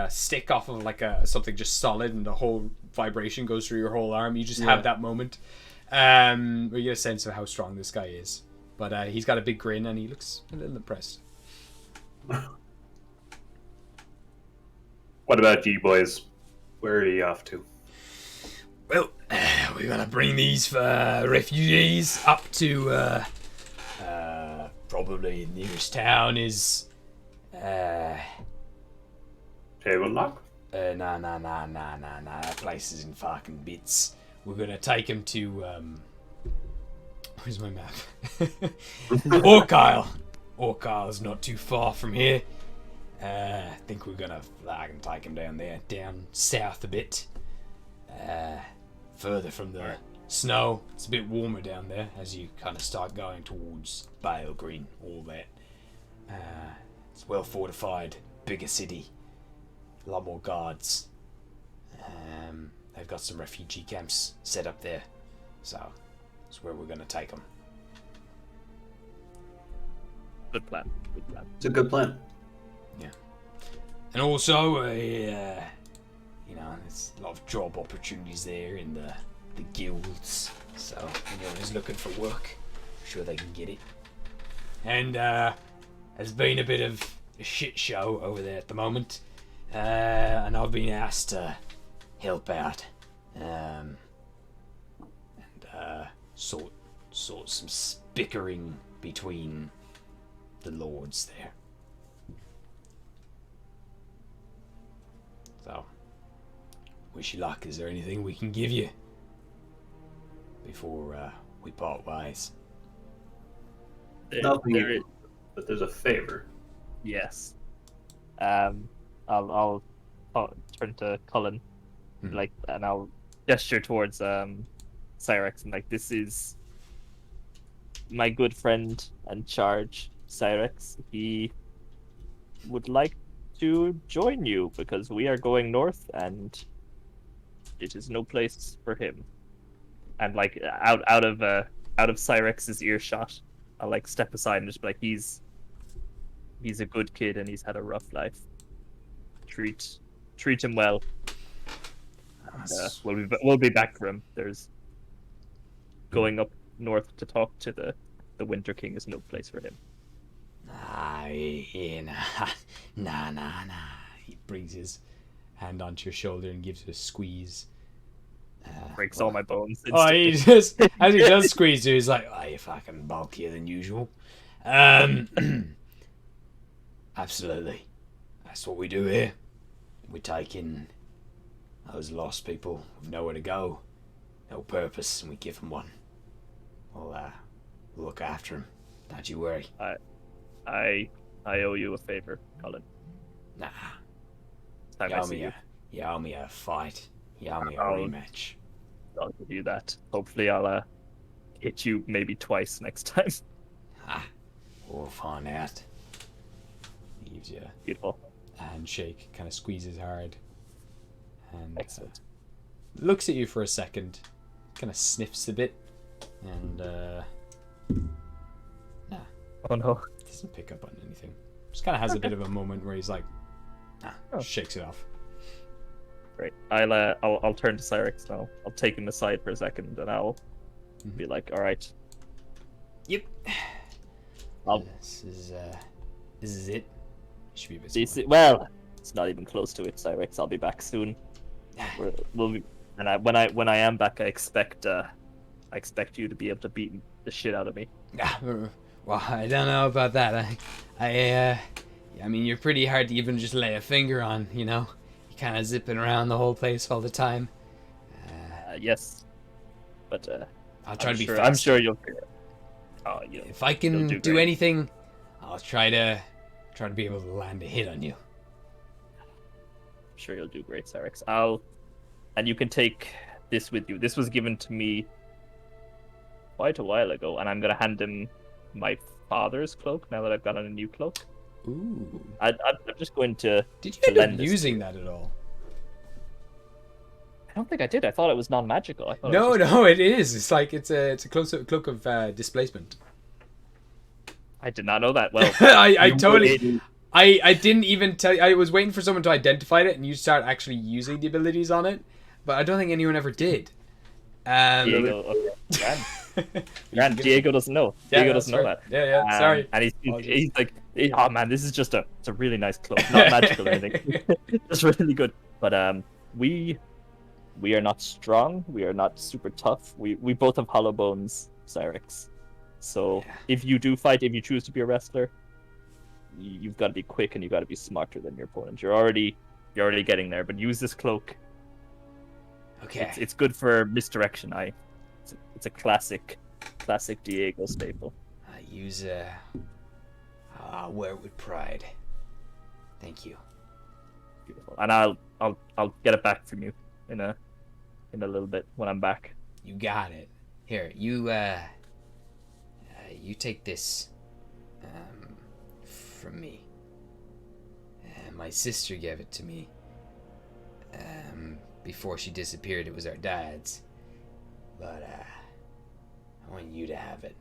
stick off of like something just solid, and the whole vibration goes through your whole arm. You just have that moment. We get a sense of how strong this guy is, but he's got a big grin and he looks a little impressed. What about you boys? Where are you off to? Well, we're gonna bring these refugees up to probably the nearest town is Table Knock? nah. That place is in fucking bits. We're gonna take him to where's my map? Orkyle. Orkyle's not too far from here. I think we're gonna take him down there, down south a bit, further from the snow. It's a bit warmer down there as you kind of start going towards Bale Green, all that. It's well fortified, bigger city, a lot more guards. They've got some refugee camps set up there, so that's where we're gonna take them. Good plan. Good plan. It's a good plan. Yeah. And also, there's a lot of job opportunities there in the guilds. So, anyone who's looking for work, I'm sure they can get it. And there's been a bit of shit show over there at the moment, and I've been asked to help out, and sort some bickering between the lords there. So, wish you luck. Is there anything we can give you before we part ways? Nothing There equal, but there's a favor. Yes. I'll turn to Cullen, Mhm. and I'll gesture towards Cyrex, and this is my good friend and charge, Cyrex. He would like to join you because we are going north, and it is no place for him. And out of Cyrex's earshot, I'll step aside and just be like, he's a good kid and he's had a rough life. Treat him well. And, we'll be back for him. There's going up north to talk to the Winter King is no place for him. Nah. He brings his hand onto your shoulder and gives you a squeeze. Breaks all my bones. Oh, he just, as he does squeeze you, he's like, "Oh, you're fucking bulkier than usual." Absolutely. That's what we do here. We take in those lost people with nowhere to go, no purpose, and we give them one. We'll look after them. Don't you worry. I owe you a favor, Colin. Nah. Time I see you. You owe me a fight. You owe me a I'll- rematch. I'll give you that. Hopefully I'll hit you maybe twice next time. We'll find out. He gives you Beautiful. a handshake, kind of squeezes hard, and Excellent. looks at you for a second, kind of sniffs a bit, and Oh no. doesn't pick up on anything. Just kind of has a bit of a moment where he's like, Oh. shakes it off. Great. I'll turn to Cyrex now. I'll take him aside for a second and I'll Mhm. be like, all right. Yep. I'll- This is it. Should be a bit Well, it's not even close to it, Cyrex. I'll be back soon. We'll be, and when I am back, I expect you to be able to beat the shit out of me. Well, I don't know about that. I mean, you're pretty hard to even just lay a finger on, you know? You're kind of zipping around the whole place all the time. Yes, but I'll try to be sure, fast. I'm sure you'll figure it. Oh, If I can you'll do, do great. anything, I'll try to be able to land a hit on you. I'm sure you'll do great, Cyrex. And you can take this with you. This was given to me quite a while ago, and I'm gonna hand him my father's cloak now that I've got on a new cloak. Ooh. I'm just going to. Did you to end up lend this to using you. that at all? I don't think I did. I thought it was non-magical. I thought No, it was just... no, it is. It's like it's a cloak of displacement. I did not know that. Well, I you totally. would- I didn't even tell you. I was waiting for someone to identify it, and you start actually using the abilities on it. But I don't think anyone ever did. Diego, okay. Grand. Diego doesn't know. Yeah, Diego that's doesn't know right. that. Yeah. Sorry. And he's Apologies. like, oh man, this is just it's a really nice cloak, not magical or anything. It's really good. But we are not strong. We are not super tough. We both have hollow bones, Cyrex. So Yeah. if you do fight, if you choose to be a wrestler, you've got to be quick and you've got to be smarter than your opponent. You're already getting there. But use this cloak. Okay. It's good for misdirection. It's a classic Diego staple. I use wear it with pride. Thank you. Beautiful. And I'll get it back from you in a little bit when I'm back. You got it. Here, you take this from me. My sister gave it to me before she disappeared. It was our dad's, but I want you to have it.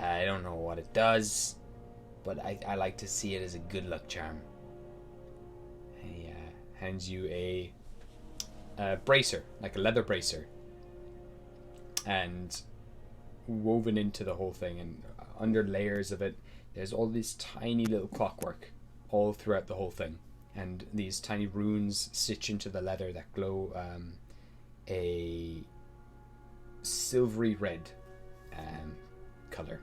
I don't know what it does, but I like to see it as a good luck charm. He hands you a bracer, like a leather bracer, and woven into the whole thing and under layers of it, there's all this tiny little clockwork all throughout the whole thing, and these tiny runes stitch into the leather that glow a silvery red color.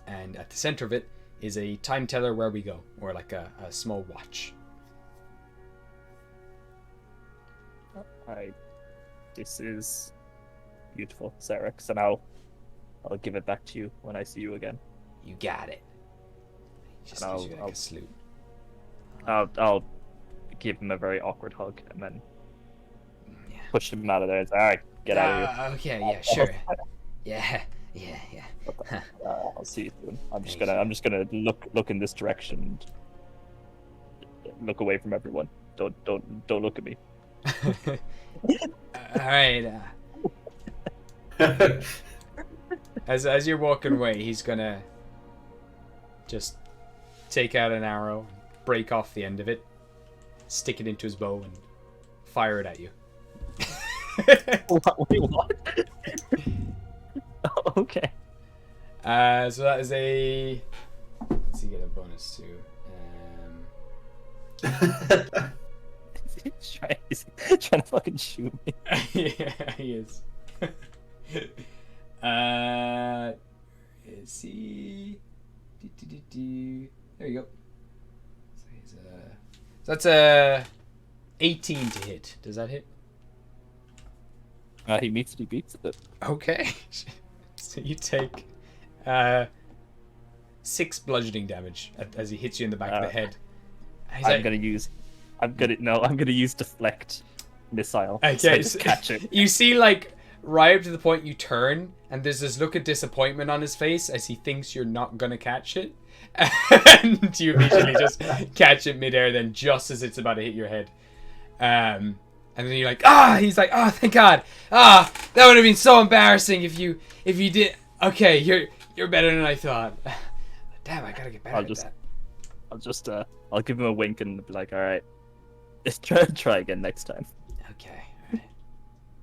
And at the center of it is a time teller where we go, or like a small watch. Alright. This is beautiful, Serex, and I'll give it back to you when I see you again. You got it. Just And gives you like a salute. I'll give him a very awkward hug and then Yeah. push him out of there and say, alright, get out of here. Okay, yeah, sure. Yeah. I'll see you soon. I'm just Thank gonna look in this direction and look away from everyone. Don't look at me. Alright. As you're walking away, he's gonna just take out an arrow, break off the end of it, stick it into his bow, and fire it at you. Wait, what? Okay. So that is a. Let's see, get a bonus to. He's trying to fucking shoot me. Yeah, he is. Is he? There you go. So he's so that's a 18 to hit. Does that hit? He beats it. Okay. So you take 6 bludgeoning damage as he hits you in the back of the head. I'm gonna use deflect missile. Okay, So I just catch it. You see, like, right up to the point you turn, and there's this look of disappointment on his face as he thinks you're not gonna catch it, and you immediately just catch it midair. Then, just as it's about to hit your head, and then you're like, he's like, thank God, that would have been so embarrassing if you did. Okay, you're better than I thought. Damn, I gotta get better at that. I'll give him a wink and be like, all right, let's try again next time. Okay. All right.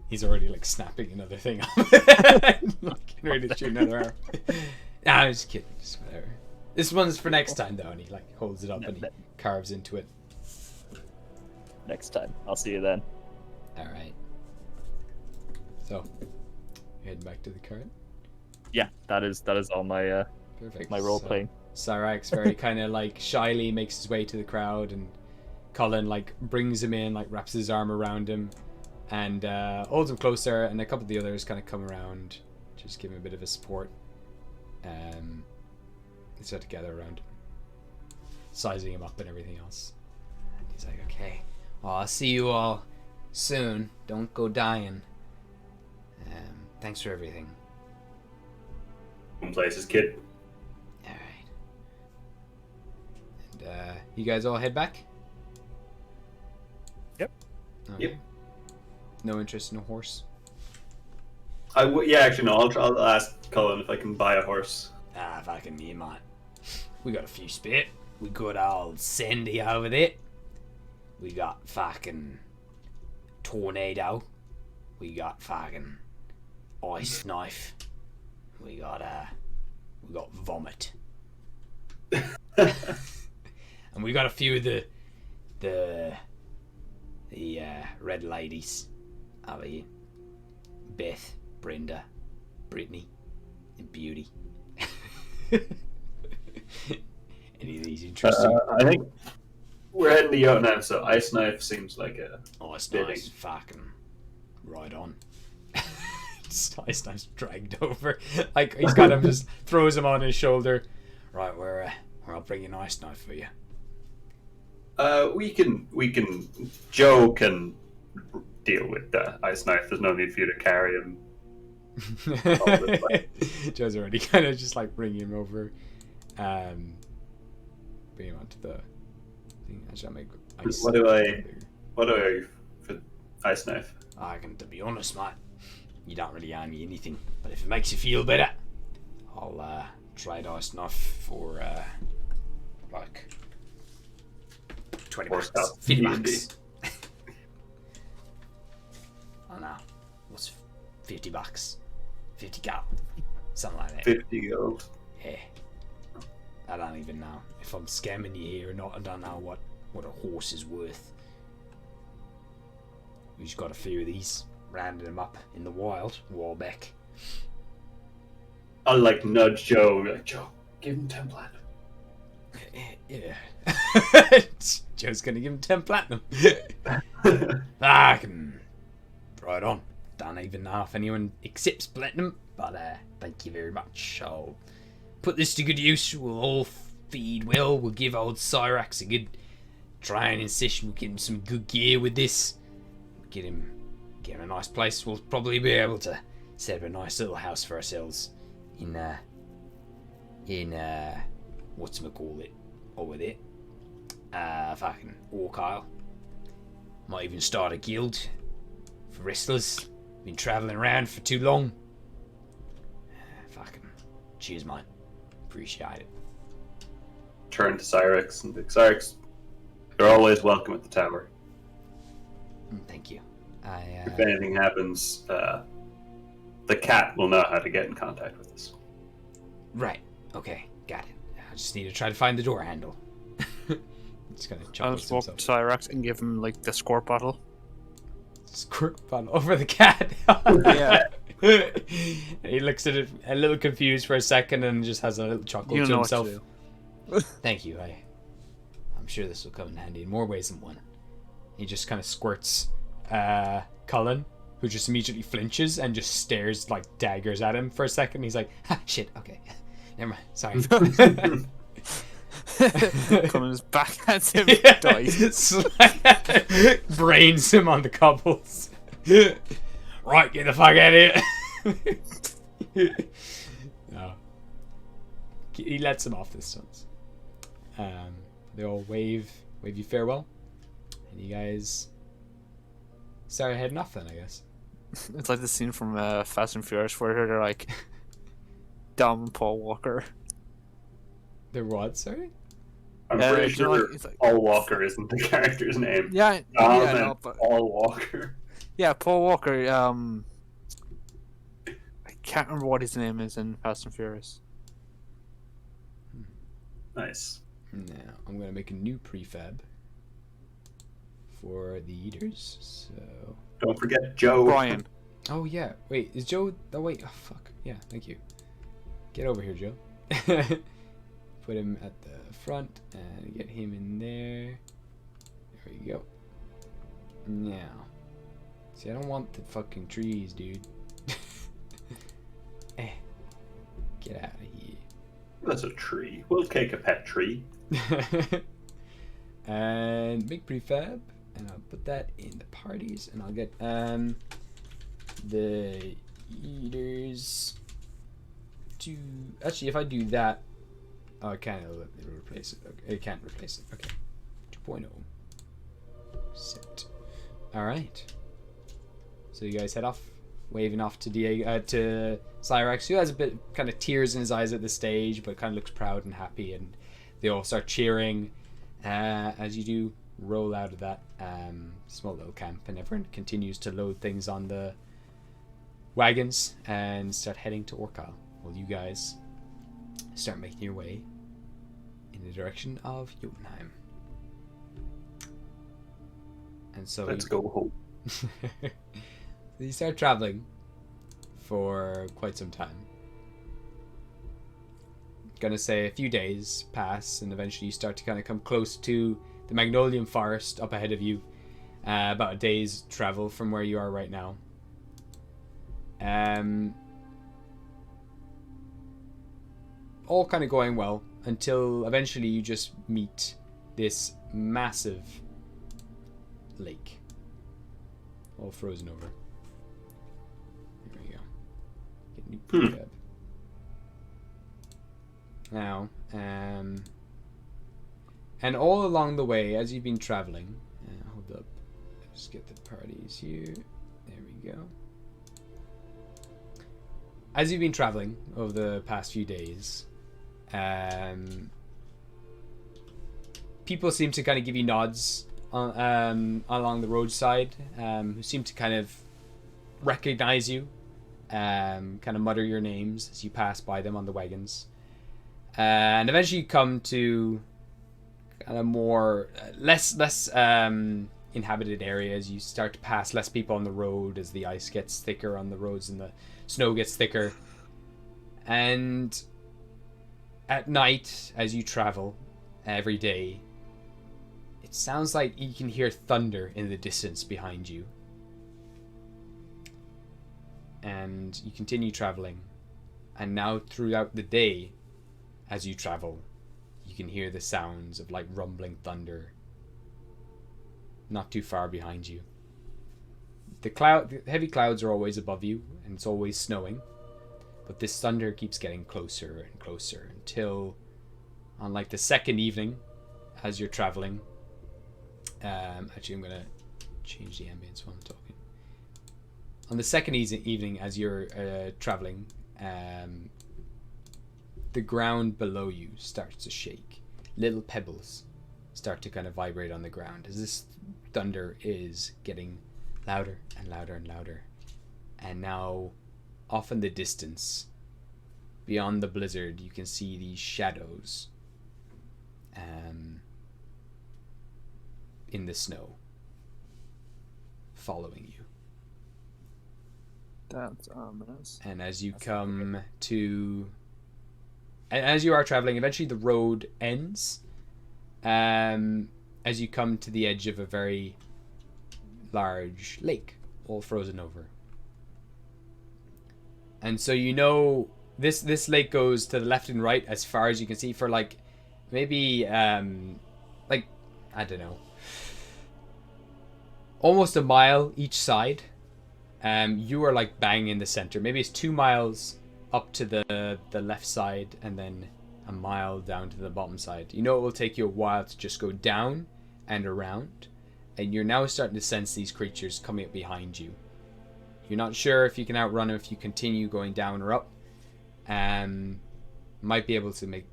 He's already like snapping another thing off. Getting ready to shoot another arrow. Nah, I'm just kidding. Just whatever. This one's for next time though, and he like holds it up and he carves into it. Next time. I'll see you then. All right. So, you're heading back to the cart. Yeah, that is all my Perfect. my role playing. Sarak's very kind of like shyly makes his way to the crowd, and Colin like brings him in, like wraps his arm around him, and holds him closer. And a couple of the others kind of come around, just give him a bit of a support. They start to gather around him, sizing him up and everything else. And he's like, "Okay, well, I'll see you all soon. Don't go dying. Thanks for everything." One places, kid. Alright. And you guys all head back? Yep. Okay. Yep. No interest in a horse? Yeah, actually, no. I'll ask Colin if I can buy a horse. Fucking me, mate. We got a few spit. We got old Sandy over there. We got fucking Tornado. We got fucking Ice Knife. We got Vomit. And we got a few of the red ladies over here. Beth, Brenda, Brittany, and Beauty. Any of these interesting? I think we're heading to Yo now, so Ice Knife seems like a Ice fitting. Knife's fucking right on. Ice Knife's dragged over. Like, he's got him, just throws him on his shoulder. Right, I'll bring an Ice Knife for you. We can. Joe can deal with the Ice Knife. There's no need for you to carry him. Joe's already kind of just like bringing him over. Bring him onto the thing. I shall make ice. What do I for Ice Knife? To be honest, mate, you don't really owe me anything. But if it makes you feel better, I'll trade Ice Knife for like 20 bucks, 50 bucks. I don't know. What's 50 bucks? 50 gold. Something like that. 50 gold. Yeah. I don't even know if I'm scamming you here or not. I don't know what a horse is worth. We just got a few of these, rounded them up in the wild a while back. I'll like nudge Joe. Like, Joe, give him 10 platinum. Yeah. Joe's gonna give him 10 platinum. I can. Right on. Don't even know if anyone accepts platinum, but thank you very much. I'll put this to good use. We'll all feed well. We'll give old Cyrax a good training session. We'll get him some good gear with this. Get him a nice place. We'll probably be able to set up a nice little house for ourselves in whatchamacallit over there. Fucking Orc Isle. Might even start a guild for wrestlers. Been travelling around for too long. Fucking cheers, mate. Appreciate it. Turn to Cyrex and be like, Cyrex, you're always welcome at the tower. Thank you. If anything happens, the cat will know how to get in contact with us. Right. Okay. Got it. I just need to try to find the door handle. Just gonna I'll chuckle just to walk himself. to Cyrax and give him like the squirt bottle. Squirt bottle over the cat. Yeah. He looks at it a little confused for a second and just has a little chuckle You to know what himself. to do. Thank you. I'm sure this will come in handy in more ways than one. He just kind of squirts Cullen, who just immediately flinches and just stares like daggers at him for a second. He's like, ah, shit, okay. Never mind. Sorry. Comes back at him, Yeah. dies. Brains him on the cobbles. Right, get the fuck out of here. No. He lets him off this once. They all wave you farewell. And you guys start heading off then, I guess. It's like the scene from Fast and Furious where they're like Dom and Paul Walker. They're what, sorry? I'm do pretty you know, sure like, it's like- Paul Walker isn't the character's name. Yeah, Dom yeah, and no, but Paul Walker. yeah, Paul Walker. I can't remember what his name is in Fast and Furious. Nice. Now, I'm going to make a new prefab for the Yeeters. So... Don't forget Joe. Brian. Oh, yeah. Wait, is Joe... Oh, wait. Oh, fuck. Yeah, thank you. Get over here, Joe. Put him at the front and get him in there. There we go. Now. See, I don't want the fucking trees, dude. Get out of here. That's a tree. We'll take a pet tree. And make prefab, and I'll put that in the parties, and I'll get the Yeeters to actually, if I do that, oh, I can't replace it. Okay, it can't replace it. Okay, 2.0 set. All right. So you guys head off, waving off to to Cyrax, who has a bit kind of tears in his eyes at this stage, but kind of looks proud and happy, and they all start cheering as you do roll out of that small little camp, and everyone continues to load things on the wagons and start heading to Orcal, while you guys start making your way in the direction of Jotunheim. And so Let's go home. you start traveling for quite some time. Gonna say a few days pass, and eventually you start to kind of come close to the Magnolian Forest up ahead of you, about a day's travel from where you are right now. All kind of going well until eventually you just meet this massive lake, all frozen over. There we go. Get new prefab. Now, and all along the way, as you've been traveling, hold up, let's get the parties here. There we go. As you've been traveling over the past few days, people seem to kind of give you nods along the roadside, who seem to kind of recognize you, kind of mutter your names as you pass by them on the wagons. And eventually you come to kind of more less inhabited areas. You start to pass less people on the road as the ice gets thicker on the roads and the snow gets thicker. And at night, as you travel every day, it sounds like you can hear thunder in the distance behind you. And you continue traveling. And now throughout the day, as you travel, you can hear the sounds of like rumbling thunder not too far behind you. The heavy clouds are always above you, and it's always snowing. But this thunder keeps getting closer and closer until on like the second evening as you're traveling. Actually, I'm going to change the ambience while I'm talking. On the second evening as you're traveling, the ground below you starts to shake. Little pebbles start to kind of vibrate on the ground as this thunder is getting louder and louder and louder. And now, off in the distance, beyond the blizzard, you can see these shadows in the snow following you. That's ominous. And as you come to... And as you are traveling, eventually the road ends. As you come to the edge of a very large lake, all frozen over. And so you know this lake goes to the left and right as far as you can see for like maybe like I don't know, almost a mile each side. You are like bang in the center. Maybe it's 2 miles up to the left side and then a mile down to the bottom side. You know it will take you a while to just go down and around, and you're now starting to sense these creatures coming up behind you. You're not sure if you can outrun them if you continue going down or up. Might be able to make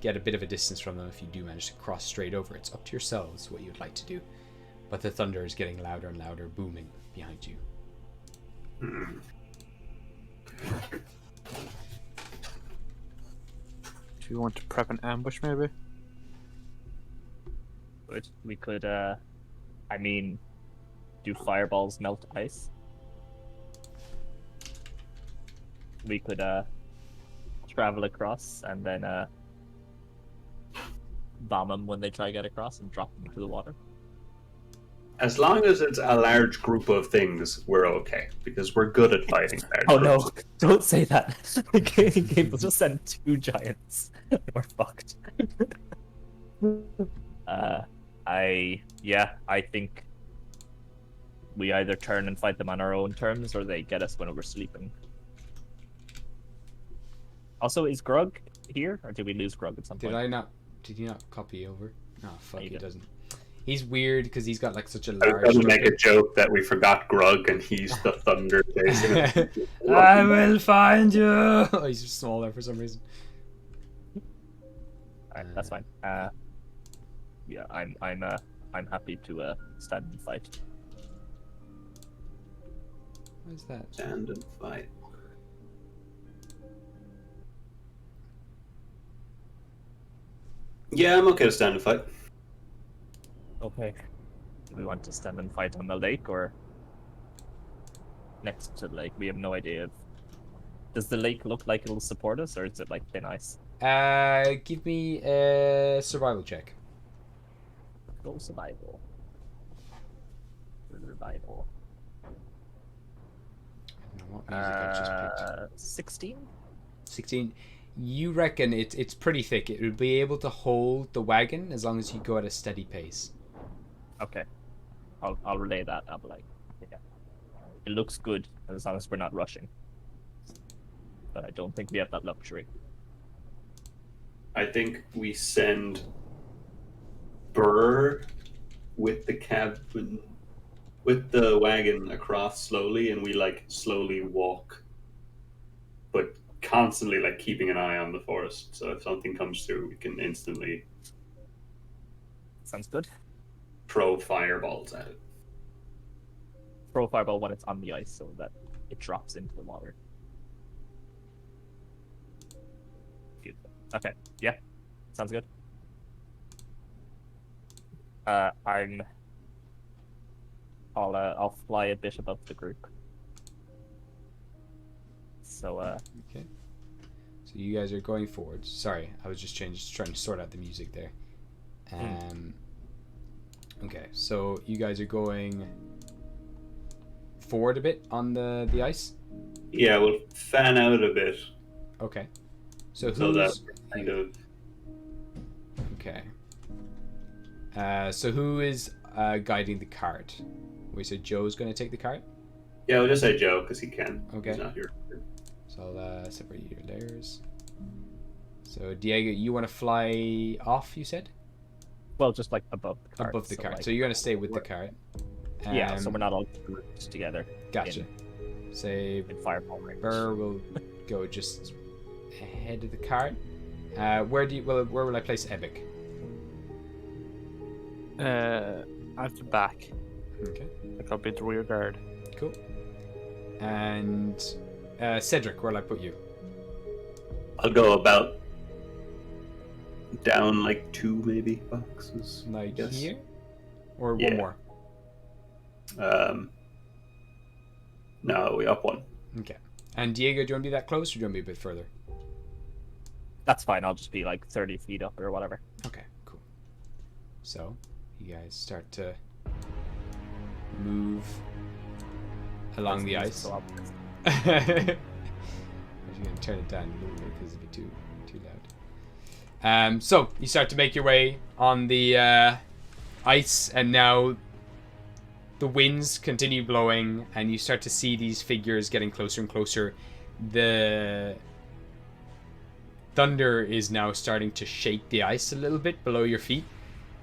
get a bit of a distance from them if you do manage to cross straight over. It's up to yourselves what you'd like to do. But the thunder is getting louder and louder, booming behind you. Do you want to prep an ambush, maybe? Good. We could, do fireballs melt ice? We could, travel across and then, bomb them when they try to get across and drop them into the water. As long as it's a large group of things, we're okay, because we're good at fighting large Oh groups. no, don't say that. Gabe will just send 2 giants. We're fucked. I think we either turn and fight them on our own terms, or they get us when we're sleeping. Also, is Grug here, or did we lose Grug at some point? Did he not copy over? No, fuck, You he did. doesn't. He's weird because he's got like such a I was large... going to make a joke that we forgot Grug and he's the thunder chasing us. I will find you! Oh, he's just smaller for some reason. Alright, that's fine. Yeah, I'm happy to stand and fight. What is that? Stand and fight. Yeah, I'm okay to stand and fight. Okay. Do we want to stand and fight on the lake or next to the lake? We have no idea. Does the lake look like it'll support us, or is it like thin ice? Give me a survival check. Go survival. Survival. I don't know what music I just picked. 16? 16. You reckon it's pretty thick. It would be able to hold the wagon as long as you go at a steady pace. Okay. I'll relay that. I'll be like, yeah. It looks good as long as we're not rushing. But I don't think we have that luxury. I think we send Burr with the cabin, with the wagon across slowly, and we like slowly walk, but constantly like keeping an eye on the forest. So if something comes through, we can instantly Sounds good. throw fireballs at it. Throw a fireball when it's on the ice so that it drops into the water. Okay. Yeah. Sounds good. I'll fly a bit above the group. So Okay. So you guys are going forward. Sorry, I was just trying to sort out the music there. Okay, so you guys are going forward a bit on the ice. Yeah, we'll fan out a bit Okay. So so that who's we're kind of. okay? So who is guiding the cart? We said Joe's going to take the cart. Yeah, we'll just say Joe because he can. Okay. He's not here. So I'll separate your layers. So Diego, you want to fly off? You said well, just like above the cart. above the cart. Like, So you're going to stay with the we're- cart. yeah, so we're not all grouped together. Gotcha. Say In fireball range. Burr will go just ahead of the cart. Where will I place Ebic? At the back. Okay. Like I'll be the rear guard. Cool. And Cedric, where'll I put you? I'll go about down like 2 maybe boxes. Like Yes. here? Or Yeah. one more? No, we up 1. Okay. And Diego, do you want to be that close or do you want to be a bit further? That's fine. I'll just be like 30 feet up or whatever. Okay, cool. So, you guys start to move along the ice. So I'm actually going to turn it down a little bit because it'd be too loud. So, you start to make your way on the ice, and now the winds continue blowing, and you start to see these figures getting closer and closer. The thunder is now starting to shake the ice a little bit below your feet,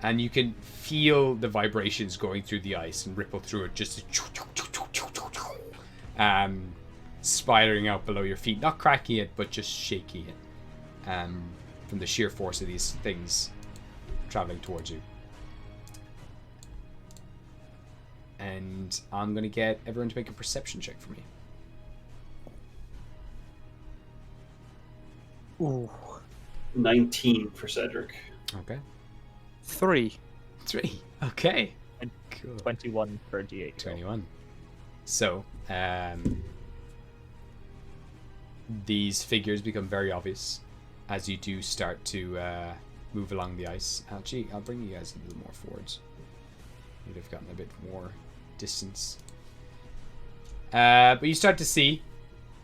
and you can feel the vibrations going through the ice and ripple through it, just spiraling out below your feet, not cracking it but just shaking it from the sheer force of these things traveling towards you. And I'm gonna get everyone to make a perception check for me. Ooh. 19 for Cedric. Okay. 3. 3. Okay. And Cool. 21 for D8. 21. So, these figures become very obvious as you do start to move along the ice. Actually, I'll bring you guys a little more forwards. You'd have gotten a bit more distance. But you start to see,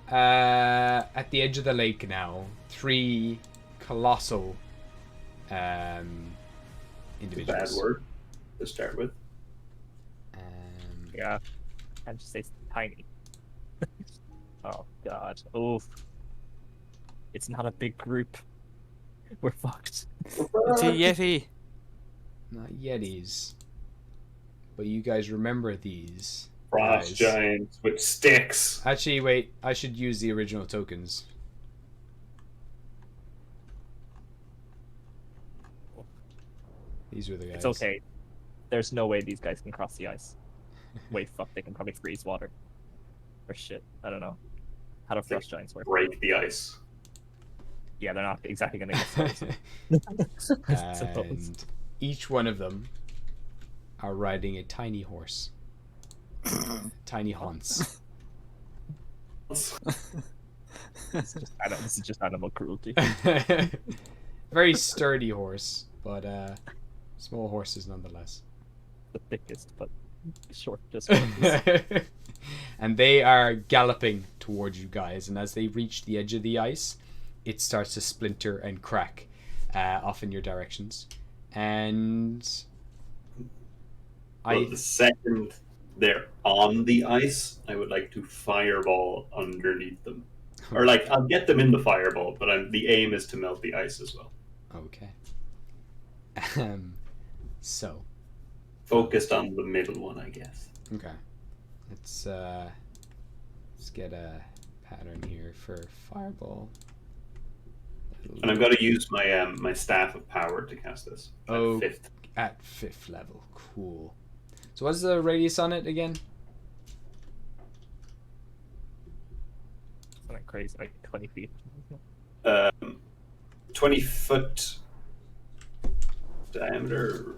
at the edge of the lake now, 3 colossal individuals. Bad word to start with. Yeah. Can't just say it's tiny. Oh, God. Oof. It's not a big group. We're fucked. It's a Yeti. Not Yetis. But you guys remember these. Frost guys. giants with sticks. Actually, wait. I should use the original tokens. These were the guys. It's okay. There's no way these guys can cross the ice. Wait, fuck, they can probably freeze water. Or shit, I don't know. How do frost giants work? Break the ice. Yeah, they're not exactly gonna get frozen. I suppose. And each one of them are riding a tiny horse. Tiny Hans. This is just animal cruelty. Very sturdy horse, but small horses nonetheless. The thickest, but shortest. And they are galloping towards you guys, and as they reach the edge of the ice, it starts to splinter and crack off in your directions. And Well, the second they're on the ice, I would like to fireball underneath them. Or, like, I'll get them in the fireball, but the aim is to melt the ice as well. Okay. So. Focused on the middle one, I guess. Okay. Let's get a pattern here for fireball. And I've got to use my my staff of power to cast this. At Oh, 5th. at 5th level. Cool. So what's the radius on it again? Something crazy, like 20 feet. 20 20-foot diameter.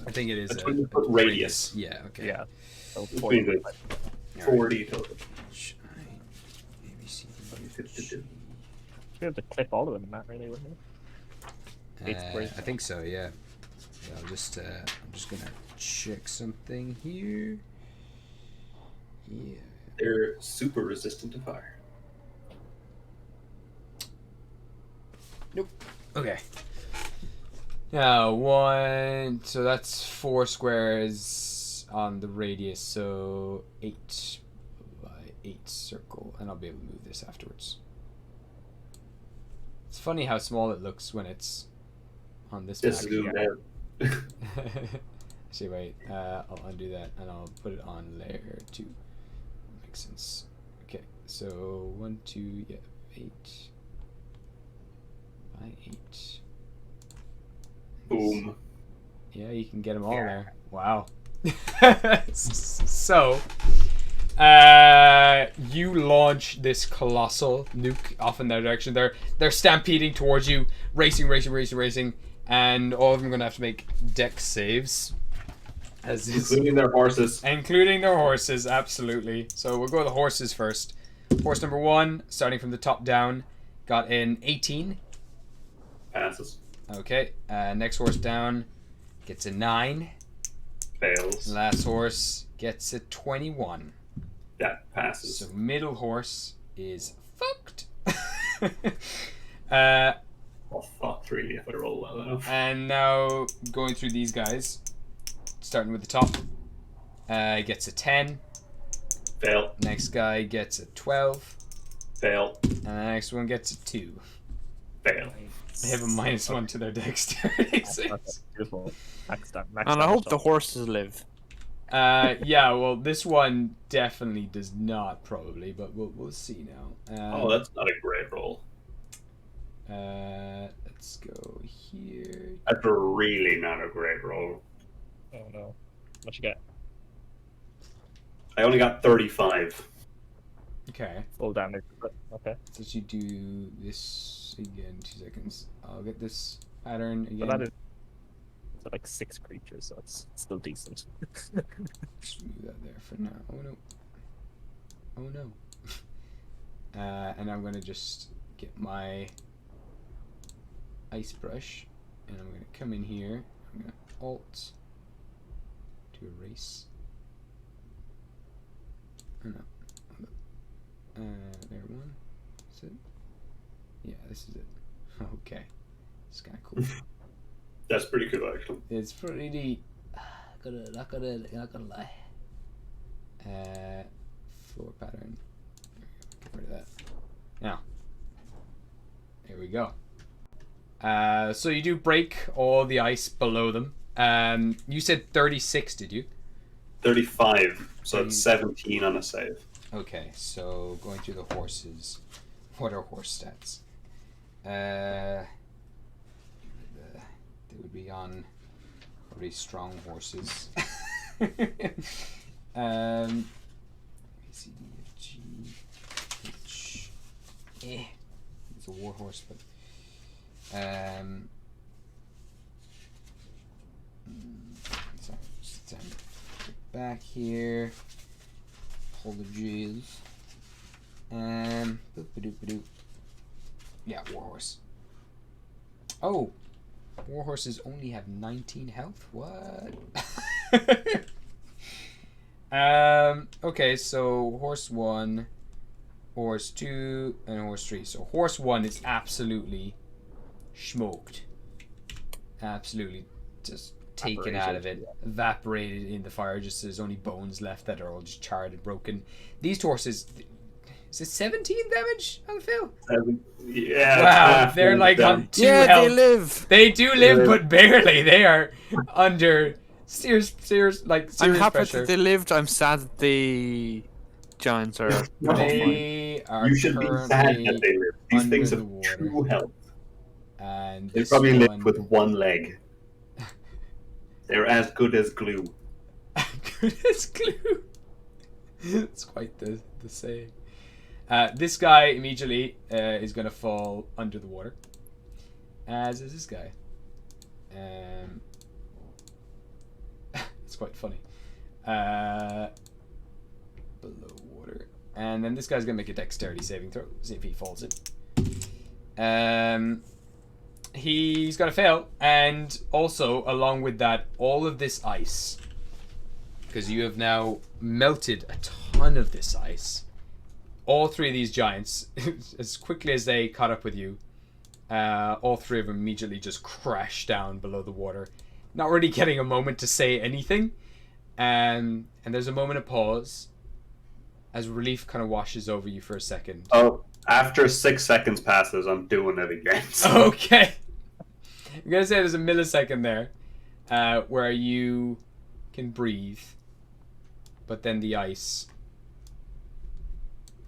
I think it is a 20-foot radius. Yeah. Okay. Yeah. So Between 40 the foot. 40 total. We have to clip all of them, Matt, really, wouldn't we? I think so. Yeah. I'm just gonna check something here. Yeah. They're super resistant to fire. Nope. Okay. Now so that's 4 squares on the radius, so 8 by 8 circle, and I'll be able to move this afterwards. It's funny how small it looks when it's on this map. Just zoomed out. See, wait, I'll undo that and I'll put it on layer 2. Makes sense. Okay, so 1, 2, yeah, 8 by 8. Boom. Yeah, you can get them all there. Wow. So, you launch this colossal nuke off in their direction. They're stampeding towards you, racing, and all of them are gonna have to make dex saves. Including their horses. Including their horses, absolutely. So we'll go with the horses first. Horse number 1, starting from the top down, got an 18. Passes. Okay. Next horse down gets a 9. Fails. Last horse gets a 21. That passes. So middle horse is fucked. Well, fucked really if I roll well enough. And now going through these guys, starting with the top, gets a 10. Fail. Next guy gets a 12. Fail. And the next one gets a 2. Fail. They have a -1 to their dexterity. That's beautiful. Max And I hope the horses live. Yeah, well, this one definitely does not, probably, but we'll see now. Oh, that's not a great roll. Let's go here. That's really not a great roll. Oh no. What you get? I only got 35. Okay. Full damage. Okay. So you do this again. 2 seconds. I'll get this pattern again. But that is like 6 creatures, so it's still decent. Just move that there for now. Oh no. Oh no. And I'm gonna just get my ice brush, and I'm gonna come in here. I'm gonna Alt to erase. Oh no. There one. Is it? Yeah, this is it. Okay. It's kind of cool. That's pretty cool, actually. It's pretty. Not gonna lie. Floor pattern. Get rid of that. Now. There we go. So you do break all the ice below them. You said 36, did you? 35. So it's 17 on a save. Okay, so going through the horses. What are horse stats? They would be on probably strong horses. A, B, C, D, F, G, H. It's a war horse, but sorry, just get back here. Apologies. Boop-a-doop-a-doop. Yeah, warhorse. Oh, warhorses only have 19 health. What? Okay, so horse 1, horse 2, and horse 3. So horse 1 is absolutely smoked. Absolutely just taken out of it, evaporated in the fire. Just there's only bones left that are all just charred and broken. These horses, is it 17 damage on Phil? Yeah. Wow, they're like on 2 health. They live. They do live, but barely. They are under serious I'm happy pressure. that they lived. I'm sad that the giants are. They are You should be sad that they live. These things have under the 2 health. And They this probably one... live with 1 leg. They're as good as glue. Good as glue. It's quite the saying. This guy immediately is going to fall under the water. as is this guy. It's quite funny. Below water. And then this guy's gonna make a dexterity saving throw. See if he falls it. He's gonna fail, and also along with that, all of this ice, because you have now melted a ton of this ice. All three of these giants, as quickly as they caught up with you, all three of them immediately just crash down below the water, not really getting a moment to say anything. And there's a moment of pause as relief kind of washes over you for a second. Oh, after 6 seconds passes, I'm doing it again. So. Okay. I'm going to say there's a millisecond there where you can breathe, but then the ice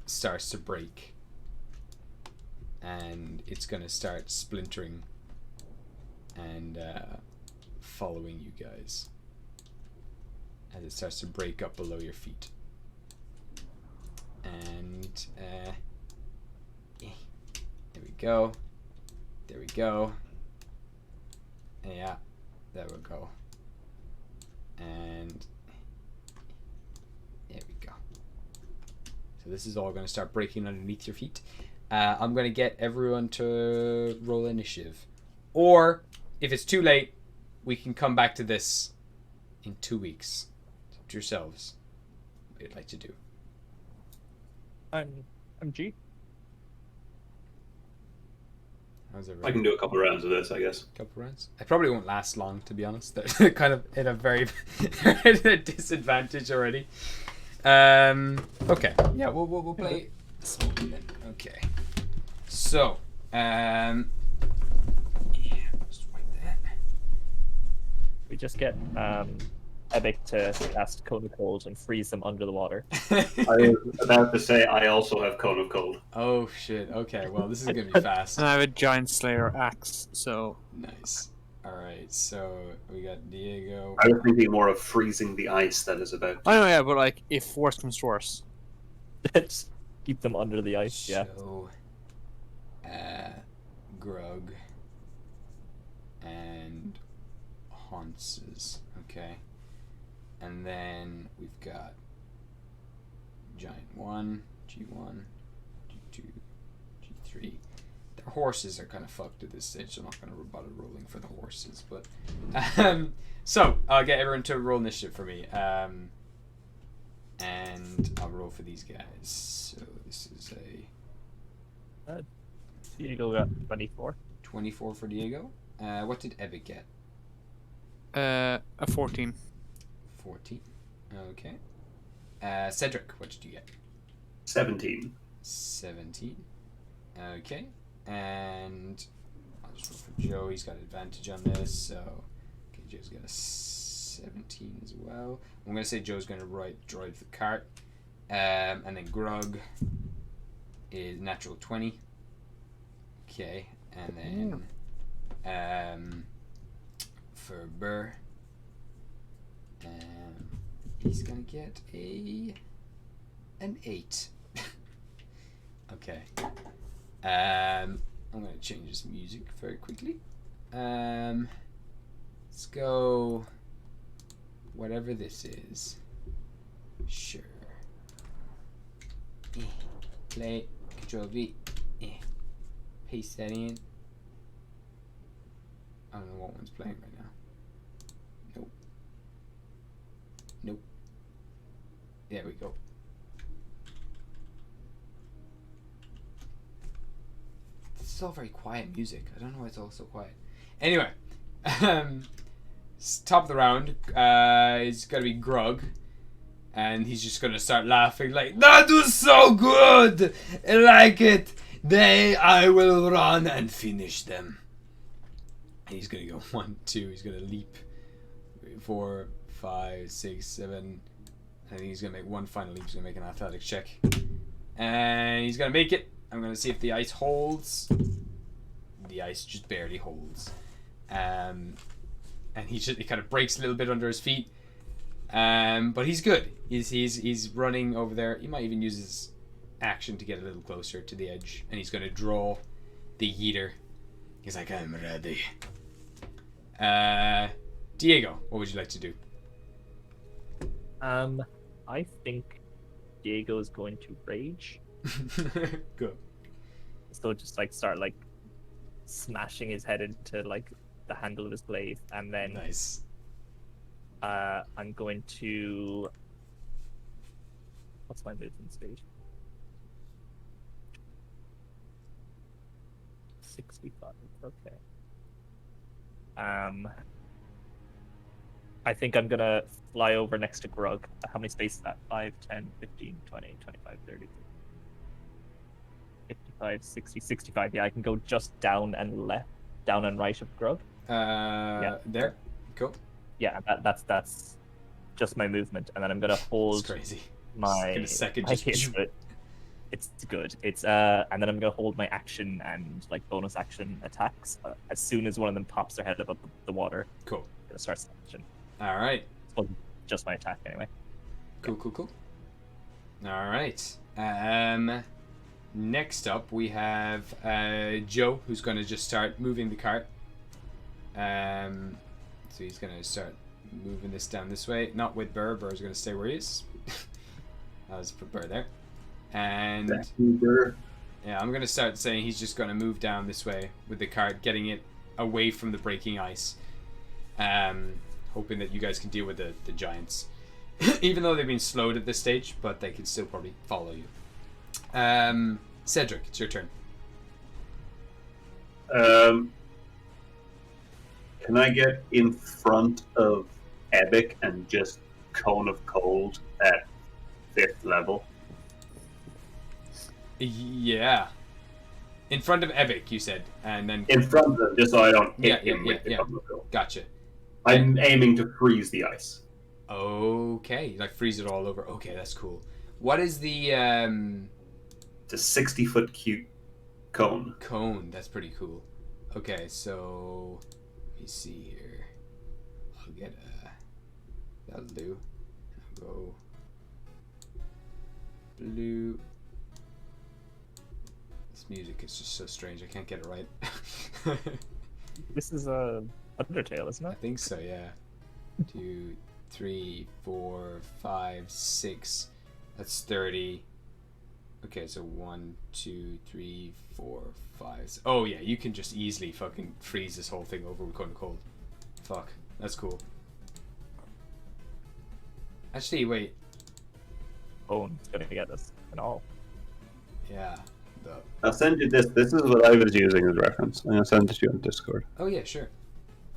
starts to break. And it's going to start splintering and following you guys as it starts to break up below your feet. And there we go. There we go. Yeah, there we go. And there we go. So this is all going to start breaking underneath your feet. I'm going to get everyone to roll initiative. Or, if it's too late, we can come back to this in 2 weeks. It's up to yourselves. What you'd like to do. I'm G. How's I everyone? can do a couple rounds of this, I guess. Couple rounds. It probably won't last long, to be honest. They're kind of in a very at a disadvantage already. Okay. Yeah, we'll play slowly then. Okay. So, yeah, just wipe that. We just get Epic to cast Cone of Cold and freeze them under the water. I was about to say I also have Cone of Cold. Oh shit. Okay. Well, this is gonna be fast. And I have a giant slayer axe, so Nice. All right. So we got Diego. I was thinking more of freezing the ice that is about. I know, yeah, but like if worse comes to worse. Just keep them under the ice. Yeah. So, Grug and Haunces. Okay. And then we've got Giant 1, G1, G2, G3. Their horses are kind of fucked at this stage, so I'm not going to bother rolling for the horses. But so I'll get everyone to roll initiative for me. And I'll roll for these guys. So this is a Diego got 24. 24 for Diego. What did Epic get? A 14. 14. Okay. Cedric, what did you get? 17. 17. Okay. And I'll just roll for Joe. He's got advantage on this, so okay, Joe's got a 17 as well. I'm going to say Joe's going to drive the cart. And then Grug is natural 20. Okay. And then for Burr, he's gonna get an 8. Okay. I'm gonna change this music very quickly. Let's go whatever this is. Sure. Play. Control V. Paste that in. I don't know what one's playing right now. Nope. Nope. There we go. This is all very quiet music. I don't know why it's all so quiet. Anyway, top of the round is gonna be Grug, and he's just gonna start laughing like, "That was so good! I like it. I will run and finish them." And he's gonna go 1, 2. He's gonna leap 4, 5, 6, 7. I think he's gonna make one final leap. He's gonna make an athletics check, and he's gonna make it. I'm gonna see if the ice holds. The ice just barely holds, and he kind of breaks a little bit under his feet. But he's good. He's running over there. He might even use his action to get a little closer to the edge, and he's gonna draw the Yeeter He's like, I'm ready. Diego, what would you like to do? I think Diego's going to rage. Go. So just like start like smashing his head into like the handle of his blade, and then Nice. I'm going to. What's my movement speed? 65. Okay. I think I'm gonna fly over next to Grug. How many spaces is that? 5, 10, 15, 20, 25, 30, 55, 60, 65. Yeah, I can go just down and right of Grug. There. Cool. Yeah, that's just my movement, and then I'm gonna hold It's crazy. my In a second, my just hit, but it's good. It's and then I'm gonna hold my action and like bonus action attacks as soon as one of them pops their head above the water. Cool. I'm gonna start action. All right. Well, just my attack anyway. Cool. All right. Next up, we have Joe, who's going to just start moving the cart. So he's going to start moving this down this way. Not with Burr. Burr's going to stay where he is. I'll just put Burr there. And yeah, I'm going to start saying he's just going to move down this way with the cart, getting it away from the breaking ice. Hoping that you guys can deal with the giants. Even though they've been slowed at this stage, but they can still probably follow you. Cedric, it's your turn. Can I get in front of Ebic and just Cone of Cold at 5th level? Yeah. In front of Ebic, you said, and then In front of them, just so I don't hit him with the yeah. Cone of Cold. Gotcha. I'm aiming to freeze the ice. Okay, like freeze it all over. Okay, that's cool. What is the It's a 60-foot cube cone. cone? That's pretty cool. Okay, so let me see here. I'll get that'll do. I'll go blue. This music is just so strange. I can't get it right. This is a Undertale, isn't I it? think so, yeah. 2, 3, 4, 5, 6. That's 30. Okay, so 1, 2, 3, 4, 5. Oh yeah, you can just easily fucking freeze this whole thing over with Cone of Cold. Fuck, that's cool. Actually, wait. Oh, it's gonna get us and all. Yeah. I'll send you this. This is what I was using as reference. I'm going to send it to you on Discord. Oh yeah, sure.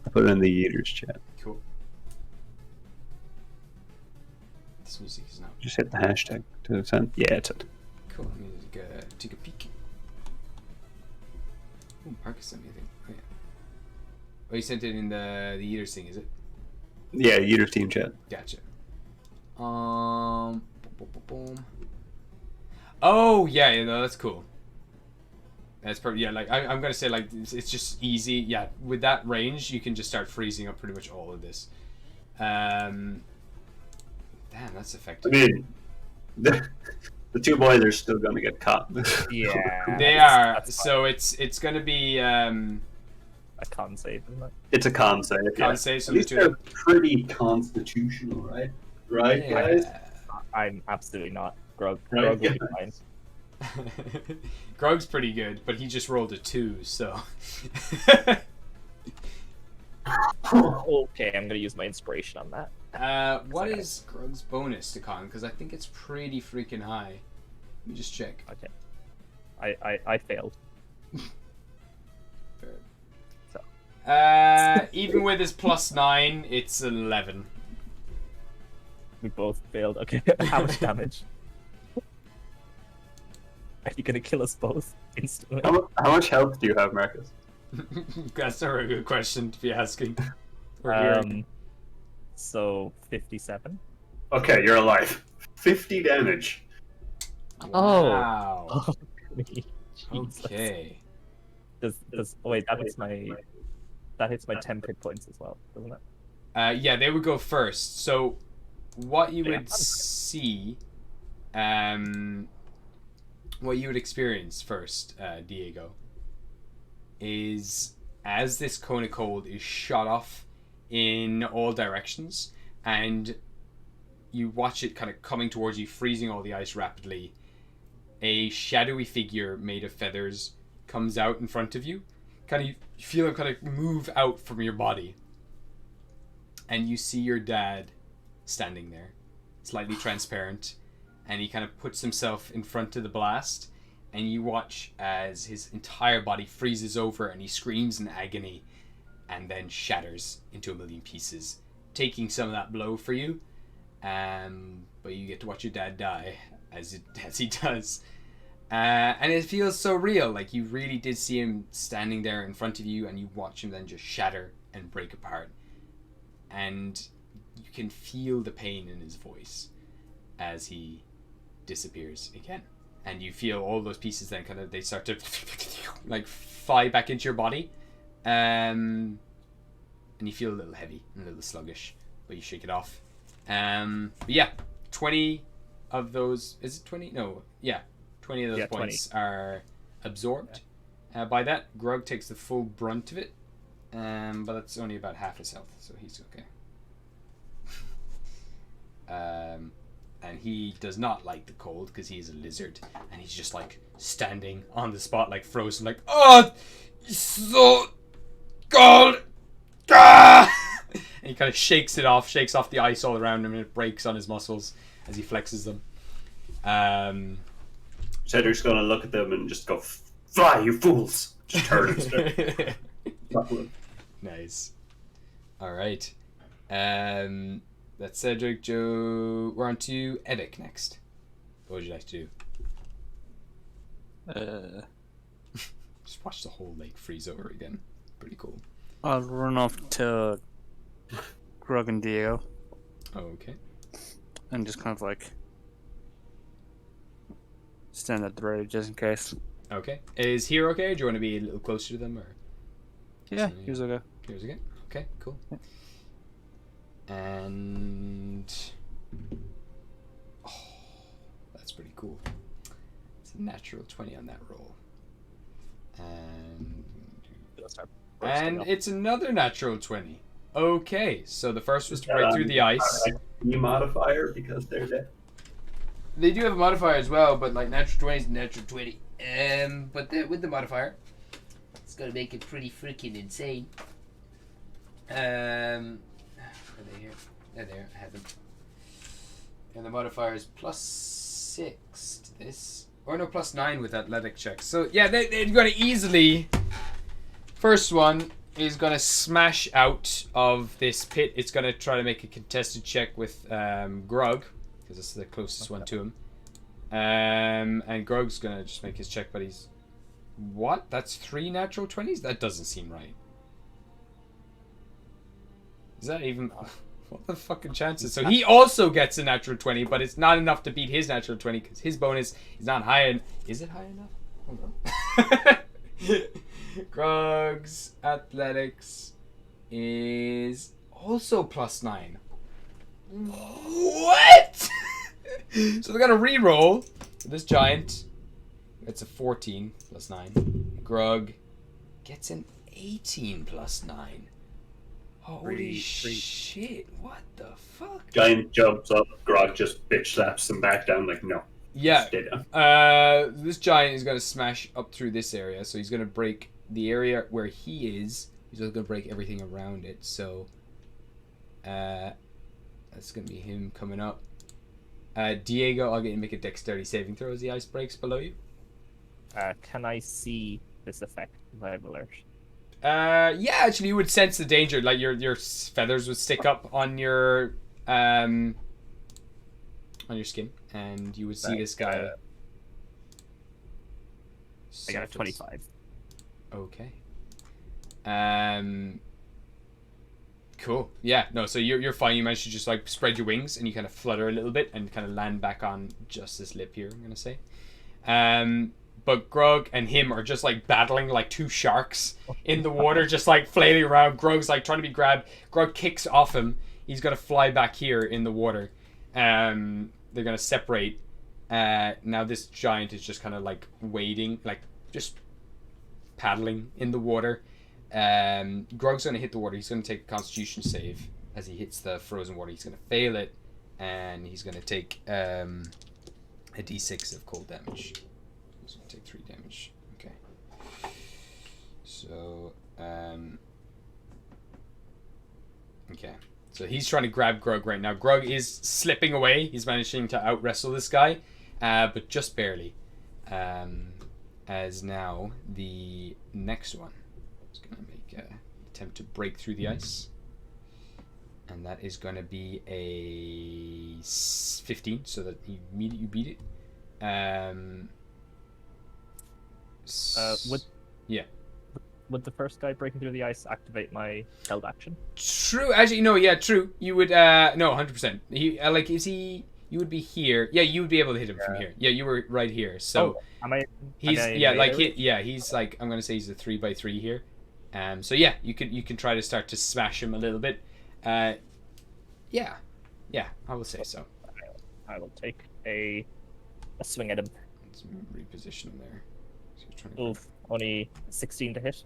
I'll put it in the Yeeters chat. Cool. This music is not Just hit the hashtag to send. Yeah, it's it. cool. Let me take a peek. Oh, Marcus sent me a thing. Oh yeah. Oh, you sent it in the Yeeters thing, is it? Yeah, Yeeters team chat. Gotcha. Boom, boom, boom, boom. Oh yeah, no, that's cool. That's probably yeah. Like I'm gonna say, like it's just easy. Yeah, with that range, you can just start freezing up pretty much all of this. Damn, that's I effective. mean, the two boys are still going to get caught. Yeah. They are. That's So it's gonna be a con save, isn't it? It's a con save. con Yeah. save. So At the least two they're of pretty constitutional, right? Right, them. guys? I'm absolutely not. Grug Right, will be yeah. fine. Grog's pretty good, but he just rolled a 2, so. Okay, I'm gonna use my inspiration on that. What is Grog's bonus to con? Because I think it's pretty freaking high. Let me just check. Okay. I failed. Even with his +9, it's 11. We both failed. Okay, how much damage? Are you gonna kill us both instantly? How much health do you have, Marcus? That's a very good question to be asking. So 57. Okay, you're alive. 50 damage. Wow. Oh, Jesus. Okay. Does oh wait, that hits my 10 hit points as well, doesn't it? Yeah, they would go first. So, what you Yeah, would see, what you would experience first, Diego, is as this cone of cold is shot off in all directions, and you watch it kind of coming towards you, freezing all the ice rapidly. A shadowy figure made of feathers comes out in front of you. You feel him kind of move out from your body. And you see your dad standing there, slightly transparent. And he kind of puts himself in front of the blast. And you watch as his entire body freezes over and he screams in agony and then shatters into a million pieces, taking some of that blow for you. But you get to watch your dad die as he does. And it feels so real. Like, you really did see him standing there in front of you, and you watch him then just shatter and break apart. And you can feel the pain in his voice as he disappears again. And you feel all those pieces then they start to like fly back into your body. And you feel a little heavy and a little sluggish, but you shake it off. But yeah, 20 of those, is it 20? No, yeah, 20 of those points 20 are absorbed. By that, Grug takes the full brunt of it, but that's only about half his health, so he's okay. And he does not like the cold because he's a lizard, and he's just like standing on the spot, like frozen, like, oh, it's so cold. Ah! And he kind of shakes off the ice all around him, and it breaks on his muscles as he flexes them. Cedric's gonna look at them and just go, "Fly, you fools!" Just turn and Nice. All right. That's Cedric, Joe. We're on to Edic next. What would you like to do? Just watch the whole lake freeze over again. Pretty cool. I'll run off to Grug and Diego. Oh, okay. And just kind of like stand at the ready just in case. Okay. Is Hero okay? Do you want to be a little closer to them, or? Yeah, here's okay. Here's okay. Okay, cool. Yeah. And that's pretty cool. It's a natural 20 on that roll. And it's another natural 20. Okay, so the first was to break through the ice. Modifier because they're dead. They do have a modifier as well, but like natural 20 is natural 20. But with the modifier, it's gonna make it pretty freaking insane. Are they here? They're there. I had them. And the modifier is +6 to this. Or no, +9 with athletic checks. So yeah, they're gonna easily. First one is gonna smash out of this pit. It's gonna try to make a contested check with Grug, because it's the closest one to him. And Grug's gonna just make his check, but he's what? That's 3 natural 20s? That doesn't seem right. Is that even? What the fucking chances? So he also gets a natural 20, but it's not enough to beat his natural 20 because his bonus is not high enough. Is it high enough? Hold on. Grug's athletics is also +9. What? So they're gonna re-roll. So this giant, it's a 14 +9. Grug gets an 18 +9. Holy shit, what the fuck? Giant jumps up, Grog just bitch slaps him back down like, no. Yeah. Stay down. This giant is going to smash up through this area, so he's going to break the area where he is. He's also going to break everything around it, so that's going to be him coming up. Diego, I'll get you to make a dexterity saving throw as the ice breaks below you. Can I see this effect live alert? Yeah, actually, you would sense the danger. Like your feathers would stick up on your skin, and you would see this guy. I got a 25. Okay. Cool. Yeah. No. So you're fine. You managed to just like spread your wings, and you kind of flutter a little bit, and kind of land back on just this lip here. I'm gonna say. But Grug and him are just like battling like two sharks in the water, just like flailing around. Grug's like trying to be grabbed. Grug kicks off him. He's gonna fly back here in the water. They're gonna separate. Now this giant is just kind of like wading, like just paddling in the water. Grog's going to hit the water. He's going to take a Constitution save as he hits the frozen water. He's going to fail it, and he's going to take a d6 of cold damage. He's going to take 3 damage. Okay. So, okay. So he's trying to grab Grog right now. Grog is slipping away. He's managing to out-wrestle this guy, but just barely. As now, the next one is going to make an attempt to break through the ice. And that is going to be a 15, so that you beat it. Would the first guy breaking through the ice activate my held action? True. Actually, no. Yeah, true. You would. No, 100%. He like is he? You would be here. Yeah, you would be able to hit him from here. Yeah, you were right here. So he's he's like I'm gonna say he's a 3x3 here. So yeah, you can try to start to smash him a little bit. Yeah, I will say so. I will take a swing at him. Let's reposition him there. So you're trying to... Oof, only 16 to hit.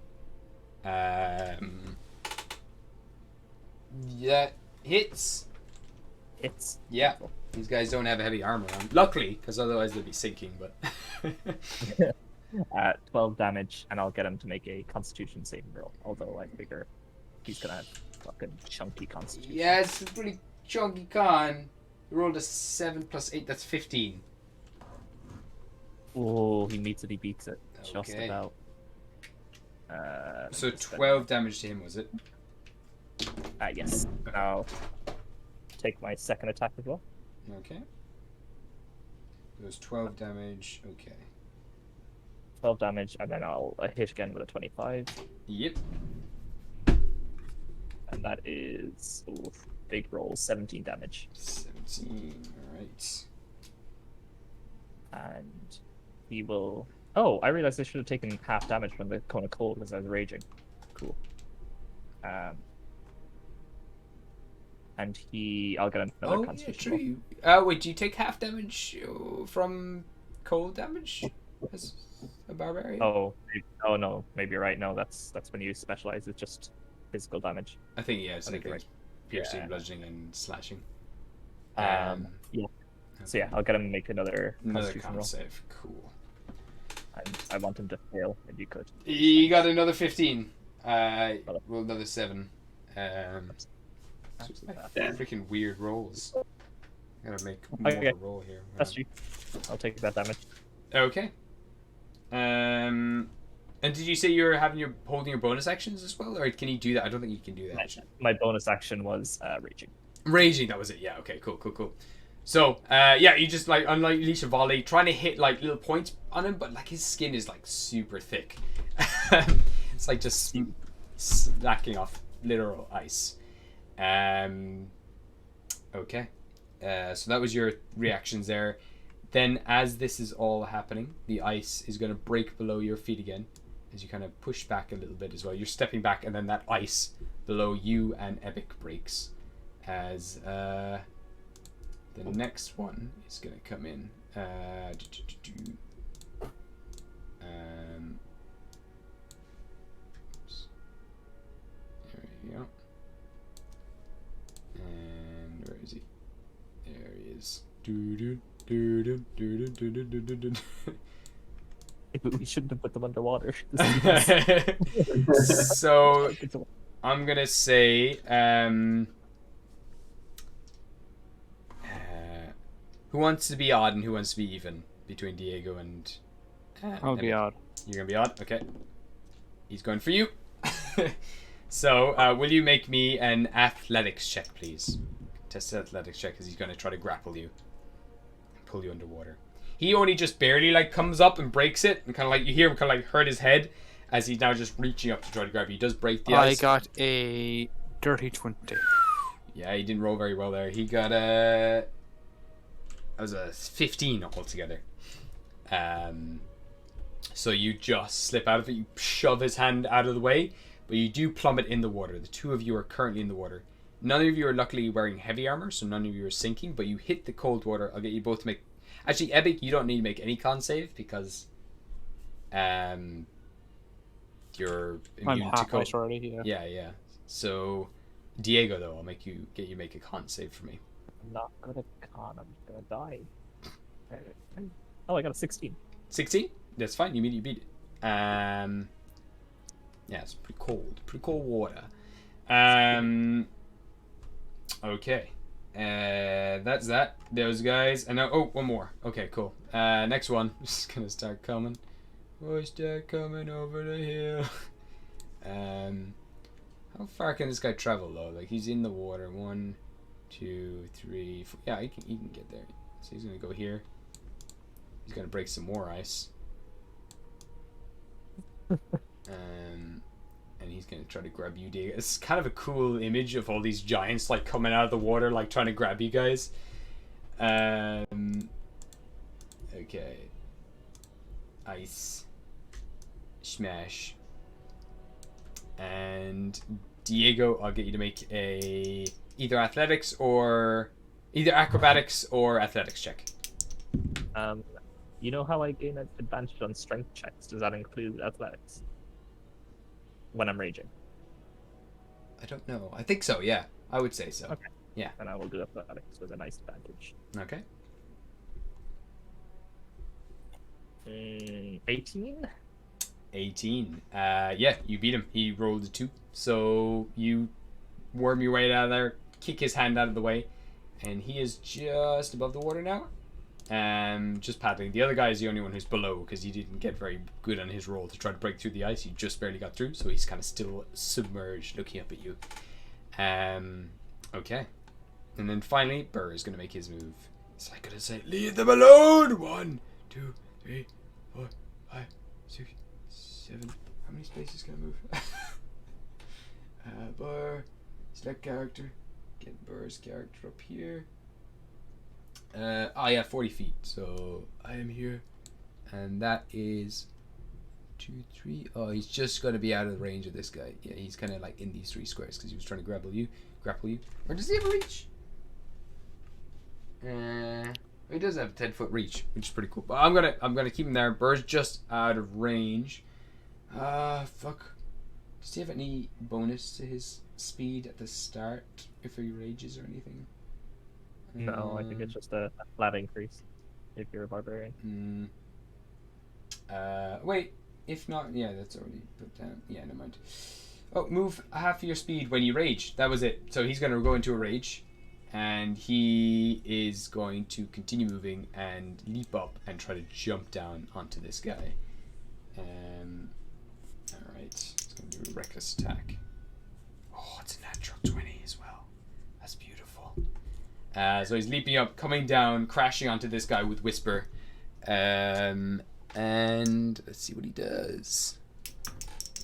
Yeah, hits. Hits. Yeah, these guys don't have heavy armor on. Luckily, because otherwise they'd be sinking. But 12 damage, and I'll get him to make a Constitution saving roll. Although I figure he's gonna have fucking chunky Constitution. Yeah, it's a pretty chunky con. You rolled a 7 + 8. That's 15. Oh, he meets it. He beats it. Okay. Just about. So 12 damage to him, was it? Yes. I'll take my second attack as well. Okay. It was 12 damage. Okay. 12 damage, and then I'll hit again with a 25. Yep. And that is big roll, 17 damage. 17. All right. And he will. Oh, I realized I should have taken half damage from the cone of cold because I was raging. Cool. And I'll get another Constitution. Yeah, true. Wait, do you take half damage from cold damage as a barbarian? Oh no, maybe you're right. No, that's when you specialize. It's just physical damage. I think it's like right. piercing, bludgeoning, and slashing. Yeah. So yeah, I'll get him to make another Constitution roll. Save. Cool. And I want him to fail, if you could. He got another 15. Rolled another 7. Freaking weird rolls. I gotta make more of a roll here. That's you. I'll take that damage. Okay. And did you say you're holding your bonus actions as well, or can you do that? I don't think you can do that. My bonus action was raging. Raging, that was it. Yeah. Okay. Cool. So, you just like unleash a volley, trying to hit like little points on him, but like his skin is like super thick. It's like just slacking off literal ice. Okay. So that was your reactions there. Then, as this is all happening, the ice is going to break below your feet again, as you kind of push back a little bit as well. You're stepping back, and then that ice below you and Epic breaks. As the next one is going to come in. There we go. And where is he? There he is. We shouldn't have put them underwater. So I'm gonna say who wants to be odd and who wants to be even between Diego and I'll be odd. You're gonna be odd? Okay. He's going for you. So will you make me an athletics check, please? Test athletics check because he's gonna try to grapple you and pull you underwater. He only just barely like comes up and breaks it, and kind of like you hear him kind of like hurt his head as he's now just reaching up to try to grab you. He does break the ice. I got a dirty 20. Yeah, he didn't roll very well there. He got that was a 15 altogether. So you just slip out of it. You shove his hand out of the way, but you do plummet in the water. The two of you are currently in the water. None of you are luckily wearing heavy armor, so none of you are sinking, but you hit the cold water. I'll get you both to make... Actually, Epic, you don't need to make any con save because you're I'm immune to half cold. ice already. Yeah. Yeah. So, Diego, though, I'll get you make a con save for me. I'm not gonna con. I'm just gonna die. Oh, I got a 16. 16? That's fine. You beat it. Yeah, it's pretty cold. Pretty cold water. Okay. That's that. Those guys. And now, one more. Okay, cool. Next one. Just gonna start coming. Oh, start coming over the hill. How far can this guy travel though? Like he's in the water. 1, 2, 3, 4. Yeah, he can get there. So he's gonna go here. He's gonna break some more ice. And he's gonna try to grab you, Diego. It's kind of a cool image of all these giants like coming out of the water, like trying to grab you guys. Okay. Ice. Smash. And Diego, I'll get you to make either acrobatics or athletics check. You know how I gain an advantage on strength checks? Does that include athletics? When I'm raging. I don't know. I think so, yeah. I would say so. Okay. Yeah. And I will do athletics with a nice advantage. Okay. 18? 18. Yeah, you beat him. He rolled a 2. So you worm your way out of there, kick his hand out of the way, and he is just above the water now. Just paddling. The other guy is the only one who's below because he didn't get very good on his roll to try to break through the ice. He just barely got through, so he's kind of still submerged, looking up at you. Okay. And then finally, Burr is going to make his move. So I'm going to say, leave them alone! 1, 2, 3, 4, 5, 6, 7. How many spaces can I move? Burr. Select character. Get Burr's character up here. Yeah, 40 feet. So I am here, and that is 2, 3. Oh, he's just gonna be out of the range of this guy. Yeah, he's kind of like in these 3 squares because he was trying to grapple you. Or does he have a reach? He does have a 10-foot reach, which is pretty cool. But I'm gonna keep him there. Burr's just out of range. Fuck. Does he have any bonus to his speed at the start if he rages or anything? No, I think it's just a flat increase if you're a barbarian. Wait, if not, yeah, that's already put down. Yeah, never mind. Oh, move half your speed when you rage. That was it. So he's going to go into a rage, and he is going to continue moving and leap up and try to jump down onto this guy. Alright, he's going to do a reckless attack. Oh, it's a natural 20 as well. That's beautiful. So he's leaping up, coming down, crashing onto this guy with Whisper. And let's see what he does.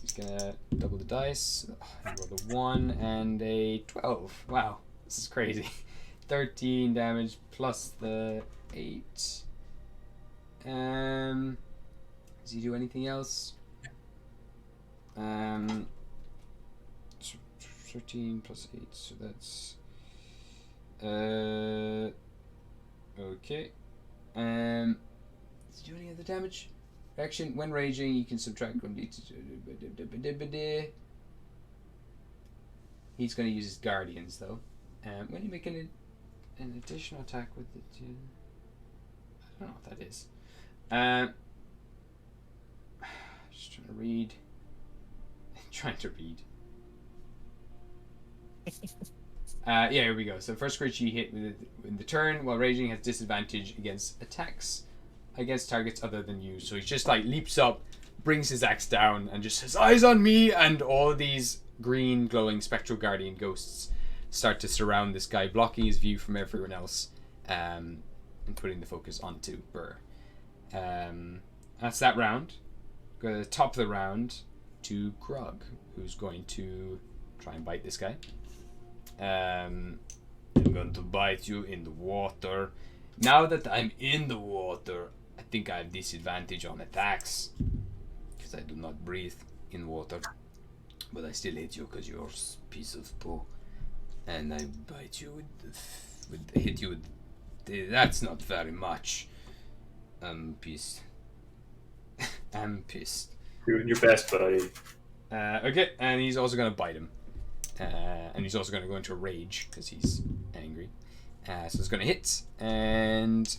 He's gonna double the dice. He rolled a 1 and a 12. Wow, this is crazy. 13 damage plus the 8. Does he do anything else? 13 plus 8, so that's okay. Does he do any other damage? Action, when raging, you can subtract 1d. He's going to use his guardians though. When you make an additional attack with the I don't know what that is. Just trying to read. Yeah, here we go. So first creature you hit with the turn while raging has disadvantage against attacks against targets other than you. So he just like leaps up, brings his axe down, and just says, "Eyes on me!" And all these green glowing spectral guardian ghosts start to surround this guy, blocking his view from everyone else, and putting the focus onto Burr. That's that round. Go to the top of the round to Grog, who's going to try and bite this guy. I'm going to bite you in the water. Now that I'm in the water, I think I have disadvantage on attacks because I do not breathe in water. But I still hit you because you're a piece of poo. And I bite you hit you with that's not very much. I'm pissed. I'm pissed. Doing your best, buddy. Okay, and he's also going to bite him. And he's also going to go into a rage because he's angry. So it's going to hit, and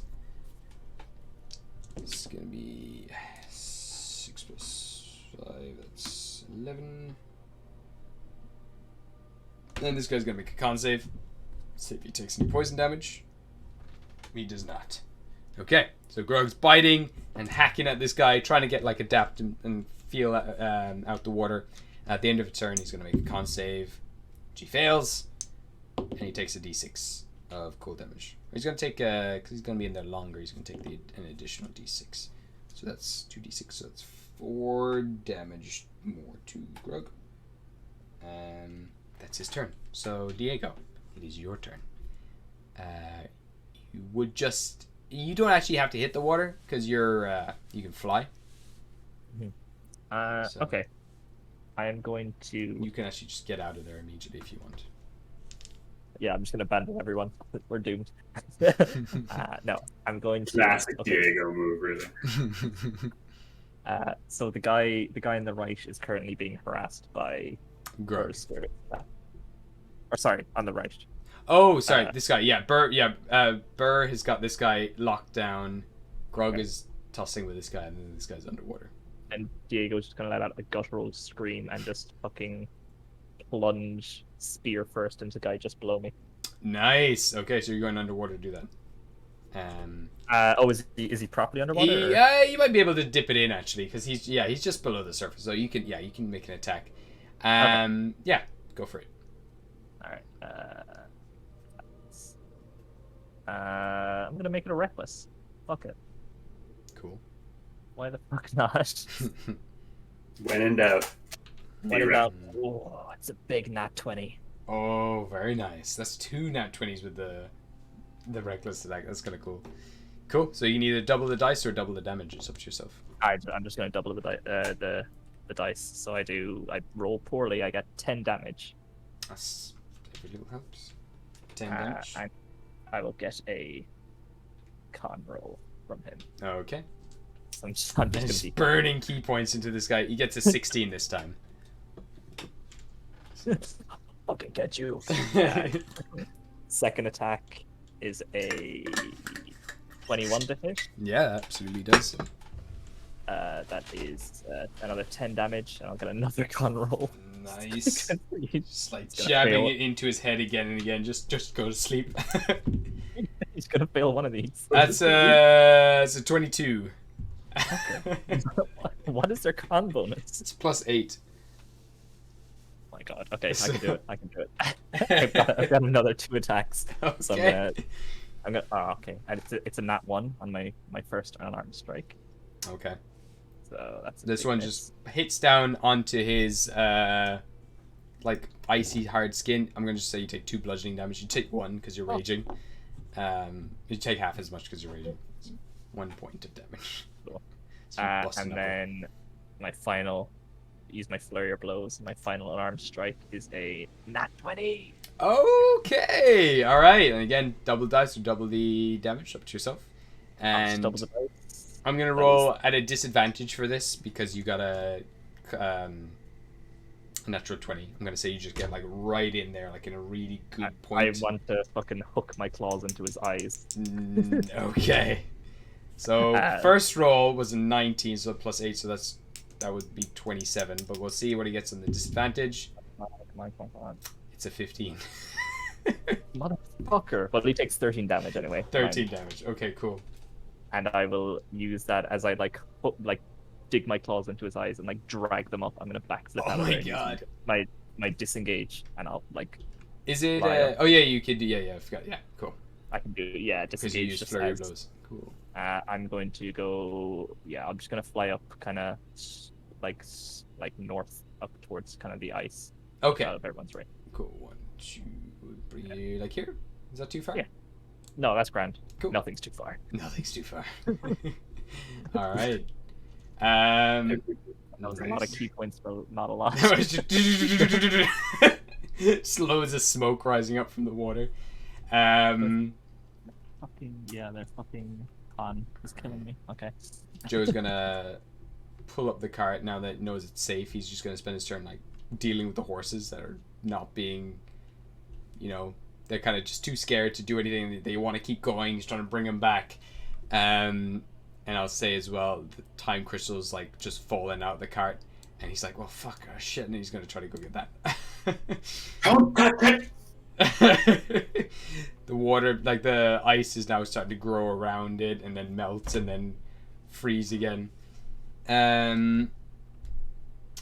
it's going to be 6 plus 5, that's 11. And this guy's going to make a con save. See if he takes any poison damage. He does not. Okay, so Grog's biting and hacking at this guy, trying to get like adapt and feel out the water. At the end of a turn, he's going to make a con save, which he fails, and he takes a d6 of cold damage. He's going to take, because he's going to be in there longer, he's going to take an additional d6. So that's 2d6, so that's 4 damage more to Grog. That's his turn. So, Diego, it is your turn. You would just... You don't actually have to hit the water, because you're you can fly. So Okay. I am going to... you can actually just get out of there immediately if you want. Yeah, I'm just going to abandon everyone. We're doomed. No, I'm going to... Classic Okay. Diego move, really. So the guy on the right is currently being harassed by Grog. Burr's spirit. Or sorry, on the right. Oh, sorry, this guy. Yeah, Burr. Yeah, Burr has got this guy locked down. Grog is tossing with this guy, and then this guy's underwater. And Diego's just gonna let out a guttural scream and just fucking plunge spear first into the guy just below me. Nice. Okay, so you're going underwater to do that. Is he properly underwater? You might be able to dip it in actually, because he's just below the surface, so you can make an attack. Yeah, go for it. All right. I'm gonna make it a reckless. Fuck it. Cool. Why the fuck not? When in doubt. What about? Oh, it's a big nat 20. Oh, very nice. That's 2 nat 20s with the reckless attack. That's kind of cool. Cool. So you can either double the dice or double the damage. It's up to yourself. I'm just gonna double the dice. So I roll poorly. I get 10 damage. That's every little helps. 10 damage. I will get a con roll from him. Okay. So I'm just gonna be burning key points into this guy. He gets a 16 this time. fucking get you. Second attack is a 21 to hit. Yeah, absolutely does. That is another 10 damage, and I'll get another con roll. Nice. Just like jabbing it into his head again and again. Just go to sleep. He's gonna fail one of these. That's a 22. Okay. What is their con bonus? It's +8. Oh my god. Okay, I can do it. I can do it. I've got another 2 attacks. Okay. So I'm gonna. Oh, okay. And it's a nat 1 on my first unarmed strike. Okay. So that's this one just hits down onto his like icy hard skin. I'm gonna just say you take 2 bludgeoning damage. You take 1 because you're raging. You take half as much because you're raging. It's 1 point of damage. Cool. So and then my final, use my flurry of blows. My final unarmed strike is a nat 20. Okay. All right. And again, double dice or double the damage up to yourself. And double the dice. I'm gonna roll at a disadvantage for this because you got a natural 20. I'm gonna say you just get like right in there, like in a really good point. I want to fucking hook my claws into his eyes. Okay. So first roll was a 19, so +8, so that would be 27. But we'll see what he gets on the disadvantage. It's a 15. Motherfucker. But he takes 13 damage anyway. 13 damage. Okay, cool. And I will use that as I dig my claws into his eyes and like drag them up. I'm gonna backflip out of there. Oh my god. My disengage, and I'll like. Is it? Oh yeah, you could do. Yeah, I forgot. Yeah, cool. I can do disengage. Because you use flurry of blows. Cool. I'm going to go. Yeah, I'm just gonna fly up, kind of like north up towards kind of the ice. Okay. Out of everyone's range. Cool. 1, 2, 3. Like here? Is that too far? Yeah. No, that's grand. Cool. Nothing's too far. Nothing's too far. All right. That was a lot of key points, but not a lot. Just loads of smoke rising up from the water. Fucking their fucking con is killing me. Okay. Joe's gonna pull up the cart now that it knows it's safe. He's just going to spend his turn like dealing with the horses that are not being, they're kind of just too scared to do anything. They want to keep going. He's trying to bring them back. And I'll say as well, the time crystal's like just falling out of the cart, and he's like, well, fuck, oh, shit, and he's going to try to go get that. Don't touch it! The water, like the ice is now starting to grow around it and then melts and then freeze again.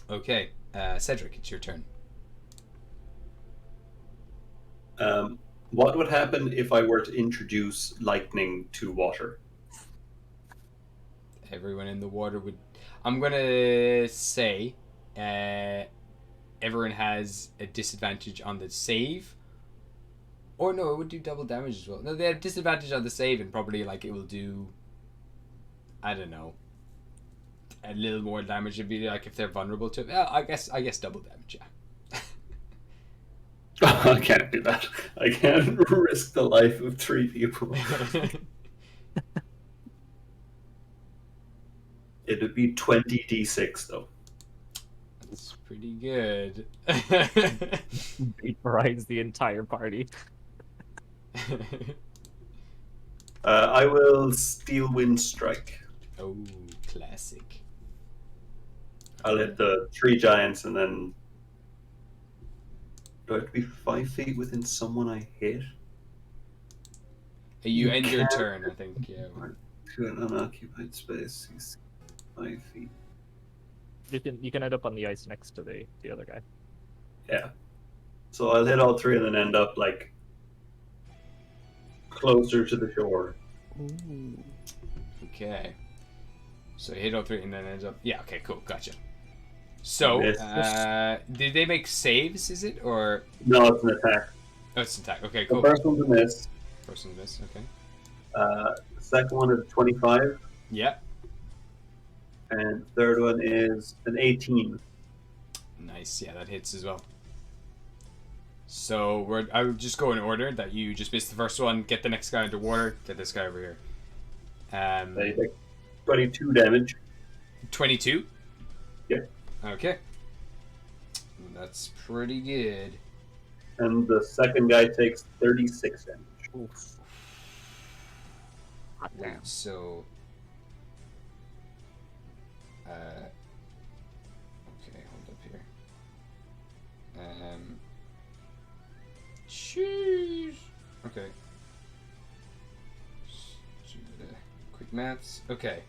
Okay, Cedric, it's your turn. What would happen if I were to introduce lightning to water? Everyone in the water would... I'm going to say everyone has a disadvantage on the save. Or no, it would do double damage as well. No, they have disadvantage on the save, and probably like it will do, I don't know, a little more damage. It'd be like if they're vulnerable to it. Well, I guess double damage, yeah. I can't do that. I can't risk the life of 3 people. It would be 20d6 though. That's pretty good. Vaporize the entire party. I will Steel Wind Strike. Oh, classic. I'll hit the 3 giants and then... Do I have to be 5 feet within someone I hit? You end your turn, I think, yeah. To an unoccupied space. He's 5 feet. You can end up on the ice next to the other guy. Yeah. So I'll hit all 3 and then end up like closer to the shore. Ooh. Okay. So hit all 3 and then ends up... Yeah, okay, cool, gotcha. So, did they make saves, is it, or... No, it's an attack. Oh, it's an attack, okay, cool. The first one's a miss. First one's a miss, okay. The second one is 25. Yeah. And the third one is an 18. Nice, yeah, that hits as well. So I would just go in order that you just missed the first one, get the next guy underwater, get this guy over here. They take 22 damage. 22? Yeah. Okay. That's pretty good. And the second guy takes 36 damage. Oof. Wait, so... okay, hold up here. Jeez. Okay. Let's do the quick maths. Okay.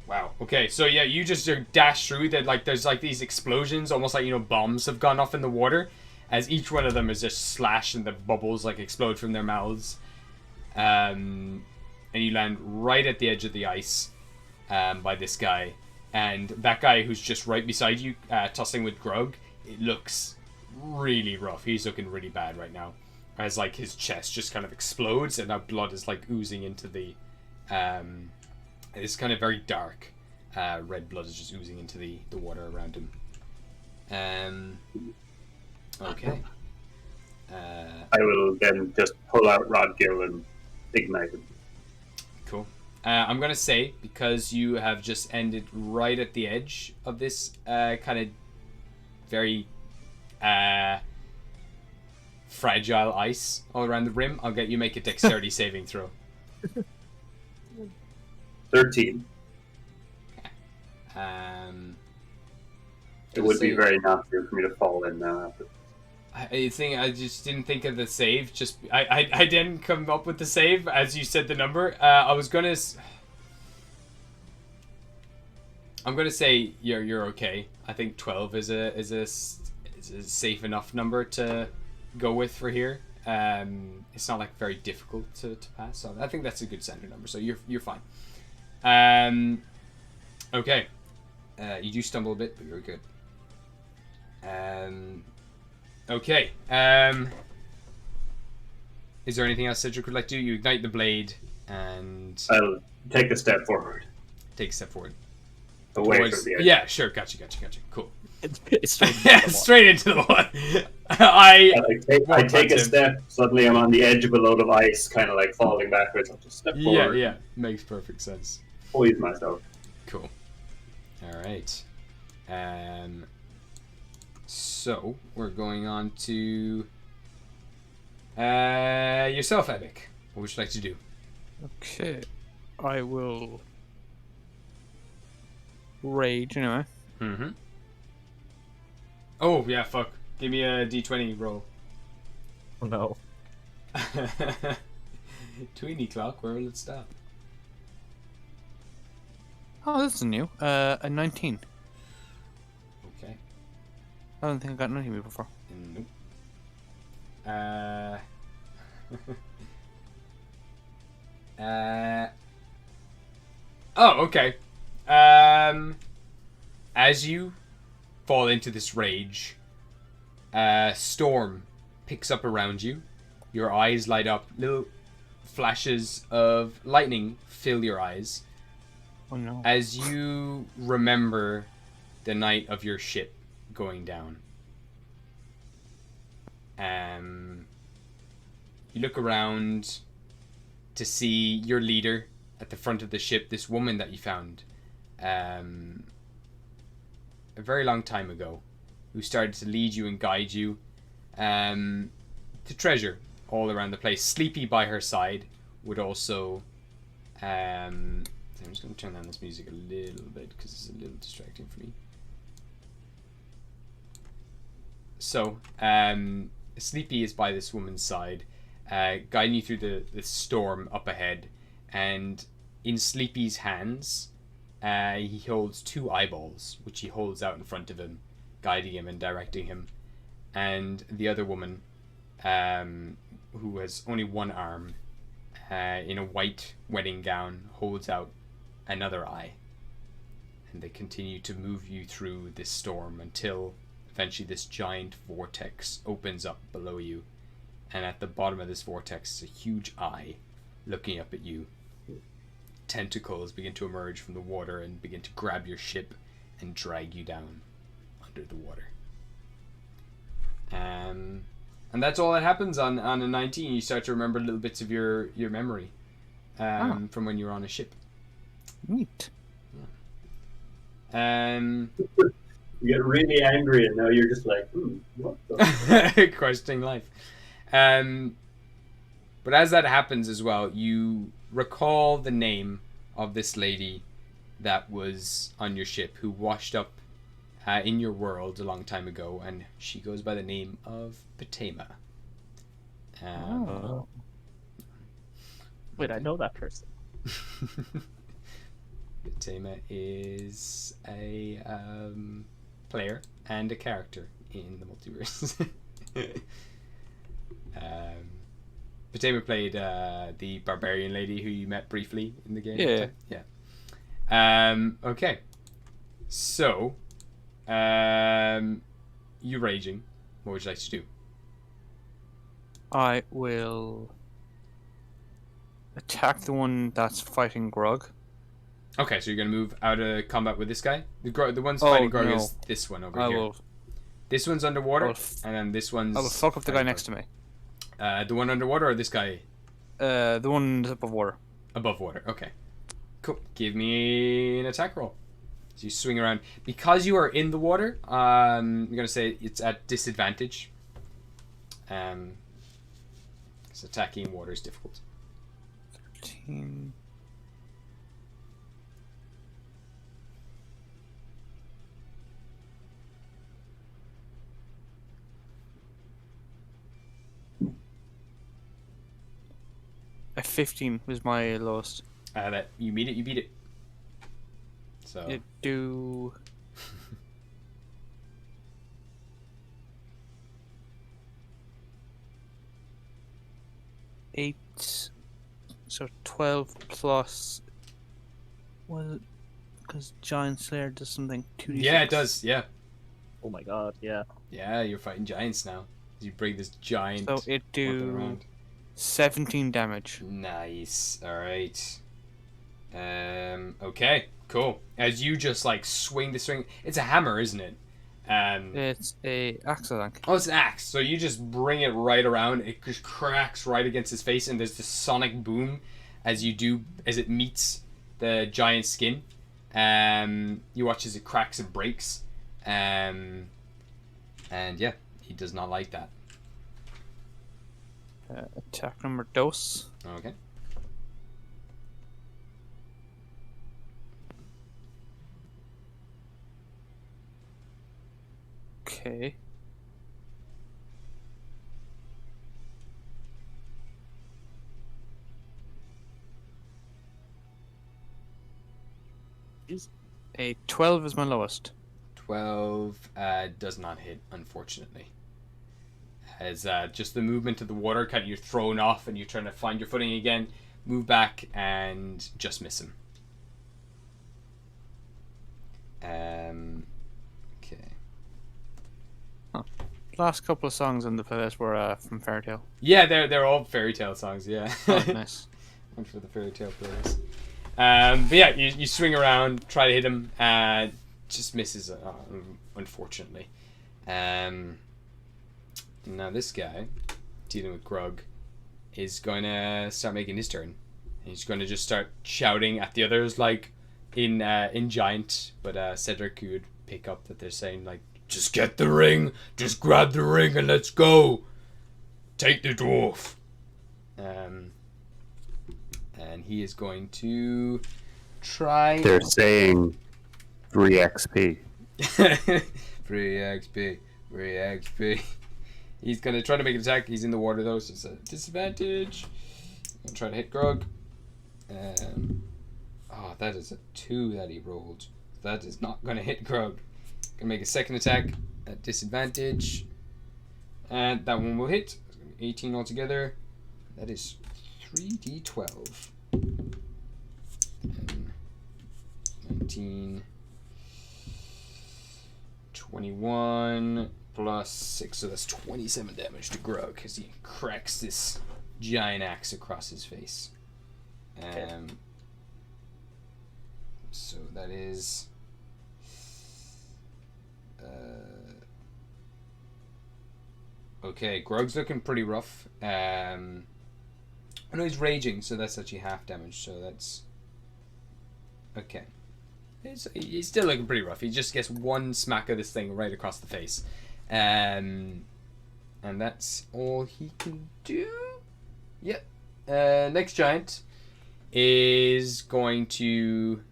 Wow. Okay, so yeah, you just dash through that, like there's like these explosions, almost like, bombs have gone off in the water, as each one of them is just slashed and the bubbles like explode from their mouths. And you land right at the edge of the ice by this guy. And that guy who's just right beside you, tussling with Grug, it looks really rough. He's looking really bad right now. As like his chest just kind of explodes and now blood is like oozing into the... it's kind of very dark. Red blood is just oozing into the water around him. Okay. I will then just pull out Rodgill and ignite him. Cool. I'm going to say, because you have just ended right at the edge of this kind of very fragile ice all around the rim, I'll get you make a dexterity saving throw. 13. It would be very nasty for me to fall in now after. I just didn't think of the save. Just I didn't come up with the save as you said the number. I'm gonna say you're okay. I think 12 is a safe enough number to go with for here. It's not like very difficult to pass, so I think that's a good standard number. So you're fine. Okay. You do stumble a bit, but you're good. Okay. Is there anything else Cedric would like to do? You ignite the blade and... I'll take a step forward. Take a step forward. Away from the edge. Yeah, sure. Gotcha. Cool. It's straight into the water. Straight into the water. I take a step, suddenly I'm on the edge of a load of ice, kind of like falling backwards. I'll just step forward. Yeah. Makes perfect sense. Poise myself. Cool. All right. So we're going on to yourself, Epic. What would you like to do? Okay. I will rage anyway. Mm-hmm. Oh yeah, fuck. Give me a d20 roll. Oh no. Tweeny clock. Where will it stop? Oh, this is new. A 19. Okay. I don't think I got 19 before. Nope. Oh, okay. As you fall into this rage, storm picks up around you. Your eyes light up. Little flashes of lightning fill your eyes. Oh no. As you remember the night of your ship going down. You look around to see your leader at the front of the ship, this woman that you found a very long time ago, who started to lead you and guide you to treasure all around the place. Sleepy by her side would also... I'm just going to turn down this music a little bit because it's a little distracting for me. So, Sleepy is by this woman's side, guiding you through the storm up ahead, and in Sleepy's hands, he holds 2 eyeballs, which he holds out in front of him, guiding him and directing him. And the other woman, who has only 1 arm, in a white wedding gown, holds out another eye. And they continue to move you through this storm until eventually this giant vortex opens up below you. And at the bottom of this vortex is a huge eye looking up at you. Tentacles begin to emerge from the water and begin to grab your ship and drag you down under the water. And that's all that happens on a 19. You start to remember little bits of your memory from when you were on a ship. Neat. You get really angry and now you're just like, what the questioning life. But as that happens as well, you recall the name of this lady that was on your ship who washed up in your world a long time ago, and she goes by the name of Patema. Wait, I know that person. Patema is a player and a character in the Multiverse. Patema played the barbarian lady who you met briefly in the game. Yeah. Okay. So, you raging. What would you like to do? I will attack the one that's fighting Grog. Okay, so you're gonna move out of combat with this guy. The one's fighting Grog no. is this one over I here. will. This one's underwater, I will and then this one's. I will fuck up the guy next to me. The one underwater or this guy? The one that's above water. Above water. Okay. Cool. Give me an attack roll. So you swing around because you are in the water. I'm gonna say it's at disadvantage. Because attacking water is difficult. 13. A 15 was my lowest. That you beat it. You beat it. So. It do. 8. So 12 plus. Was it? Because Giant Slayer does something 2d6. Yeah, it does. Yeah. Oh my god, yeah. Yeah, you're fighting giants now. You bring this giant. So it weapon do around. 17 damage. Nice. All right. Okay. Cool. As you just like swing the string, it's a hammer, isn't it? It's a axe, I think. Oh, it's an axe. So you just bring it right around. It just cracks right against his face, and there's this sonic boom as it meets the giant skin. You watch as it cracks and breaks. And yeah, he does not like that. Attack number dos. Okay. Okay. A 12 is my lowest. 12 does not hit, unfortunately. As just the movement of the water, kind of you're thrown off and you're trying to find your footing again, move back and just miss him. Okay. Last couple of songs on the playlist were from Fairy Tale. Yeah, they're all fairy tale songs. Yeah. Oh, nice. Went for the fairy tale players. But yeah, you swing around, try to hit him, just misses, unfortunately. Now this guy, dealing with Grug, is going to start making his turn. He's going to just start shouting at the others, like in Giant, but Cedric, you would pick up that they're saying, like, just get the ring, just grab the ring and let's go. Take the dwarf. And he is going to try. They're saying free XP. Free XP. Free XP. He's going to try to make an attack. He's in the water, though, so it's a disadvantage. I'm going to try to hit Grug. Oh, that is a 2 that he rolled. That is not going to hit Grug. Going to make a second attack at disadvantage. And that one will hit. 18 altogether. That is 3d12. 19. 21 plus 6, so that's 27 damage to Grug as he cracks this giant axe across his face. So that is okay. Grug's looking pretty rough. Oh no, he's raging, so that's actually half damage. So that's okay. He's still looking pretty rough. He just gets one smack of this thing right across the face. And that's all he can do. Yep. Next giant is going to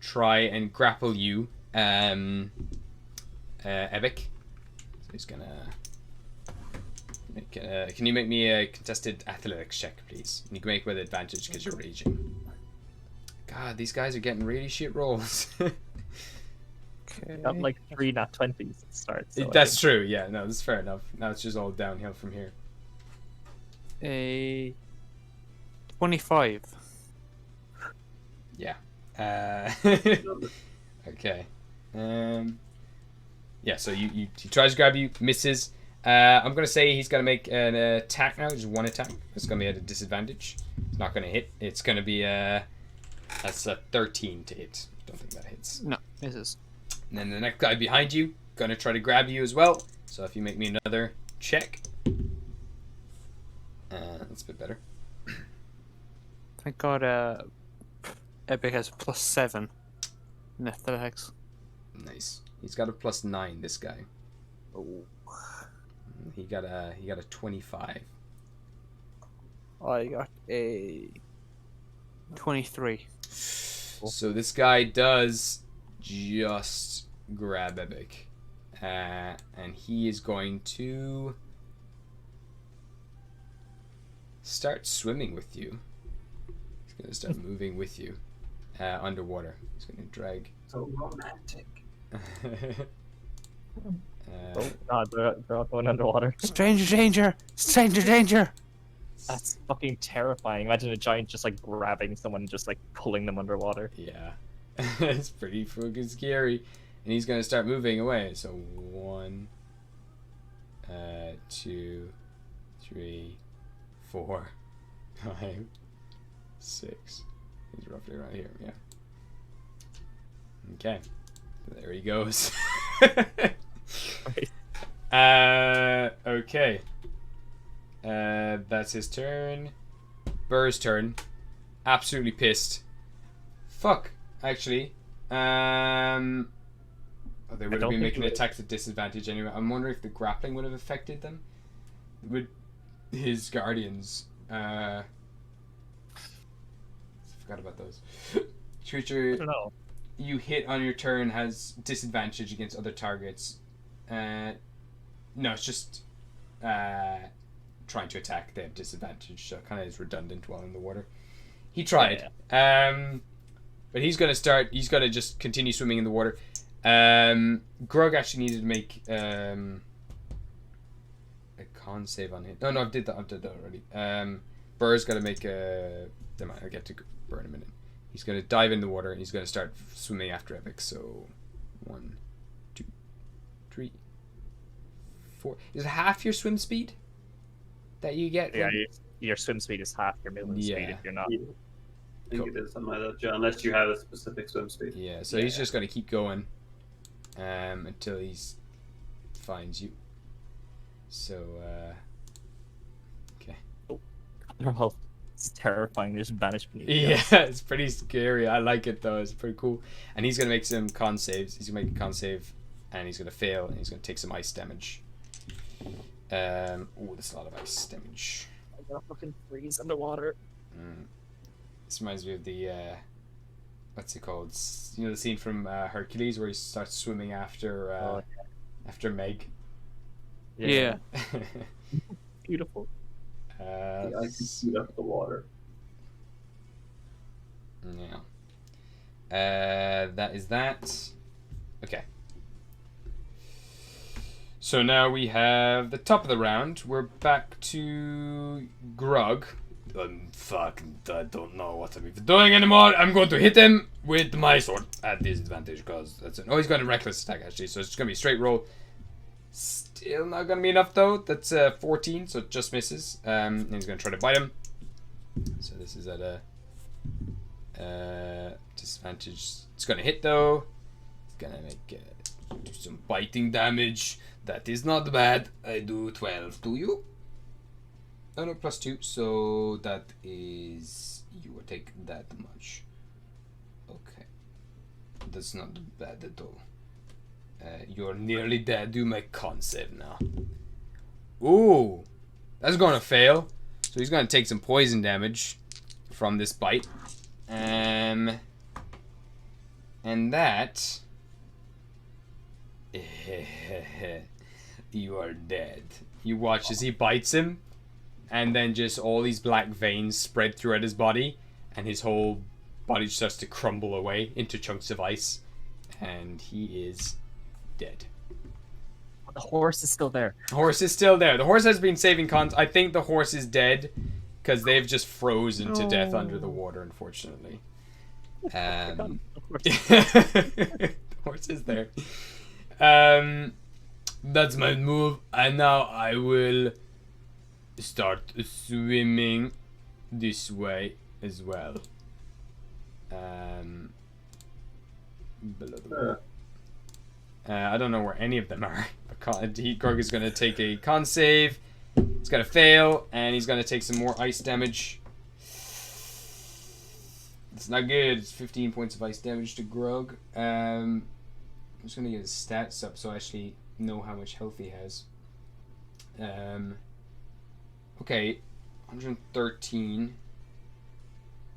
try and grapple you, Evic. So he's gonna make, can you make me a contested athletics check, please? And you can make it with advantage because you're raging. God, these guys are getting really shit rolls. Okay. Got like 3 nat 20s at the start. So That's true, yeah, no, that's fair enough. Now it's just all downhill from here. A 25. Yeah. Okay. Yeah, so he tries to grab you, misses. I'm going to say he's going to make an attack now, just one attack. It's going to be at a disadvantage. It's not going to hit. It's going to be that's a 13 to hit. Don't think that hits. No, misses. And then the next guy behind you, going to try to grab you as well. So if you make me another check. That's a bit better. Thank God Epic has +7 in athletics. Nice. He's got a +9, this guy. Oh. He got a 25. I got a 23. So this guy does just grab Epic. And he is going to start swimming with you. He's going to start moving with you underwater. He's going to drag. So romantic. Oh god, they're all going underwater. Stranger danger! Stranger danger! That's fucking terrifying. Imagine a giant just like grabbing someone and just like pulling them underwater. Yeah. It's pretty fucking scary. And he's going to start moving away. So 1, 2, 3, 4, 5, 6. He's roughly around here, yeah. Okay. There he goes. Okay. That's his turn. Burr's turn. Absolutely pissed. Fuck. Actually, Oh, they would have don't been think making it would. attacks at disadvantage anyway. I'm wondering if the grappling would have affected them. Would his guardians? I forgot about those. I Creature don't know. you hit on your turn has disadvantage against other targets. No, it's just trying to attack. They have disadvantage, so it kind of is redundant while in the water. He tried. But he's gonna start. He's gonna just continue swimming in the water. Grog actually needed to make a con save on him. No, I did that already. Burr's got to make a. Never mind, I'll get to Burr in a minute. He's gonna dive in the water and he's gonna start swimming after Epic. So, 1, 2, 3, 4. Is it half your swim speed that you get? Yeah, your swim speed is half your movement speed if you're not. Yeah. I think it is something like that, John, unless you have a specific swim speed. Yeah, so he's just going to keep going until he finds you. So, okay. Oh, it's terrifying. Just vanish beneath you. Yeah, it's pretty scary. I like it, though. It's pretty cool. And he's going to make some con saves. He's going to make a con save, and he's going to fail, and he's going to take some ice damage. Oh, there's a lot of ice damage. I'm going to fucking freeze underwater. This reminds me of the what's it called? You know the scene from Hercules where he starts swimming after after Meg. Yeah. Beautiful. I can shoot up the water. Yeah. That is that. Okay. So now we have the top of the round. We're back to Grog. I don't know what I'm even doing anymore. I'm going to hit him with my sword at disadvantage because that's it. Oh, he's got a reckless attack actually, so it's just going to be a straight roll. Still not going to be enough though. That's 14, so it just misses. And he's going to try to bite him. So this is at a disadvantage. It's going to hit though. It's going to make do some biting damage. That is not bad. I do 12 to you. Oh no, +2, so that is... You will take that much. Okay. That's not bad at all. You're nearly dead. Do my con save now. Ooh! That's gonna fail. So he's gonna take some poison damage from this bite. And that... You are dead. You watch as he bites him. And then just all these black veins spread throughout his body, and his whole body starts to crumble away into chunks of ice, and he is dead. The horse is still there. The horse is still there. The horse has been saving cons. I think the horse is dead because they've just frozen to death under the water, unfortunately. The horse is there. That's my move, and now I will start swimming this way as well. Below the water. I don't know where any of them are. Grog is going to take a con save. It's going to fail, and he's going to take some more ice damage. It's not good. It's 15 points of ice damage to Grog. I'm just going to get his stats up so I actually know how much health he has. Okay, 113.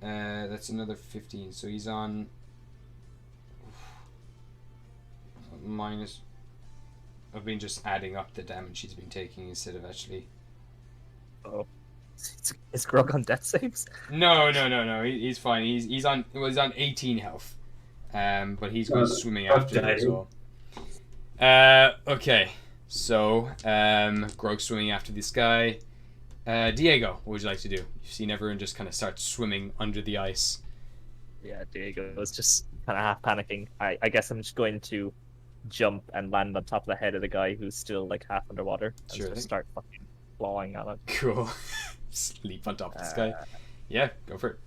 That's another 15. So he's on minus. I've been just adding up the damage he's been taking instead of actually. Oh, is Grog on death saves? No. He's fine. He's on 18 health. But he's going swimming after him as well. Okay, so Grog's swimming after this guy. Diego, what would you like to do? You've seen everyone just kind of start swimming under the ice. Yeah, Diego was just kind of half panicking. I guess I'm just going to jump and land on top of the head of the guy who's still like half underwater and Sure just start fucking clawing at him. Cool. Sleep on top of this guy. Yeah, go for it.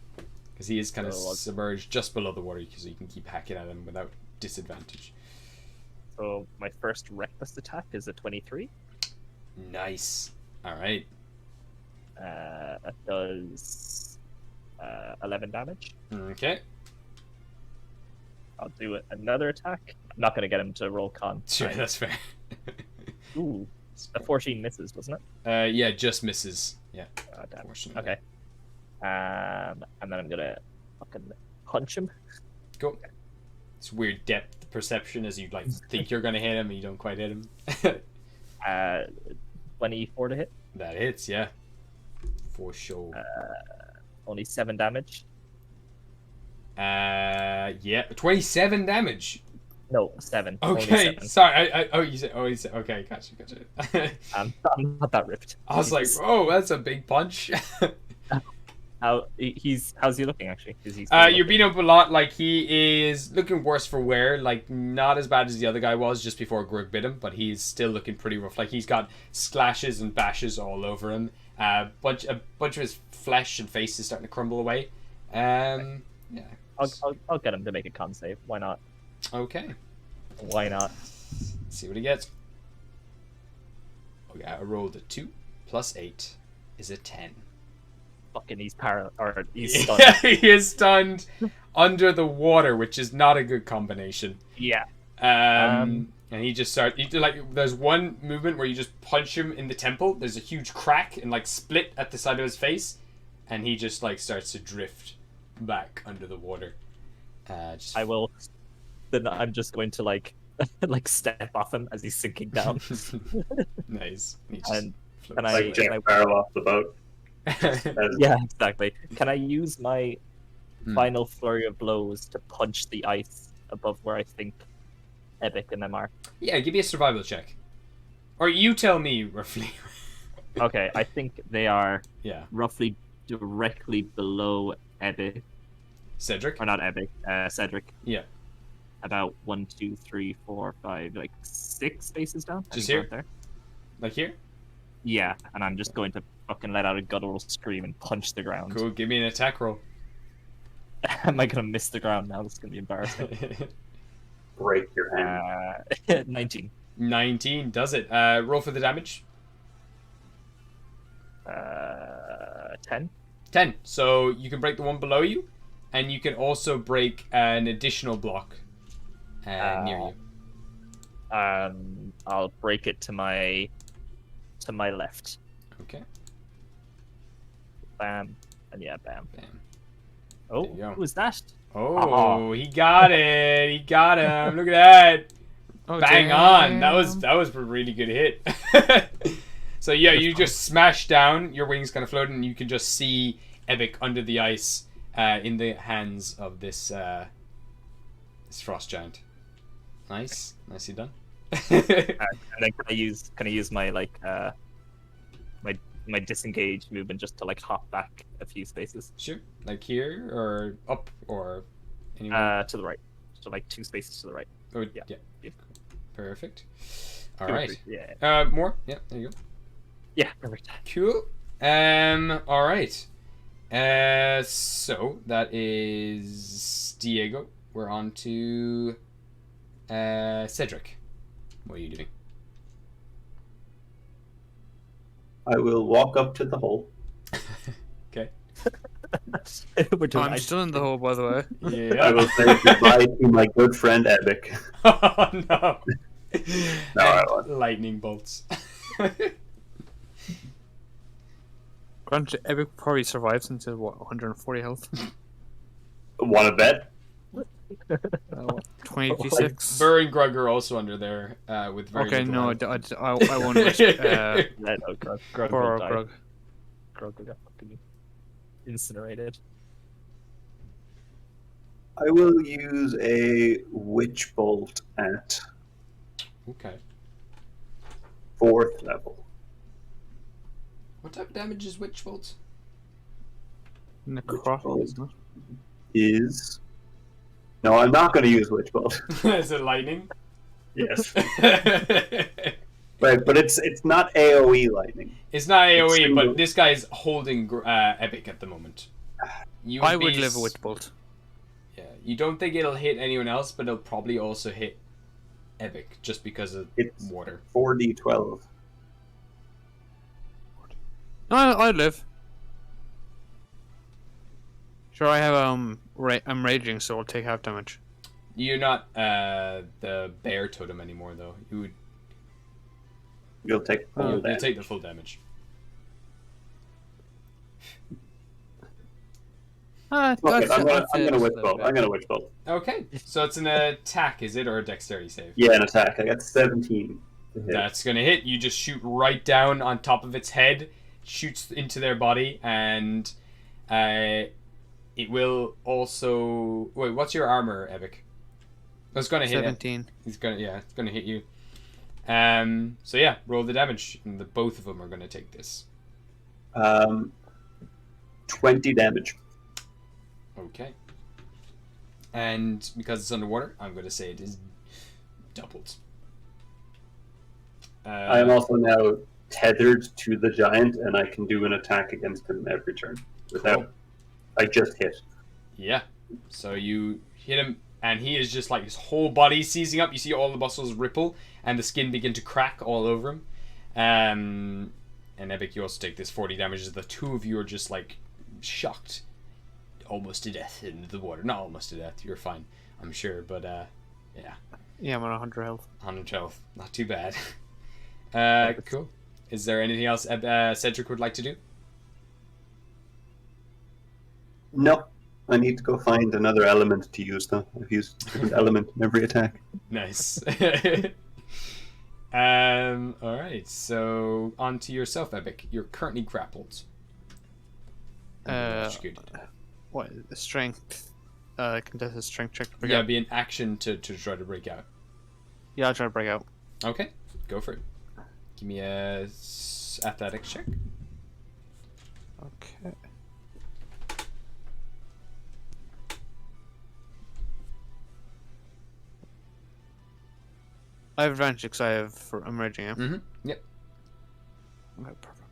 Because he is kind of So, submerged just below the water, so you can keep hacking at him without disadvantage. So my first reckless attack is a 23. Nice. All right. That does 11 damage. Okay. I'll do it. Another attack. I'm not gonna get him to roll con. Sure, Right. that's fair. Ooh, a 14 misses, wasn't it? Yeah, just misses. Yeah, Oh, damn. fortunately. Okay. And then I'm gonna fucking punch him. Cool. It's weird depth perception as you like think you're gonna hit him and you don't quite hit him. 24 to hit. That hits, yeah. For sure. Only 7 damage. Yeah, 27 damage. No, 7. Only Okay, 7. sorry. You said okay. Gotcha. I'm not that ripped. I was like, Jesus. oh, that's a big punch. How's he looking actually? Is he You're looking- beating up a lot. Like he is looking worse for wear. Like not as bad as the other guy was just before Grug bit him, but he's still looking pretty rough. Like he's got splashes and bashes all over him. A bunch of his flesh and face is starting to crumble away. Yeah. I'll get him to make a con save. Why not? Okay. Why not? Let's see what he gets. Okay, I rolled a 2 plus 8 is a 10. Fucking he's stunned. Yeah, he is stunned under the water, which is not a good combination. Yeah. And he just there's one movement where you just punch him in the temple. There's a huge crack and like split at the side of his face, and he just like starts to drift back under the water. I will. Then I'm just going to like step off him as he's sinking down. Nice. And floats I- Like away. Jack Sparrow off the boat. Yeah, exactly. Can I use my Hmm. final flurry of blows to punch the ice above where I think Epic and them are? Yeah, give me a survival check. Or you tell me roughly. Okay, I think they are Yeah. roughly directly below Epic, Cedric? or not Epic, Cedric. Yeah. About 1, 2, 3, 4, 5, like 6 spaces down. I Just think here? right there. Like here? Yeah, and I'm just going to fucking let out a guttural scream and punch the ground. Cool, give me an attack roll. Am I gonna miss the ground now? This is gonna be embarrassing. Break your hand. 19. 19 does it. Roll for the damage. 10. 10. So you can break the one below you, and you can also break an additional block near you. I'll break it to my left. Okay. Bam. And yeah, bam. Bam. Oh, There you go. who was that? Oh, he got it. He got him. Look at that. Oh, Bang on. That was a really good hit. So yeah, you just smash down. Your wings kind of float, and you can just see Epic under the ice in the hands of this frost giant. Nice. Nicely done. And then can I use my like my disengage movement just to like hop back a few spaces? Sure. Like here or up or anywhere. To the right. So like 2 spaces to the right. Oh, yeah. yeah. Perfect. All 2 or right. 3, Yeah. More. Yeah. There you go. Yeah, perfect. Cool. All right. So that is Diego. We're on to Cedric. What are you doing? I will walk up to the hole. Okay. We're doing I'm ice- still in the hole, by the way. I Yeah. will say goodbye to my good friend Epic. Oh no. No, I won't. Lightning bolts. Granted, Epic probably survives until what, 140 health? Want to bet? 26. Burr and Grug are also under there with very Okay, little no, health. I won't risk Yeah, no, Grug for will die. Grug. Grug got fucking incinerated. I will use a witch bolt at Okay. 4th level. What type of damage is Witch Bolt? Necrotic, isn't it? Is no, I'm not going to use witch bolt. Is it lightning? Yes, right, but it's not AOE lightning. It's not AoE, single. but this guy's holding Epic at the moment. You I be would live a s- Witch Bolt. Yeah, you don't think it'll hit anyone else, but it'll probably also hit Epic just because of It's water. 4d12. No, I'd live. Sure, I have I'm raging, so I'll take half damage. You're not the bear totem anymore, though. You'll take full You'll damage. take the full damage. Okay, I'm gonna witch bolt. I'm gonna witch bolt. Okay, so it's an attack, is it, or a dexterity save? Yeah, an attack. I got 17 to hit. That's gonna hit. You just shoot right down on top of its head, shoots into their body, and it will also. Wait, what's your armor, Evic? It's gonna hit. 17. It's gonna hit you. So yeah, roll the damage, and both of them are gonna take this. 20 damage. Okay. And because it's underwater, I'm gonna say it is doubled. I am also now tethered to the giant, and I can do an attack against him every turn without. Cool. I just hit. Yeah. So you hit him, and he is just like his whole body seizing up. You see all the muscles ripple, and the skin begin to crack all over him. And Epic, you also take this 40 damage as the two of you are just like shocked, almost to death into the water. Not almost to death. You're fine, I'm sure. But yeah. Yeah, I'm on 100 health. 100 health. Not too bad. Cool. Is there anything else Cedric would like to do? No, I need to go find another element to use though. I've used a different element in every attack. Nice. Alright, so on to yourself, Epic. You're currently grappled. Good. What? The strength? Contested strength check. Yeah, it'd be an action to try to break out. Yeah, I'll try to break out. Okay, go for it. Give me a athletics check. Okay. I have advantage because I have for emerging. Yeah? Mm-hmm. Yep. Okay, perfect.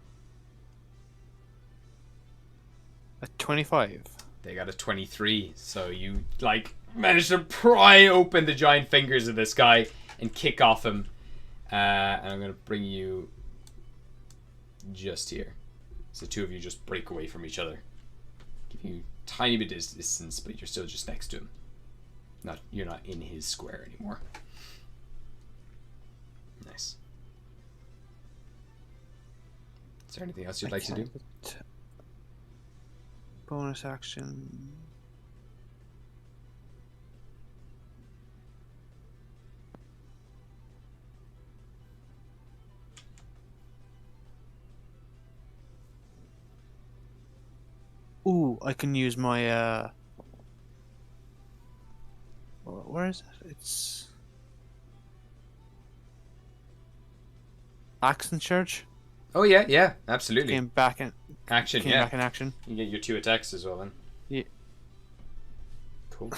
A 25. They got a 23, so you like manage to pry open the giant fingers of this guy and kick off him. And I'm gonna bring you just here. So the two of you just break away from each other. Give you a tiny bit of distance, but you're still just next to him. You're not in his square anymore. Nice. Is there anything else you'd like to do? Bonus action. Ooh, I can use my where is it? It's Accent Church. Oh yeah, absolutely. Came back in Action, Came yeah. back in action. You get your 2 attacks as well then. Yeah. Cool.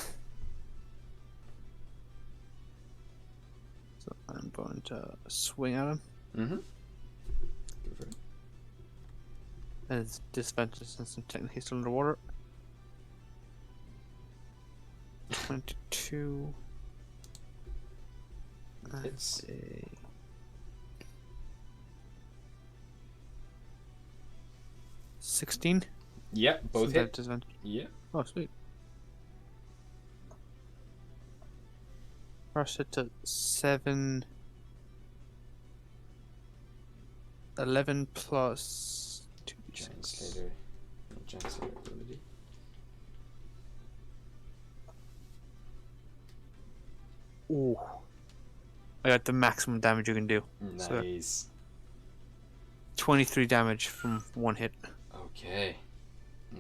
So I'm going to swing at him. Mm-hmm. Go for it. As disadvantage since I'm technically still underwater. 22. Hits. A 16. Yep, both Isn't that hit. disadvantage? Yeah. Oh, sweet. First hit to 7. 11 plus 2. Giant Slayer. Giant Slayer ability. Ooh. I got the maximum damage you can do. So Nice. 23 damage from one hit. Okay.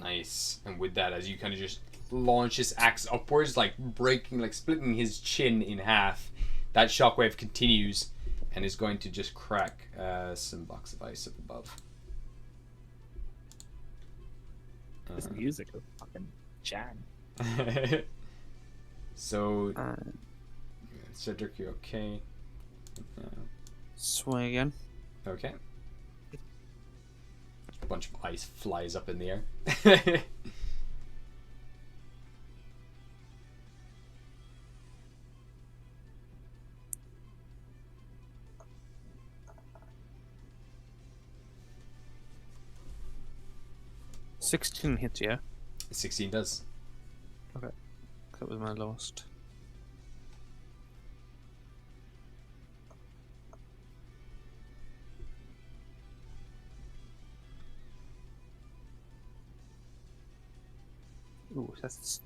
Nice. And with that, as you kind of just launch his axe upwards, like breaking, like splitting his chin in half, that shockwave continues and is going to just crack some blocks of ice up above. This music is fucking jam. So, Cedric, you're okay. Swing again. Okay. A bunch of ice flies up in the air. 16 hits, yeah? 16 does. Okay. That was my lowest. Ooh, that's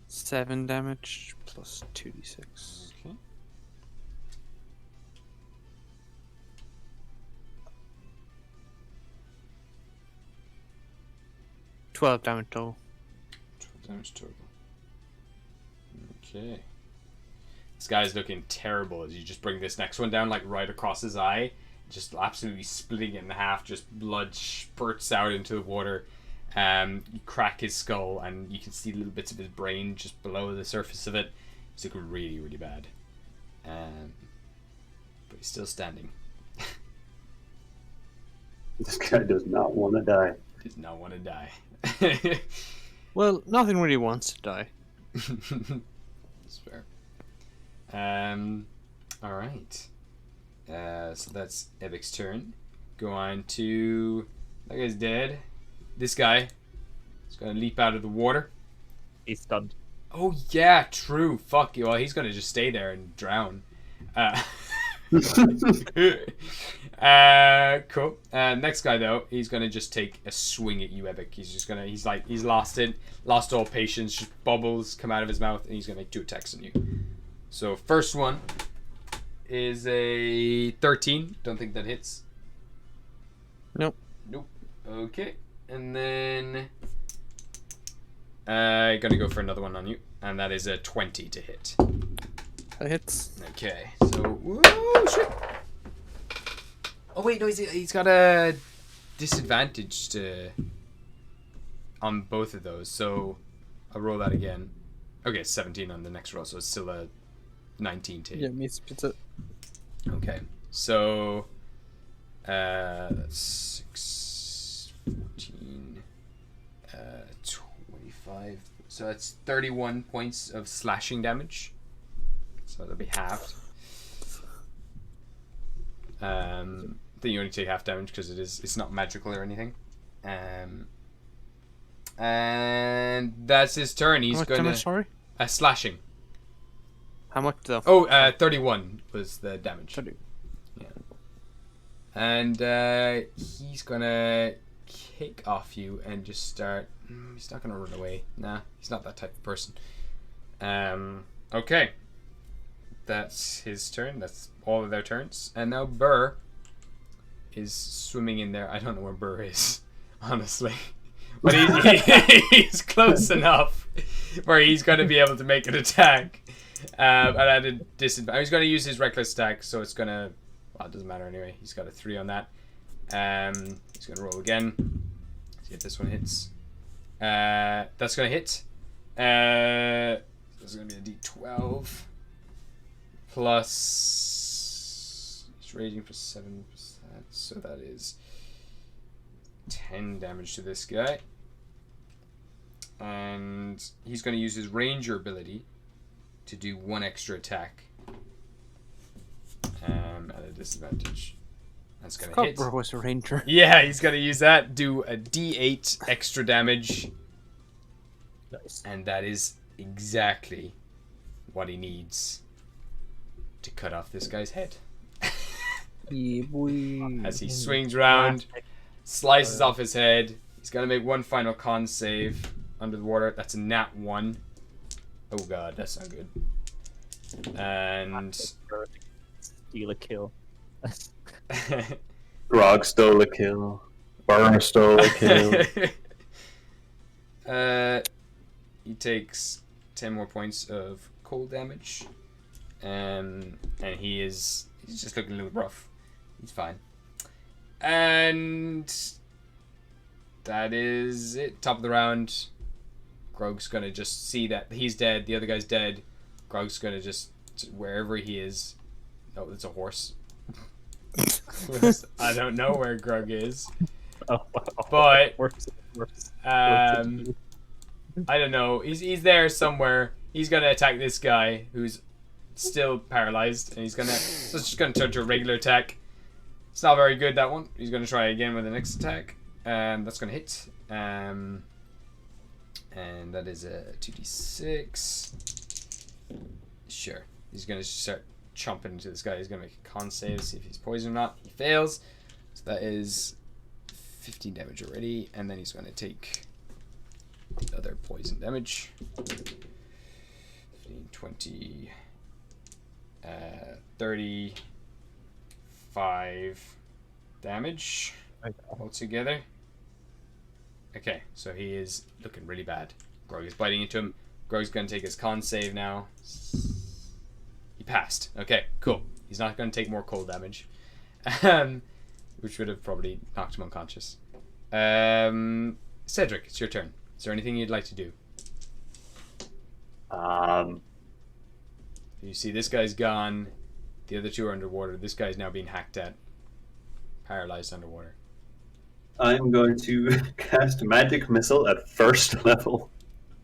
7 damage plus 2d6. Okay. $12 damage total. 12 damage total. Okay. This guy's looking terrible as you just bring this next one down, like right across his eye, just absolutely splitting it in half. Just blood spurts out into the water. You crack his skull, and you can see little bits of his brain just below the surface of it. He's looking really, really bad. But he's still standing. This guy does not want to die. Does not want to die. Well, nothing really wants to die. That's fair. Alright. So that's Ebic's turn. Go on to... That guy's dead. This guy is going to leap out of the water. He's stunned. Oh, yeah, true. Fuck you. Well, he's going to just stay there and drown. Cool. Next guy, though, he's going to just take a swing at you, Ebic. He's just going to... He's lost it. Lost all patience. Just bubbles come out of his mouth, and he's going to make 2 attacks on you. So, first one is a 13. Don't think that hits. Nope. Nope. Okay. And then gonna go for another one on you, and that is a 20 to hit. That hits. Okay, so woo, shit. Oh wait, no, he's got a disadvantage on both of those, so I'll roll that again. Okay, 17 on the next roll, so it's still a 19 to hit. Yeah, meets pizza. Okay, so that's 6, 14, 25. So that's 31 points of slashing damage. So that'll be halved. Then you only take half damage because it's not magical or anything. And that's his turn. He's How much gonna damage, sorry? slashing. How much though? Oh, 31 was the damage. 30. Yeah. And he's gonna kick off you and just start. He's not gonna run away. Nah, he's not that type of person. Okay. That's his turn. That's all of their turns. And now Burr is swimming in there. I don't know where Burr is, honestly. But he's close enough where he's going to be able to make an attack. And at a disadvantage. He's going to use his reckless attack, so it's going to... Well, it doesn't matter anyway. He's got a 3 on that. He's going to roll again. See if this one hits. That's going to hit. This is going to be a D12. Plus... He's raging for 7%. So that is 10 damage to this guy. And he's going to use his ranger ability to do 1 extra attack at a disadvantage. That's going to hit. Bro was a ranger. Yeah, he's going to use that. Do a D8 extra damage. Nice. And that is exactly what he needs to cut off this guy's head. Yeah, boy. As he swings round, slices off his head. He's going to make 1 final con save under the water. That's a nat 1. Oh god, that's not good. And... Steal a kill. Grog stole a kill. Burr stole a kill. He takes 10 more points of cold damage. And he's just looking a little rough. He's fine. And that is it. Top of the round. Grog's gonna just see that he's dead. The other guy's dead. Grog's gonna just wherever he is. Oh, it's a horse. I don't know where Grog is. But I don't know. He's there somewhere. He's gonna attack this guy who's still paralyzed, and he's just gonna turn to a regular attack. It's not very good, that one. He's gonna try again with the next attack. That's gonna hit. And that is a 2d6. Sure. He's gonna start chomping into this guy. He's gonna make a con save, see if he's poisoned or not. He fails. So that is 15 damage already, and then he's gonna take the other poison damage. 15, 20, 35 damage altogether. Okay, so he is looking really bad. Grog is biting into him. Grog's going to take his con save now. He passed. Okay, cool. He's not going to take more cold damage. Which would have probably knocked him unconscious. Cedric, it's your turn. Is there anything you'd like to do? You see this guy's gone. The other two are underwater. This guy's now being hacked at. Paralyzed underwater. I'm going to cast Magic Missile at first level.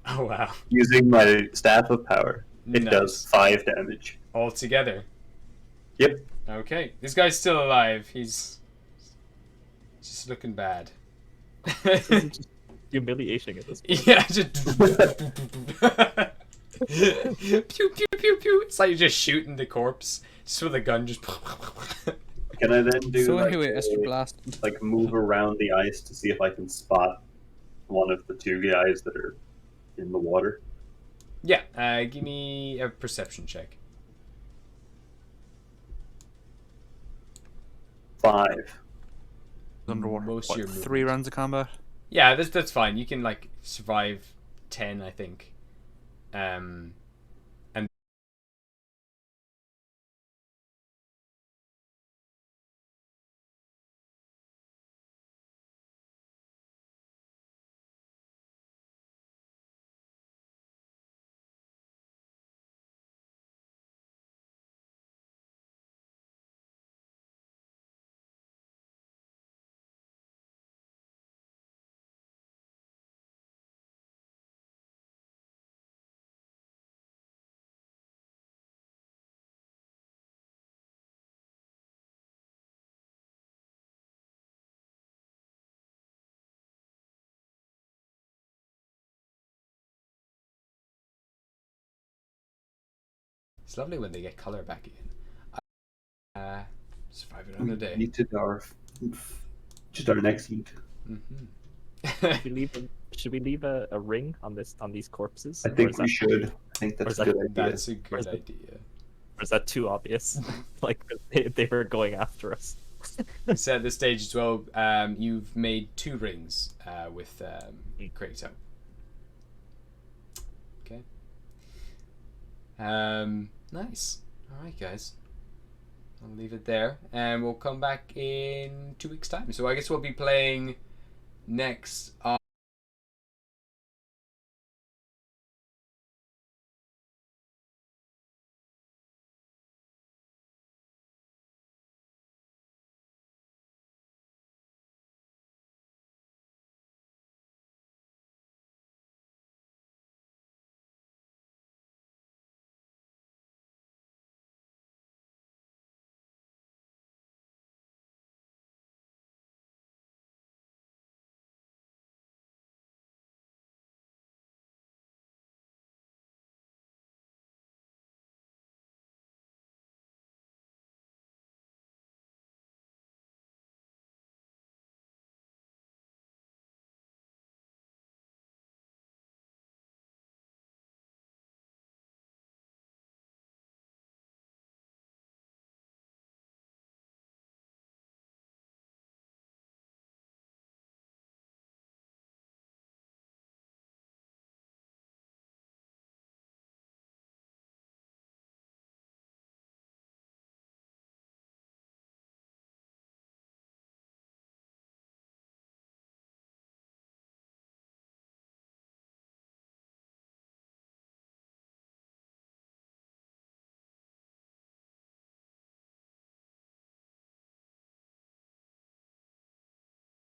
Oh, wow. Using my Staff of Power. It Nice. does 5 damage. All together. Yep. Okay. This guy's still alive. He's just looking bad. This is just humiliating at this point. Yeah, just pew pew pew pew. It's like you're just shooting the corpse just with a gun. Just. Can I then do So like, anyway, Esther Blast. like move around the ice to see if I can spot one of the two guys that are in the water? Yeah. Give me a perception check. 5. Underwater. Most of your 3 movement. rounds of combat. Yeah, that's fine. You can like survive 10, I think. And it's lovely when they get color back again. Survive another day. Yeeted our just our next yeet. Should we leave a ring on these corpses? I Or think is we that- should. I think or that's is a that- good idea. That's a good idea. Or is that too obvious? Like they were going after us. So at this stage as well, you've made 2 rings with Kratos. Okay. Nice. All right, guys. I'll leave it there, and we'll come back in 2 weeks' time. So I guess we'll be playing next